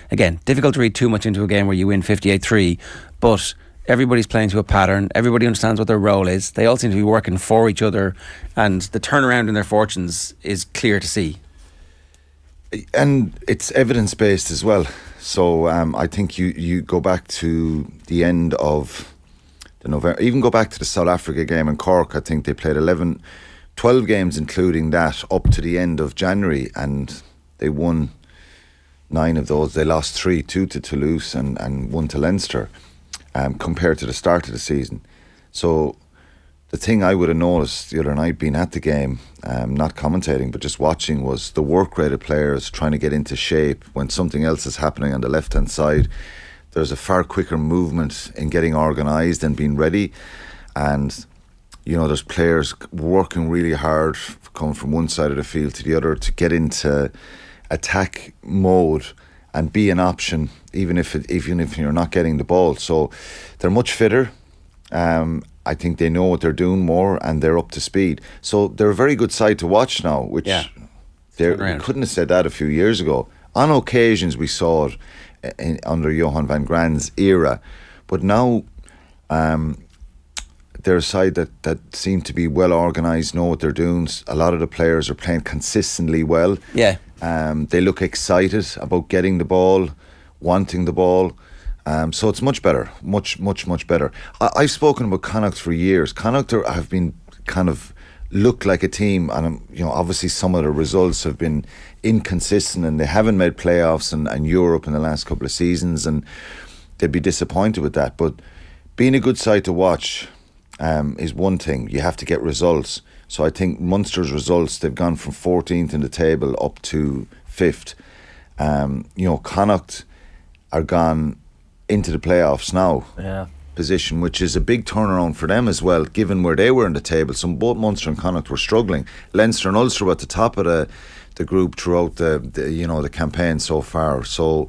Again, difficult to read too much into a game where you win 58-3, but everybody's playing to a pattern. Everybody understands what their role is. They all seem to be working for each other, and the turnaround in their fortunes is clear to see. And it's evidence-based as well. So I think you go back to the end of the November, even go back to the South Africa game in Cork. I think they played 12 games including that up to the end of January, and they won 9 of those. They lost 3, 2 to Toulouse and 1 to Leinster, compared to the start of the season. So the thing I would have noticed the other night, being at the game, not commentating but just watching, was the work rate of players trying to get into shape when something else is happening on the left hand side. There's a far quicker movement in getting organised and being ready, and there's players working really hard, coming from one side of the field to the other to get into attack mode and be an option, even if you're not getting the ball. So they're much fitter. I think they know what they're doing more, and they're up to speed. So they're a very good side to watch now, which we couldn't have said that a few years ago. On occasions we saw it under Johan van Graan's era, but now they're a side that seem to be well organised, know what they're doing. A lot of the players are playing consistently well. Yeah. They look excited about getting the ball, wanting the ball. So it's much better, much better. I've spoken about Connacht for years. Connacht have been kind of looked like a team, and obviously some of the results have been inconsistent, and they haven't made playoffs and Europe in the last couple of seasons, and they'd be disappointed with that. But being a good side to watch is one thing. You have to get results. So I think Munster's results, they've gone from 14th in the table up to 5th. Connacht are gone into the playoffs now. Yeah. Position, which is a big turnaround for them as well, given where they were in the table. So both Munster and Connacht were struggling. Leinster and Ulster were at the top of the group throughout the campaign so far. So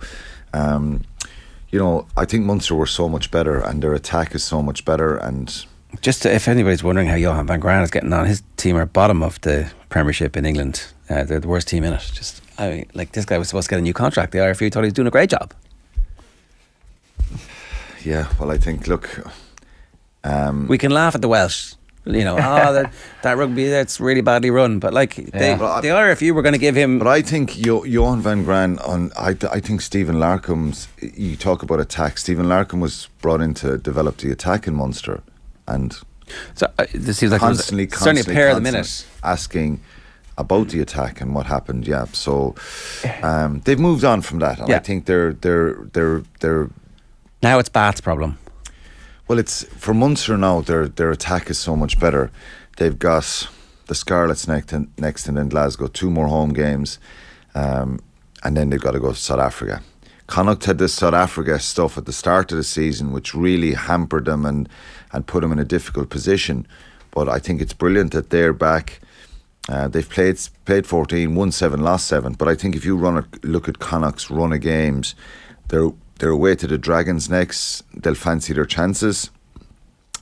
I think Munster were so much better, and their attack is so much better. And just if anybody's wondering how Johan van Graan is getting on, his team are bottom of the Premiership in England. They're the worst team in it. This guy was supposed to get a new contract. The IRFU thought he was doing a great job. Yeah, well, I think, look, we can laugh at the Welsh, that rugby, that's really badly run, but the IRFU were going to give him. But I think Johan van Graan, I think Stephen Larkham's, you talk about attack, Stephen Larkham was brought in to develop the attack in Munster, and so this seems like constantly certainly a pair of the minute asking about the attack and what happened. Yeah, so they've moved on from that, and I think they're now it's Bath's problem. Well, it's for Munster now. Their attack is so much better. They've got the Scarlets next, and then Glasgow, 2 more home games, and then they've got to go to South Africa. Connacht had this South Africa stuff at the start of the season, which really hampered them and put them in a difficult position. But I think it's brilliant that they're back. They've played 14, won 7, lost 7. But I think if you look at Connacht's run of games, they're away to the Dragons next. They'll fancy their chances.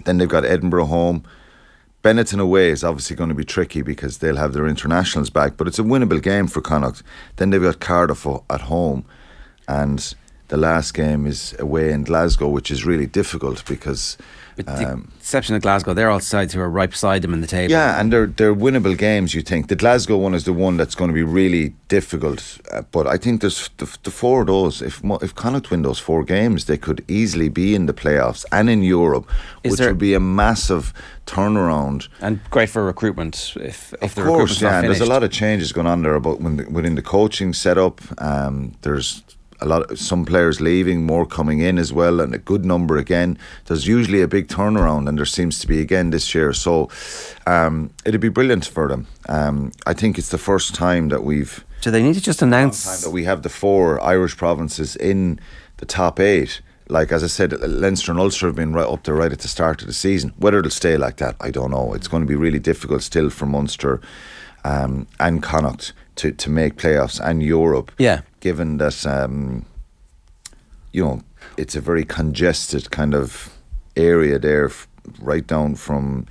Then they've got Edinburgh home. Benetton away is obviously going to be tricky because they'll have their internationals back, but it's a winnable game for Connacht. Then they've got Cardiff at home, and the last game is away in Glasgow, which is really difficult because... With the exception of Glasgow, they're all sides who are right beside them in the table. Yeah, and they're winnable games, you think. The Glasgow one is the one that's going to be really difficult. But I think there's the 4 of those. If Connacht win those 4 games, they could easily be in the playoffs and in Europe, which would be a massive turnaround. And great for recruitment if the recruitment's not finished. finished. There's a lot of changes going on there about within the coaching setup. There's some players leaving, more coming in as well, and a good number again. There's usually a big turnaround, and there seems to be again this year. So it'd be brilliant for them. I think it's the first time that we've... Do they need to just announce that we have the 4 Irish provinces in the top 8? Like, as I said, Leinster and Ulster have been right up there right at the start of the season. Whether it'll stay like that, I don't know. It's going to be really difficult still for Munster and Connacht to make playoffs and Europe. Yeah. Given that, it's a very congested kind of area there, right down from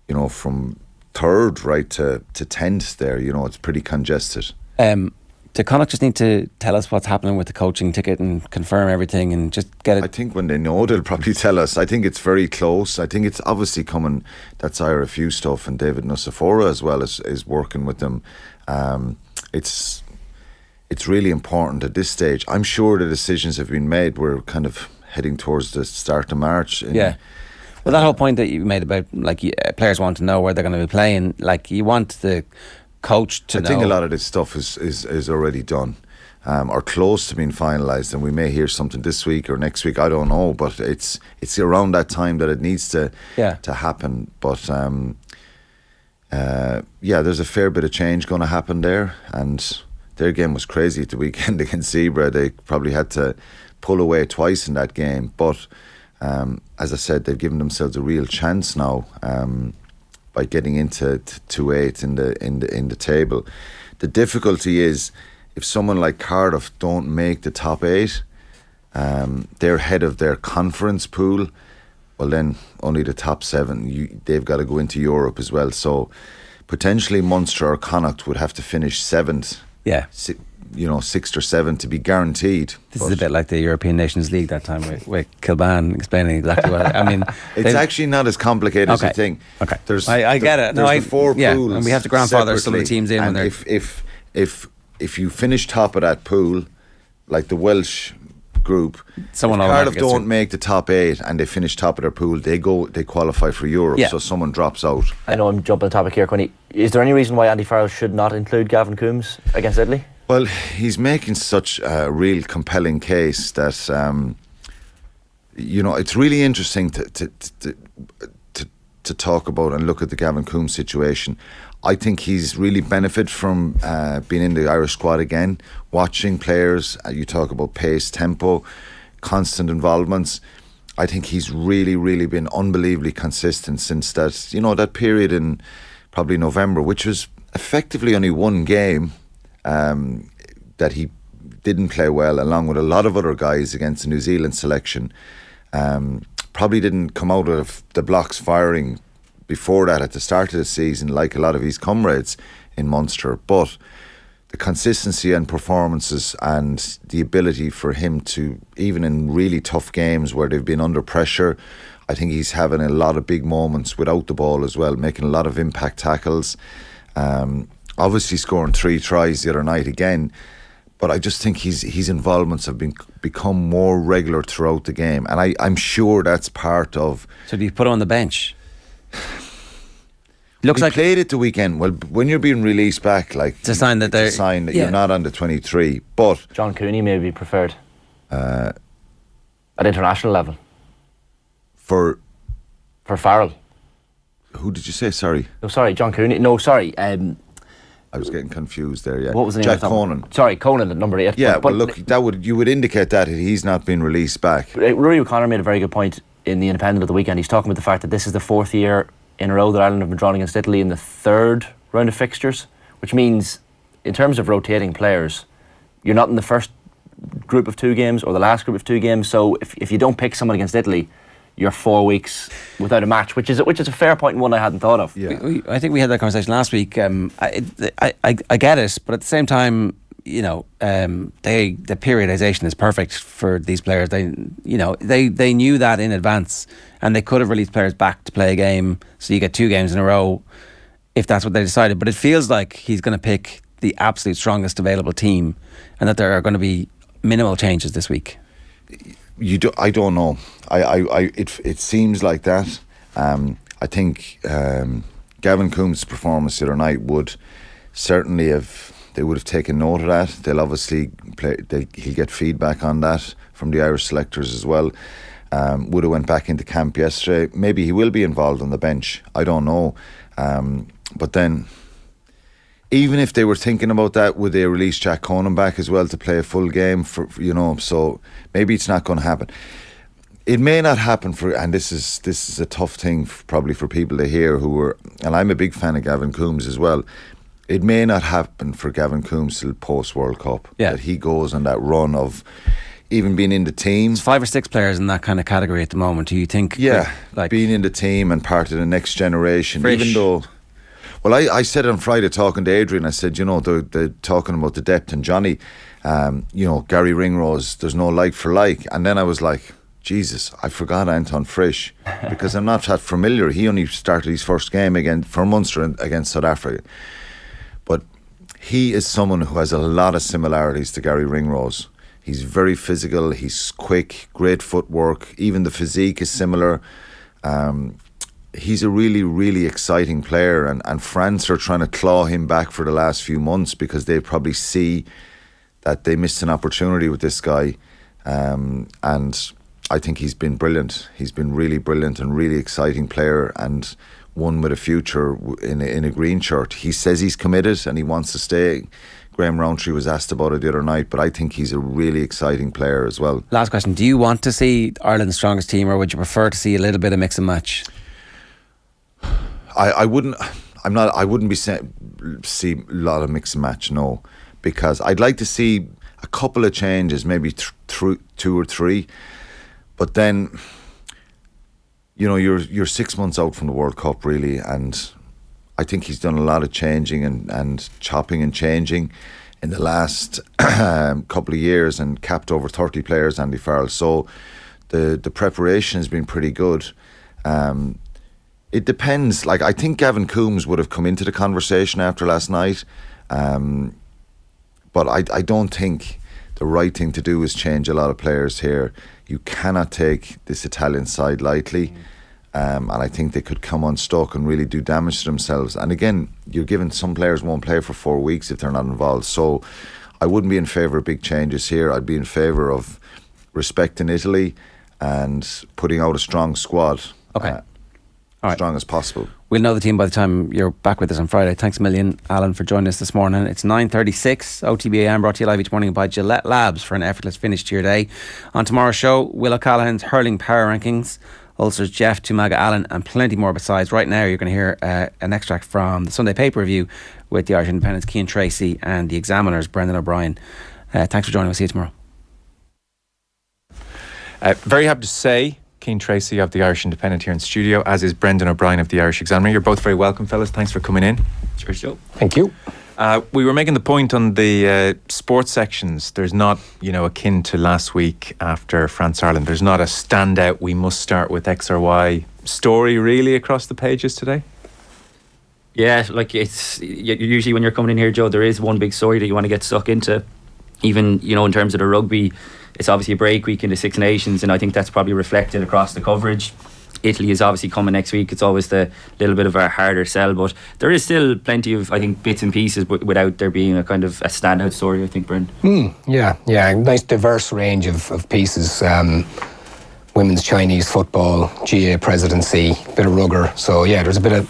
3rd right to 10th there. It's pretty congested. Do Connacht just need to tell us what's happening with the coaching ticket and confirm everything and just get it? I think when they know, they'll probably tell us. I think it's very close. I think it's obviously coming. That's IRFU stuff, and David Nucifora as well is working with them. It's really important at this stage. I'm sure the decisions have been made. We're kind of heading towards the start of March. Yeah. Well, that whole point that you made about players want to know where they're going to be playing, you want the coach to know. I think a lot of this stuff is already done or close to being finalised, and we may hear something this week or next week. I don't know, but it's around that time that it needs to happen. But there's a fair bit of change going to happen there, and their game was crazy at the weekend against Zebra. They probably had to pull away twice in that game, but as I said, they've given themselves a real chance now by getting into 2-8 in the table. The difficulty is if someone like Cardiff don't make the top 8, they're head of their conference pool. Well, then only the top 7. They've got to go into Europe as well. So potentially Munster or Connacht would have to finish 7th. Yeah. 6th or 7th to be guaranteed. This is a bit like the European Nations League that time with Kilban explaining exactly what I mean. It's actually not as complicated as you think. Okay, I get it. There's the 4 pools, and we have to grandfather some of the teams in. And if you finish top of that pool, like the Welsh group, someone if Cardiff don't make the top 8 and they finish top of their pool, they qualify for Europe. Yeah. So someone drops out. I know I'm jumping the topic here, Connie. Is there any reason why Andy Farrell should not include Gavin Coombs against Italy? Well, he's making such a real compelling case that it's really interesting to talk about and look at the Gavin Coombs situation. I think he's really benefited from being in the Irish squad again, watching players. You talk about pace, tempo, constant involvements. I think he's really, really been unbelievably consistent since that period in probably November, which was effectively only one game that he didn't play well, along with a lot of other guys against the New Zealand selection. Probably didn't come out of the blocks firing before that at the start of the season like a lot of his comrades in Munster, but the consistency and performances and the ability for him to, even in really tough games where they've been under pressure, I think he's having a lot of big moments without the ball as well, making a lot of impact tackles. Obviously scoring 3 tries the other night again, but I just think his involvements have become more regular throughout the game, and I'm sure that's part of... So do you put him on the bench? Looks like played it the weekend. Well, when you're being released back, it's a sign that you're not on the 23. But John Cooney may be preferred at international level for Farrell. Who did you say? Sorry. No, sorry, John Cooney. No, sorry. I was getting confused there. Yeah. What was the name? Jack Conan. Sorry, Conan at number 8. Yeah, but look, you would indicate that he's not been released back. Rory O'Connor made a very good point in the Independent of the weekend. He's talking about the fact that this is the 4th year in a row that Ireland have been drawn against Italy in the third round of fixtures, which means in terms of rotating players, you're not in the first group of 2 games or the last group of 2 games. So if you don't pick someone against Italy, you're 4 weeks without a match, which is a fair point and one I hadn't thought of. Yeah. I think we had that conversation last week. I get it, but at the same time, you know, the periodization is perfect for these players. They knew that in advance, and they could have released players back to play a game, so you get 2 games in a row, if that's what they decided. But it feels like he's going to pick the absolute strongest available team, and that there are going to be minimal changes this week. I don't know. It seems like that. I think Gavin Coombs' performance the other night would certainly have. They would have taken note of that. They'll obviously he'll get feedback on that from the Irish selectors as well. Would have went back into camp yesterday. Maybe he will be involved on the bench. I don't know. But then, even if they were thinking about that, would they release Jack Conan back as well to play a full game? So maybe it's not going to happen. It may not happen and this is a tough thing probably for people to hear and I'm a big fan of Gavin Coombs as well. It may not happen for Gavin Coombs till post World Cup. Yeah. That he goes on that run of even being in the team. There's 5 or 6 players in that kind of category at the moment. Do you think? Yeah, like being in the team and part of the next generation. Frisch. Even though, well, I said on Friday talking to Adrian, I said, they're talking about the depth and Johnny, Gary Ringrose, there's no like for like. And then I was like, Jesus, I forgot Anton Frisch because I'm not that familiar. He only started his first game again for Munster against South Africa. But he is someone who has a lot of similarities to Gary Ringrose. He's very physical, he's quick, great footwork, even the physique is similar. He's a really, really exciting player, and France are trying to claw him back for the last few months because they probably see that they missed an opportunity with this guy. And I think he's been brilliant. He's been really brilliant and really exciting player, and one with a future in a green shirt. He says he's committed and he wants to stay. Graham Rowntree was asked about it the other night, but I think he's a really exciting player as well. Last question, do you want to see Ireland's strongest team, or would you prefer to see a little bit of mix and match? I wouldn't be see a lot of mix and match, no, because I'd like to see a couple of changes, maybe 2 or 3, but then you're 6 months out from the World Cup really, and I think he's done a lot of changing and chopping and changing in the last couple of years, and capped over 30 players, Andy Farrell. So the preparation has been pretty good. It depends. Like, I think Gavin Coombs would have come into the conversation after last night, but I don't think the right thing to do is change a lot of players here. You cannot take this Italian side lightly. And I think they could come unstuck and really do damage to themselves. And again, you're giving some players won't play for 4 weeks if they're not involved. So I wouldn't be in favour of big changes here. I'd be in favour of respecting Italy and putting out a strong squad. Okay. All right. Strong as possible. We'll know the team by the time you're back with us on Friday. Thanks a million, Alan, for joining us this morning. It's 9:36. OTB AM brought to you live each morning by Gillette Labs for an effortless finish to your day. On tomorrow's show, Will O'Callaghan's hurling power rankings, Ulster's Jeff Tumaga Allen, and plenty more besides. Right now you're going to hear an extract from the Sunday paper review with the Irish Independent's Cian Tracy and the Examiner's Brendan O'Brien. Thanks for joining us. See you tomorrow. Very happy to say Cian Tracy of the Irish Independent here in studio, as is Brendan O'Brien of the Irish Examiner. You're both very welcome, fellas. Thanks for coming in. Cheers, Joe. Thank you. We were making the point on the sports sections. There's not, akin to last week after France-Ireland, there's not a standout, we must start with X or Y story really across the pages today? Yeah, like it's usually when you're coming in here, Joe, there is one big story that you want to get stuck into. Even, in terms of the rugby, it's obviously a break week in the Six Nations, and I think that's probably reflected across the coverage. Italy is obviously coming next week. It's always the little bit of a harder sell, but there is still plenty of, I think, bits and pieces without there being a kind of a standout story, I think, Brent. Yeah, nice diverse range of pieces. Women's Chinese football, GAA presidency, bit of rugger. So yeah, there's a bit of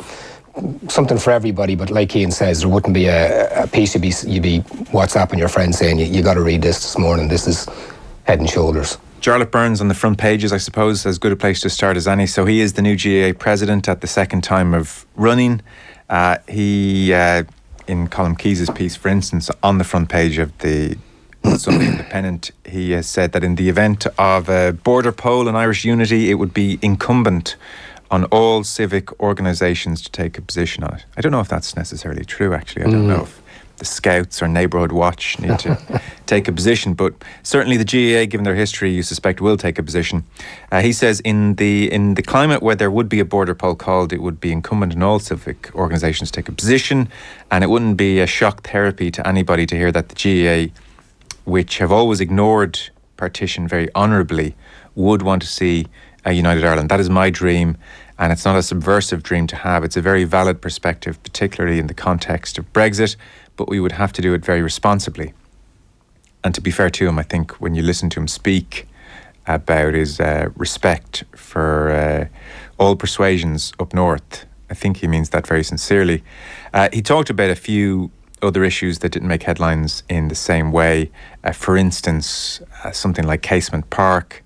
something for everybody, but like Ian says, there wouldn't be a piece you'd be WhatsApping your friends saying, you got to read this morning, this is head and shoulders. Jarlath Burns on the front pages, I suppose, as good a place to start as any. So he is the new GAA president at the second time of running. He, in Colm Keys's piece, for instance, on the front page of the Sunday Independent, he has said that in the event of a border poll in Irish unity, it would be incumbent on all civic organisations to take a position on it. I don't know if that's necessarily true, actually. I don't know if the Scouts or Neighbourhood Watch need to take a position, but certainly the GAA, given their history, you suspect will take a position. He says in the climate where there would be a border poll called, it would be incumbent on all civic organisations to take a position, and it wouldn't be a shock therapy to anybody to hear that the GAA, which have always ignored partition very honourably, would want to see a united Ireland. That is my dream, and it's not a subversive dream to have. It's a very valid perspective, particularly in the context of Brexit, but we would have to do it very responsibly. And to be fair to him, I think when you listen to him speak about his respect for all persuasions up north, I think he means that very sincerely. He talked about a few other issues that didn't make headlines in the same way. For instance, something like Casement Park.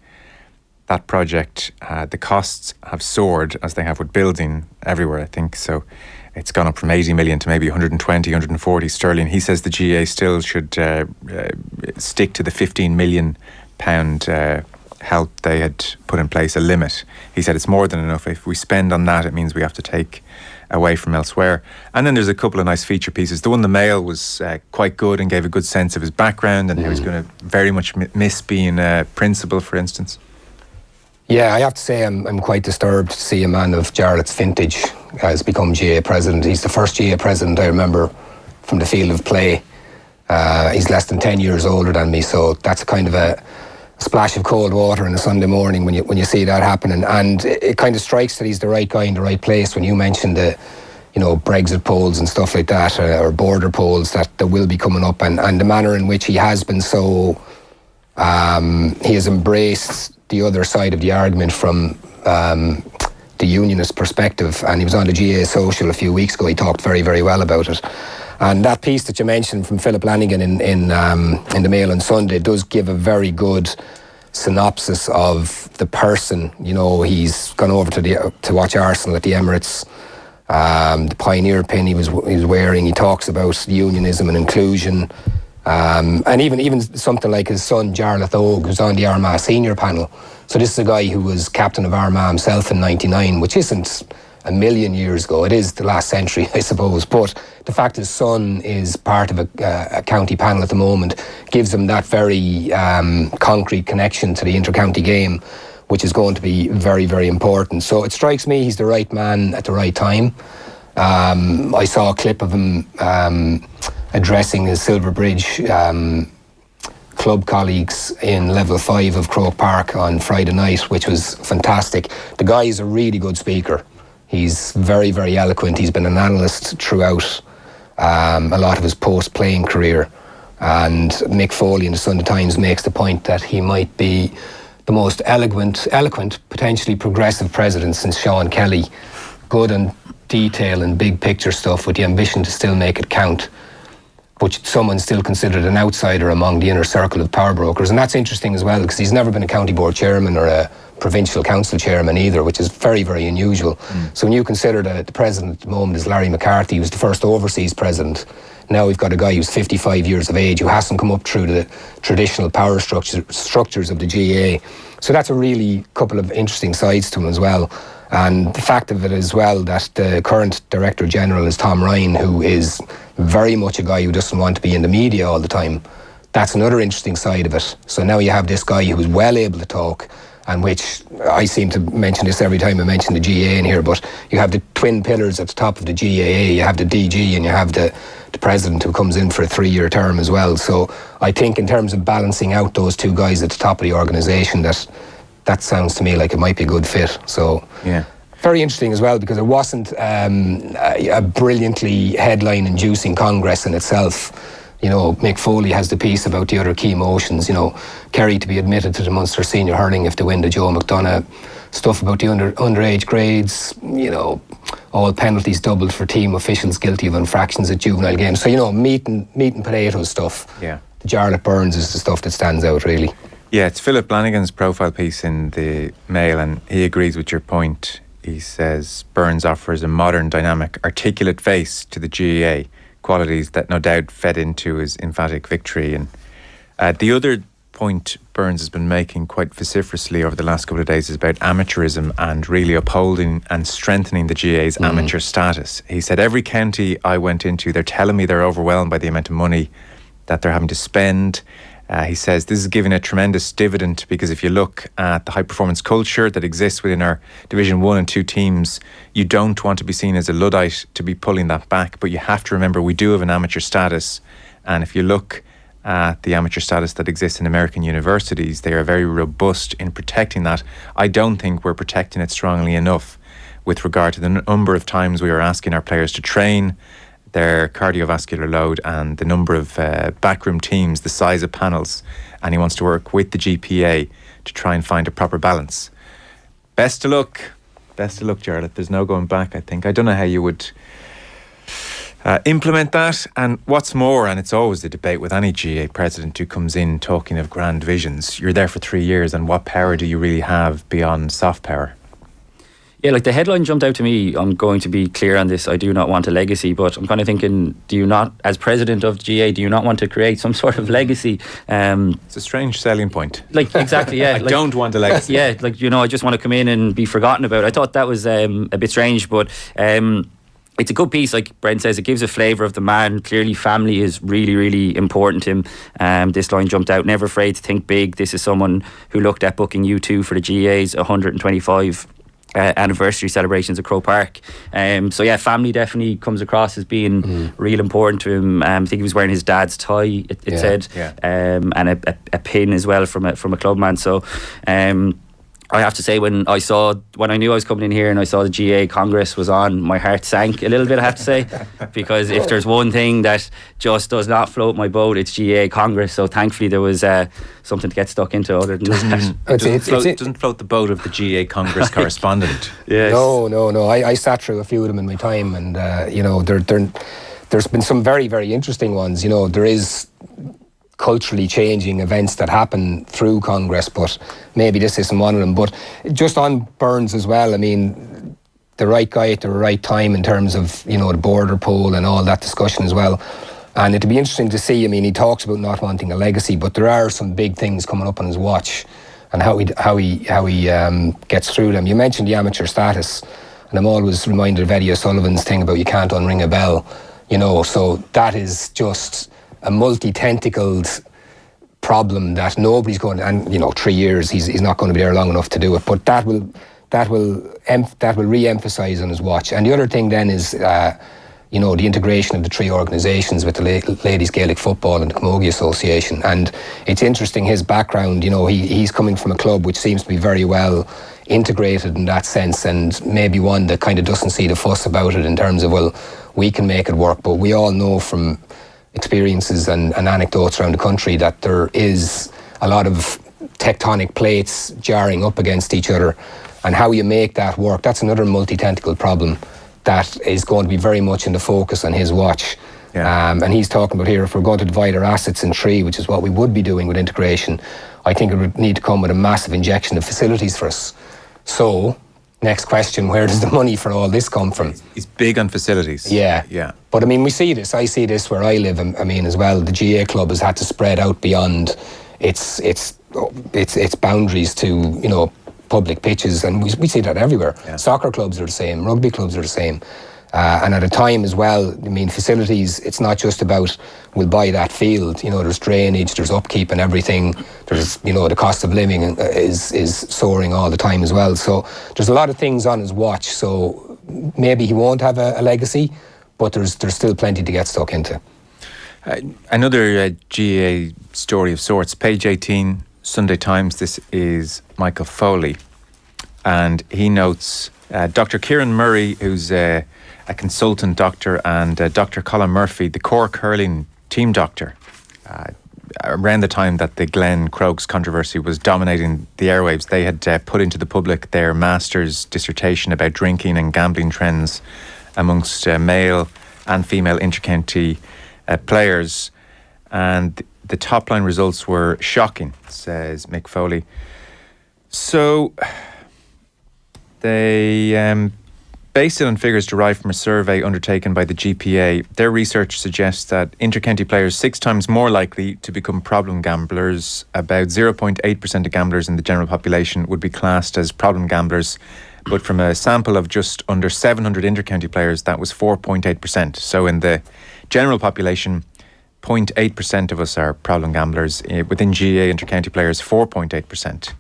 That project, the costs have soared, as they have with building everywhere, I think. So it's gone up from 80 million to maybe 120, 140 sterling. He says the GAA still should stick to the £15 million help they had put in place, a limit. He said it's more than enough. If we spend on that, it means we have to take away from elsewhere. And then there's a couple of nice feature pieces. The one in the Mail was quite good and gave a good sense of his background, and he was going to very much miss being a principal, for instance. Yeah, I have to say I'm quite disturbed to see a man of Jarlath's vintage has become GAA president. He's the first GAA president I remember from the field of play. He's less than 10 years older than me, so that's kind of a splash of cold water on a Sunday morning when you see that happening. And it kind of strikes that he's the right guy in the right place. When you mentioned the Brexit polls and stuff like that, or border polls that will be coming up, and the manner in which he has been so he has embraced the other side of the argument from the unionist perspective. And he was on the GAA Social a few weeks ago. He talked very, very well about it. And that piece that you mentioned from Philip Lanigan in the Mail on Sunday does give a very good synopsis of the person. He's gone over to watch Arsenal at the Emirates. The pioneer pin he was wearing. He talks about unionism and inclusion. And even something like his son Jarlath Ogue, who's on the Armagh senior panel. So this is a guy who was captain of Armagh himself in '99, which isn't a million years ago. It is the last century, I suppose. But the fact his son is part of a county panel at the moment gives him that very concrete connection to the inter-county game, which is going to be very, very important. So it strikes me he's the right man at the right time. I saw a clip of him addressing his Silverbridge club colleagues in level 5 of Croke Park on Friday night, which was fantastic. The guy is a really good speaker. He's very, very eloquent. He's been an analyst throughout a lot of his post-playing career. And Mick Foley in the Sunday Times makes the point that he might be the most eloquent, potentially progressive president since Sean Kelly. Good on detail and big picture stuff with the ambition to still make it count, but someone's still considered an outsider among the inner circle of power brokers. And that's interesting as well, because he's never been a county board chairman or a provincial council chairman either, which is very, very unusual. So when you consider that the president at the moment is Larry McCarthy, who was the first overseas president, now we've got a guy who's 55 years of age who hasn't come up through the traditional power structures of the GAA. So that's a really couple of interesting sides to him as well. And the fact of it as well that the current Director General is Tom Ryan, who is very much a guy who doesn't want to be in the media all the time. That's another interesting side of it. So now you have this guy who's well able to talk, and which I seem to mention this every time I mention the GAA in here, but you have the twin pillars at the top of the GAA. You have the DG and you have the president who comes in for a 3-year term as well. So I think in terms of balancing out those two guys at the top of the organisation, that sounds to me like it might be a good fit. So yeah, very interesting as well, because it wasn't a brilliantly headline-inducing Congress in itself. Mick Foley has the piece about the other key motions. Kerry to be admitted to the Munster Senior Hurling if they win the Joe McDonagh. Stuff about the underage grades. All penalties doubled for team officials guilty of infractions at juvenile games. So meat and potatoes stuff. Yeah. The Jarlath Burns is the stuff that stands out really. Yeah, it's Philip Lanigan's profile piece in the Mail, and he agrees with your point. He says Burns offers a modern, dynamic, articulate face to the GAA, qualities that no doubt fed into his emphatic victory. And the other point Burns has been making quite vociferously over the last couple of days is about amateurism and really upholding and strengthening the GAA's amateur status. He said, every county I went into, they're telling me they're overwhelmed by the amount of money that they're having to spend. He says this is giving a tremendous dividend, because if you look at the high performance culture that exists within our Division 1 and 2 teams, you don't want to be seen as a Luddite to be pulling that back, but you have to remember we do have an amateur status. And if you look at the amateur status that exists in American universities, they are very robust in protecting that. I don't think we're protecting it strongly enough with regard to the number of times we are asking our players to train, their cardiovascular load, and the number of backroom teams, the size of panels, and he wants to work with the GPA to try and find a proper balance. Best of luck, Jarlath. There's no going back, I think. I don't know how you would implement that, and what's more, and it's always the debate with any GA president who comes in talking of grand visions, you're there for 3 years, and what power do you really have beyond soft power? Yeah, like the headline jumped out to me. I'm going to be clear on this. I do not want a legacy, but I'm kind of thinking, do you not, as president of GA, do you not want to create some sort of legacy? It's a strange selling point. Like, exactly, yeah. I don't want a legacy. Yeah, like, I just want to come in and be forgotten about. I thought that was a bit strange, but it's a good piece. Like Brent says, it gives a flavour of the man. Clearly family is really, really important to him. This line jumped out: never afraid to think big. This is someone who looked at booking U2 for the GA's 125 anniversary celebrations at Croke Park. So yeah, family definitely comes across as being real important to him. I think he was wearing his dad's tie, it said, and a pin as well from a clubman. So I have to say, when I knew I was coming in here and I saw the GA Congress was on, my heart sank a little bit, I have to say, because if there's one thing that just does not float my boat, it's GA Congress. So thankfully there was something to get stuck into other than that. Doesn't float the boat of the GA Congress correspondent. Yes. No. I sat through a few of them in my time, and there's been some very, very interesting ones. There is culturally changing events that happen through Congress, but maybe this isn't one of them. But just on Burns as well, I mean, the right guy at the right time in terms of, the border poll and all that discussion as well. And it'd be interesting to see. I mean, he talks about not wanting a legacy, but there are some big things coming up on his watch, and how he gets through them. You mentioned the amateur status, and I'm always reminded of Eddie O'Sullivan's thing about you can't unring a bell. So that is just a multi-tentacled problem that nobody's going to, and 3 years he's not going to be there long enough to do it, but that will re-emphasise on his watch. And the other thing then is the integration of the 3 organisations with the Ladies Gaelic Football and the Camogie Association. And it's interesting, his background, he's coming from a club which seems to be very well integrated in that sense, and maybe one that kind of doesn't see the fuss about it in terms of, well, we can make it work. But we all know from experiences and anecdotes around the country that there is a lot of tectonic plates jarring up against each other, and how you make that work, that's another multi-tentacled problem that is going to be very much in the focus on his watch. And he's talking about here, if we're going to divide our assets in 3, which is what we would be doing with integration, I think it would need to come with a massive injection of facilities for us. So next question, where does the money for all this come from? He's big on facilities. Yeah. But I mean, we see this. I see this where I live. I mean, as well, the GA club has had to spread out beyond its boundaries to public pitches, and we see that everywhere. Soccer clubs are the same. Rugby clubs are the same. And at a time as well, I mean, facilities, it's not just about we'll buy that field. There's drainage, there's upkeep and everything. There's, the cost of living is soaring all the time as well. So there's a lot of things on his watch. So maybe he won't have a legacy, but there's still plenty to get stuck into. Another GA story of sorts, page 18, Sunday Times. This is Michael Foley, and he notes Dr. Kieran Murray, who's a consultant doctor, and Dr. Colin Murphy, the Cork hurling team doctor, around the time that the Glenn Crokes controversy was dominating the airwaves, they had put into the public their master's dissertation about drinking and gambling trends amongst male and female intercounty players. And the top line results were shocking, says Mick Foley. So they based it on figures derived from a survey undertaken by the GPA. Their research suggests that inter-county players 6 times more likely to become problem gamblers. About 0.8% of gamblers in the general population would be classed as problem gamblers. But from a sample of just under 700 inter-county players, that was 4.8%. So in the general population, 0.8% of us are problem gamblers. Within GAA inter-county players, 4.8%.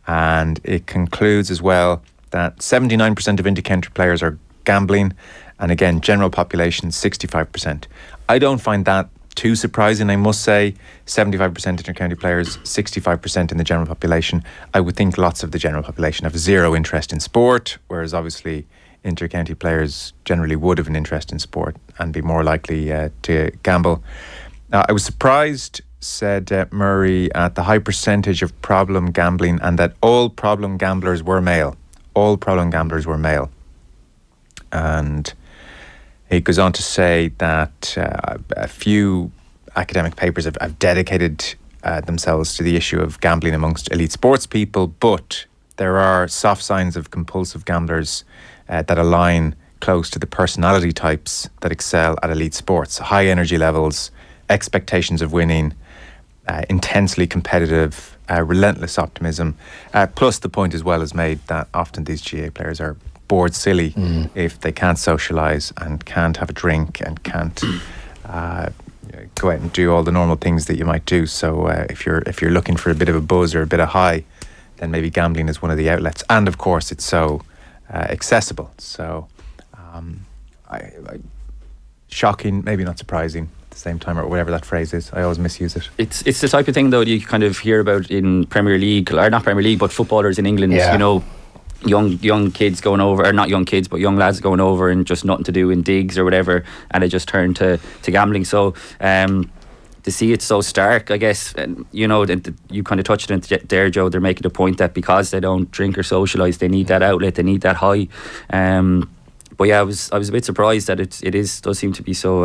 And it concludes as well that 79% of inter-county players are gambling, and again, general population 65%. I don't find that too surprising, I must say. 75% inter-county players, 65% in the general population. I would think lots of the general population have zero interest in sport, whereas obviously inter-county players generally would have an interest in sport and be more likely to gamble. I was surprised, said Murray, at the high percentage of problem gambling, and that all problem gamblers were male. All problem gamblers were male. And he goes on to say that a few academic papers have dedicated themselves to the issue of gambling amongst elite sports people, but there are soft signs of compulsive gamblers that align close to the personality types that excel at elite sports. High energy levels, expectations of winning, intensely competitive, relentless optimism, plus the point as well is made that often these GAA players are bored silly if they can't socialise and can't have a drink and can't go out and do all the normal things that you might do. So if you're looking for a bit of a buzz or a bit of high, then maybe gambling is one of the outlets. And of course it's so accessible. So shocking, maybe not surprising at the same time, or whatever that phrase is. I always misuse it. It's the type of thing though that you kind of hear about in Premier League, or not Premier League, but footballers in England. You know, young kids going over, or not young kids, but young lads going over and just nothing to do in digs or whatever, and they just turn to gambling. So to see it so stark, I guess, you know, you kind of touched on it there, Joe. They're making the point that because they don't drink or socialise, they need that outlet, they need that high. But yeah, I was a bit surprised that it does seem to be so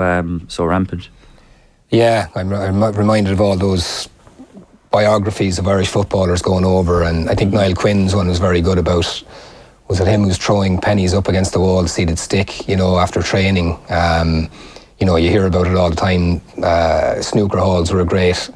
rampant. Yeah, I'm reminded of all those biographies of Irish footballers going over, and I think Niall Quinn's one was very good about, was it him who was throwing pennies up against the wall to see it stick, you know, after training. You know, you hear about it all the time. Snooker halls were a great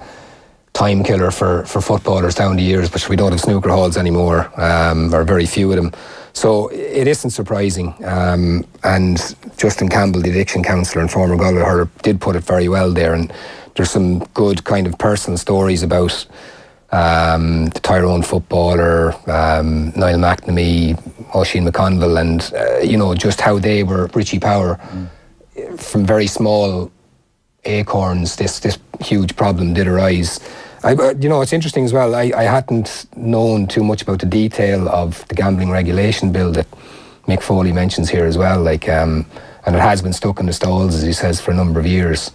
time killer for footballers down the years, but we don't have snooker halls anymore, or very few of them. So it isn't surprising. And Justin Campbell, the addiction counsellor and former Galway hurler, did put it very well there. And there's some good kind of personal stories about the Tyrone footballer, Niall McNamee, Oisin McConville, and you know, just how they were, Richie Power, from very small acorns, this huge problem did arise. You know, it's interesting as well, I hadn't known too much about the detail of the gambling regulation bill that Mick Foley mentions here as well, like, and it has been stuck in the stalls, as he says, for a number of years.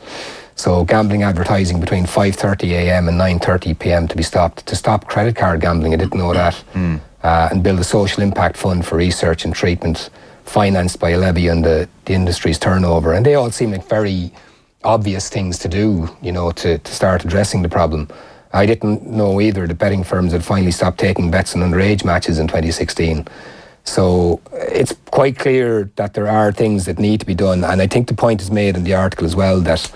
So gambling advertising between 5:30 a.m. and 9:30 p.m. to be stopped, to stop credit card gambling, I didn't know that, and build a social impact fund for research and treatment financed by a levy on the industry's turnover. And they all seem like very obvious things to do, you know, to start addressing the problem. I didn't know either that betting firms had finally stopped taking bets on underage matches in 2016. So it's quite clear that there are things that need to be done. And I think the point is made in the article as well, that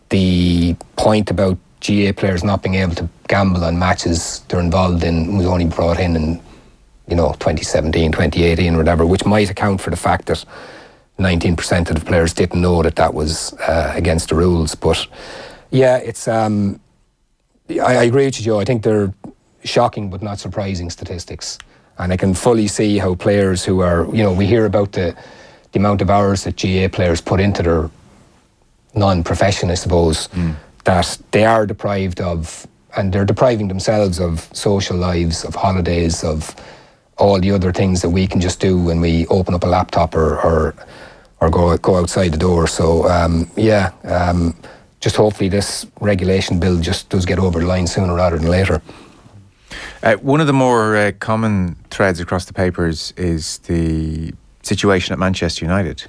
the point about GAA players not being able to gamble on matches they're involved in was only brought in you know, 2017, 2018 or whatever, which might account for the fact that 19% of the players didn't know that was against the rules. But yeah, it's I agree with you, Joe. I think they're shocking but not surprising statistics. And I can fully see how players who are, you know, we hear about the amount of hours that GAA players put into their non-profession, I suppose, that they are deprived of, and they're depriving themselves of social lives, of holidays, of all the other things that we can just do when we open up a laptop or go outside the door. So just hopefully this regulation bill just does get over the line sooner rather than later. One of the more common threads across the papers is the situation at Manchester United.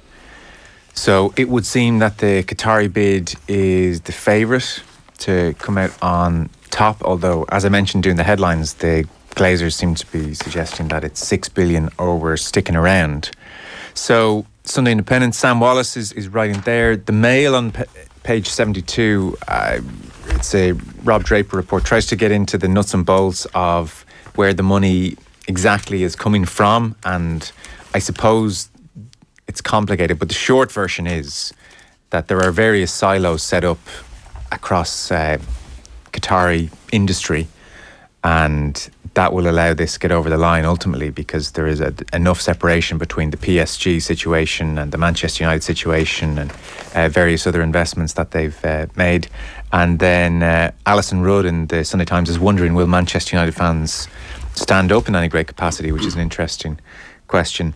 So it would seem that the Qatari bid is the favourite to come out on top, although, as I mentioned during the headlines, the Glazers seem to be suggesting that it's 6 billion or we're sticking around. So, Sunday Independent, Sam Wallace is writing there. The Mail on page 72, it's a Rob Draper report, tries to get into the nuts and bolts of where the money exactly is coming from, and I suppose it's complicated, but the short version is that there are various silos set up across Qatari industry, and that will allow this to get over the line ultimately, because there is enough separation between the PSG situation and the Manchester United situation and various other investments that they've made. And then Alison Rudd in the Sunday Times is wondering, will Manchester United fans stand up in any great capacity, which is an interesting question.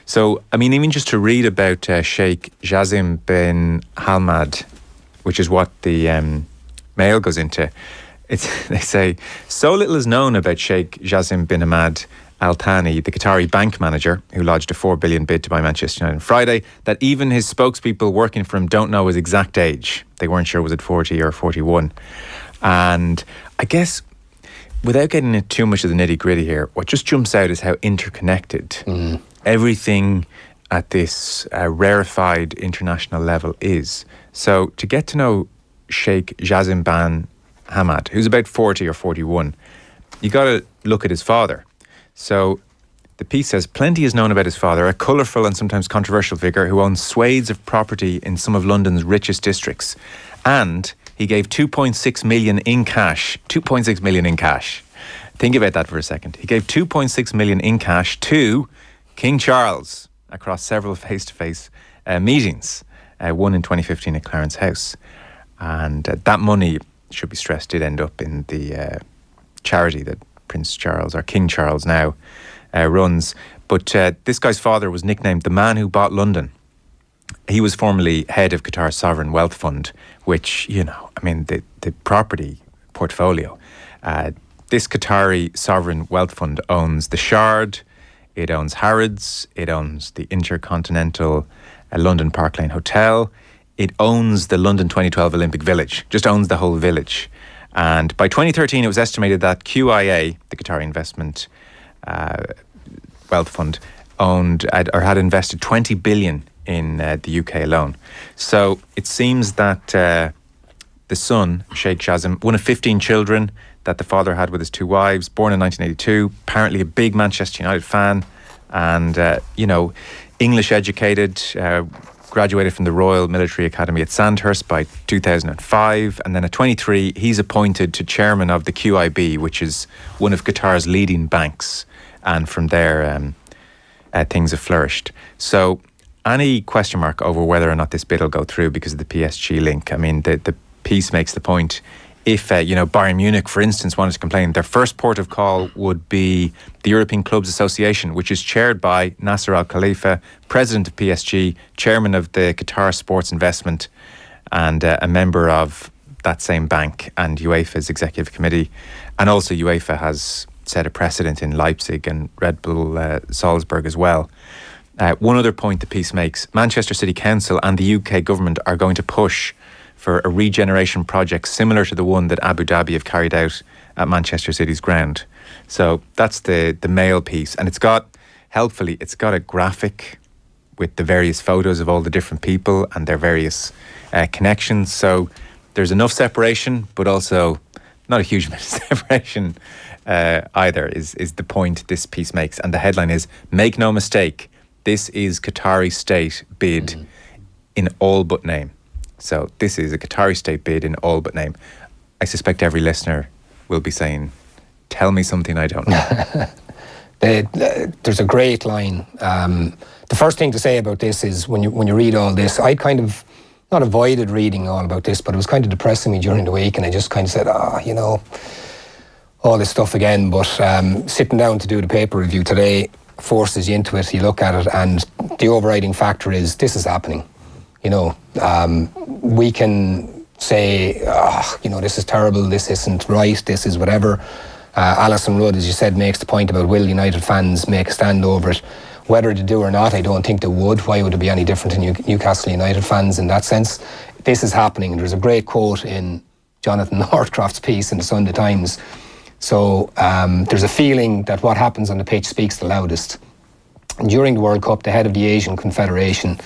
So, I mean, even just to read about Sheikh Jassim bin Hamad, which is what the Mail goes into, they say, so little is known about Sheikh Jassim bin Hamad Al Thani, the Qatari bank manager who lodged a 4 billion bid to buy Manchester United on Friday, that even his spokespeople working for him don't know his exact age. They weren't sure was it 40 or 41. And I guess, without getting into too much of the nitty-gritty here, what just jumps out is how interconnected everything at this rarefied international level is. So to get to know Sheikh Jassim bin Hamad, who's about 40 or 41, you got to look at his father. So the piece says, plenty is known about his father, a colourful and sometimes controversial figure who owns swathes of property in some of London's richest districts. And he gave 2.6 million in cash. 2.6 million in cash. Think about that for a second. He gave 2.6 million in cash to King Charles across several face-to-face meetings, one in 2015 at Clarence House. And that money, should be stressed, did end up in the charity that Prince Charles, or King Charles now, runs. But this guy's father was nicknamed the man who bought London. He was formerly head of Qatar's Sovereign Wealth Fund, which, you know, I mean, the property portfolio. This Qatari Sovereign Wealth Fund owns the Shard, it owns Harrods, it owns the Intercontinental London Park Lane Hotel, it owns the London 2012 Olympic Village, just owns the whole village. And by 2013, it was estimated that QIA, the Qatari Investment Wealth Fund, had invested 20 billion in the UK alone. So it seems that the son, Sheikh Jassim, one of 15 children that the father had with his two wives, born in 1982, apparently a big Manchester United fan, and, English educated, graduated from the Royal Military Academy at Sandhurst by 2005, and then at 23 he's appointed to chairman of the QIB, which is one of Qatar's leading banks, and from there things have flourished. So any question mark over whether or not this bid will go through because of the PSG link, I mean, the piece makes the point, if Bayern Munich, for instance, wanted to complain, their first port of call would be the European Clubs Association, which is chaired by Nasser Al Khalifa, president of PSG, chairman of the Qatar Sports Investment, and a member of that same bank and UEFA's executive committee. And also UEFA has set a precedent in Leipzig and Red Bull Salzburg as well. One other point the piece makes, Manchester City Council and the UK government are going to push for a regeneration project similar to the one that Abu Dhabi have carried out at Manchester City's ground. So that's the Mail piece. And it's got a graphic with the various photos of all the different people and their various connections. So there's enough separation, but also not a huge amount of separation either, is the point this piece makes. And the headline is, make no mistake, this is Qatari state bid in all but name. So this is a Qatari state bid in all but name. I suspect every listener will be saying, tell me something I don't know. There's a great line. The first thing to say about this is when you read all this, I kind of not avoided reading all about this, but it was kind of depressing me during the week, and I just kind of said, all this stuff again. But sitting down to do the paper review today forces you into it. You look at it, and the overriding factor is this is happening. We can say, this is terrible, this isn't right, this is whatever. Alison Rudd, as you said, makes the point about will United fans make a stand over it. Whether they do or not, I don't think they would. Why would it be any different to Newcastle United fans in that sense? This is happening. There's a great quote in Jonathan Northcroft's piece in the Sunday Times. So there's a feeling that what happens on the pitch speaks the loudest. During the World Cup, the head of the Asian Confederation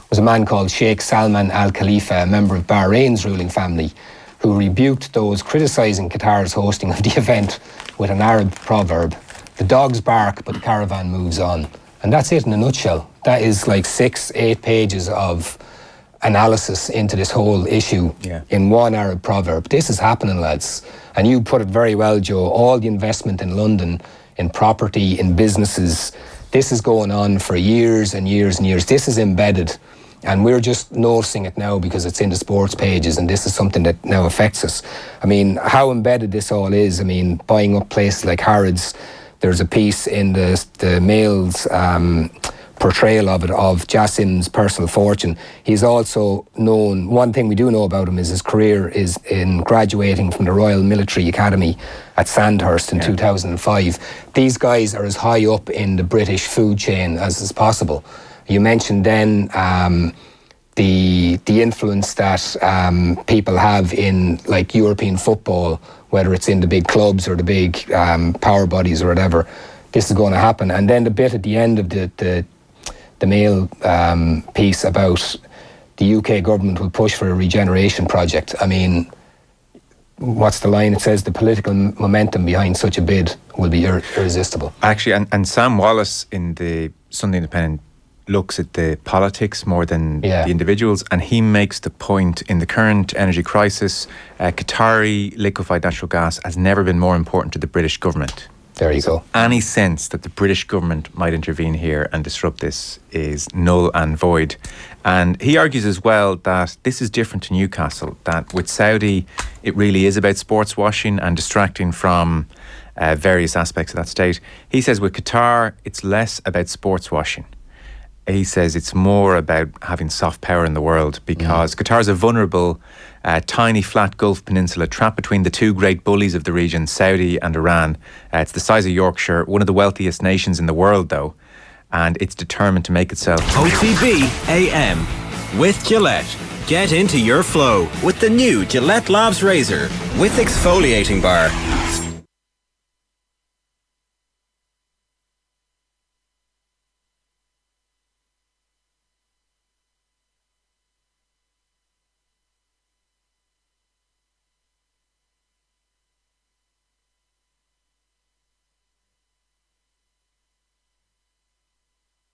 was a man called Sheikh Salman Al Khalifa, a member of Bahrain's ruling family, who rebuked those criticising Qatar's hosting of the event with an Arab proverb: the dogs bark, but the caravan moves on. And that's it in a nutshell. That is like 6-8 pages of analysis into this whole issue in one Arab proverb. This is happening, lads. And you put it very well, Joe. All the investment in London, in property, in businesses, this is going on for years and years and years. This is embedded. And we're just noticing it now because it's in the sports pages, and this is something that now affects us. I mean, how embedded this all is. I mean, buying up places like Harrods. There's a piece in the Mail's portrayal of it, of Jassim's personal fortune. He's also known, one thing we do know about him is his career is in graduating from the Royal Military Academy at Sandhurst in 2005. These guys are as high up in the British food chain as is possible. You mentioned then the influence that people have in like European football, whether it's in the big clubs or the big power bodies or whatever. This is going to happen. And then the bit at the end of the Mail piece about the UK government will push for a regeneration project. I mean, what's the line? It says the political momentum behind such a bid will be irresistible. Actually, and Sam Wallace in the Sunday Independent looks at the politics more than the individuals, and he makes the point, in the current energy crisis, Qatari liquefied natural gas has never been more important to the British government. There you go. Any sense that the British government might intervene here and disrupt this is null and void. And he argues as well that this is different to Newcastle, that with Saudi it really is about sports washing and distracting from various aspects of that state. He says with Qatar it's less about sports washing. He says it's more about having soft power in the world, because Qatar is a vulnerable, tiny flat Gulf peninsula trapped between the two great bullies of the region, Saudi and Iran. It's the size of Yorkshire, one of the wealthiest nations in the world though, and it's determined to make itself. OTB AM with Gillette. Get into your flow with the new Gillette Labs Razor with exfoliating bar.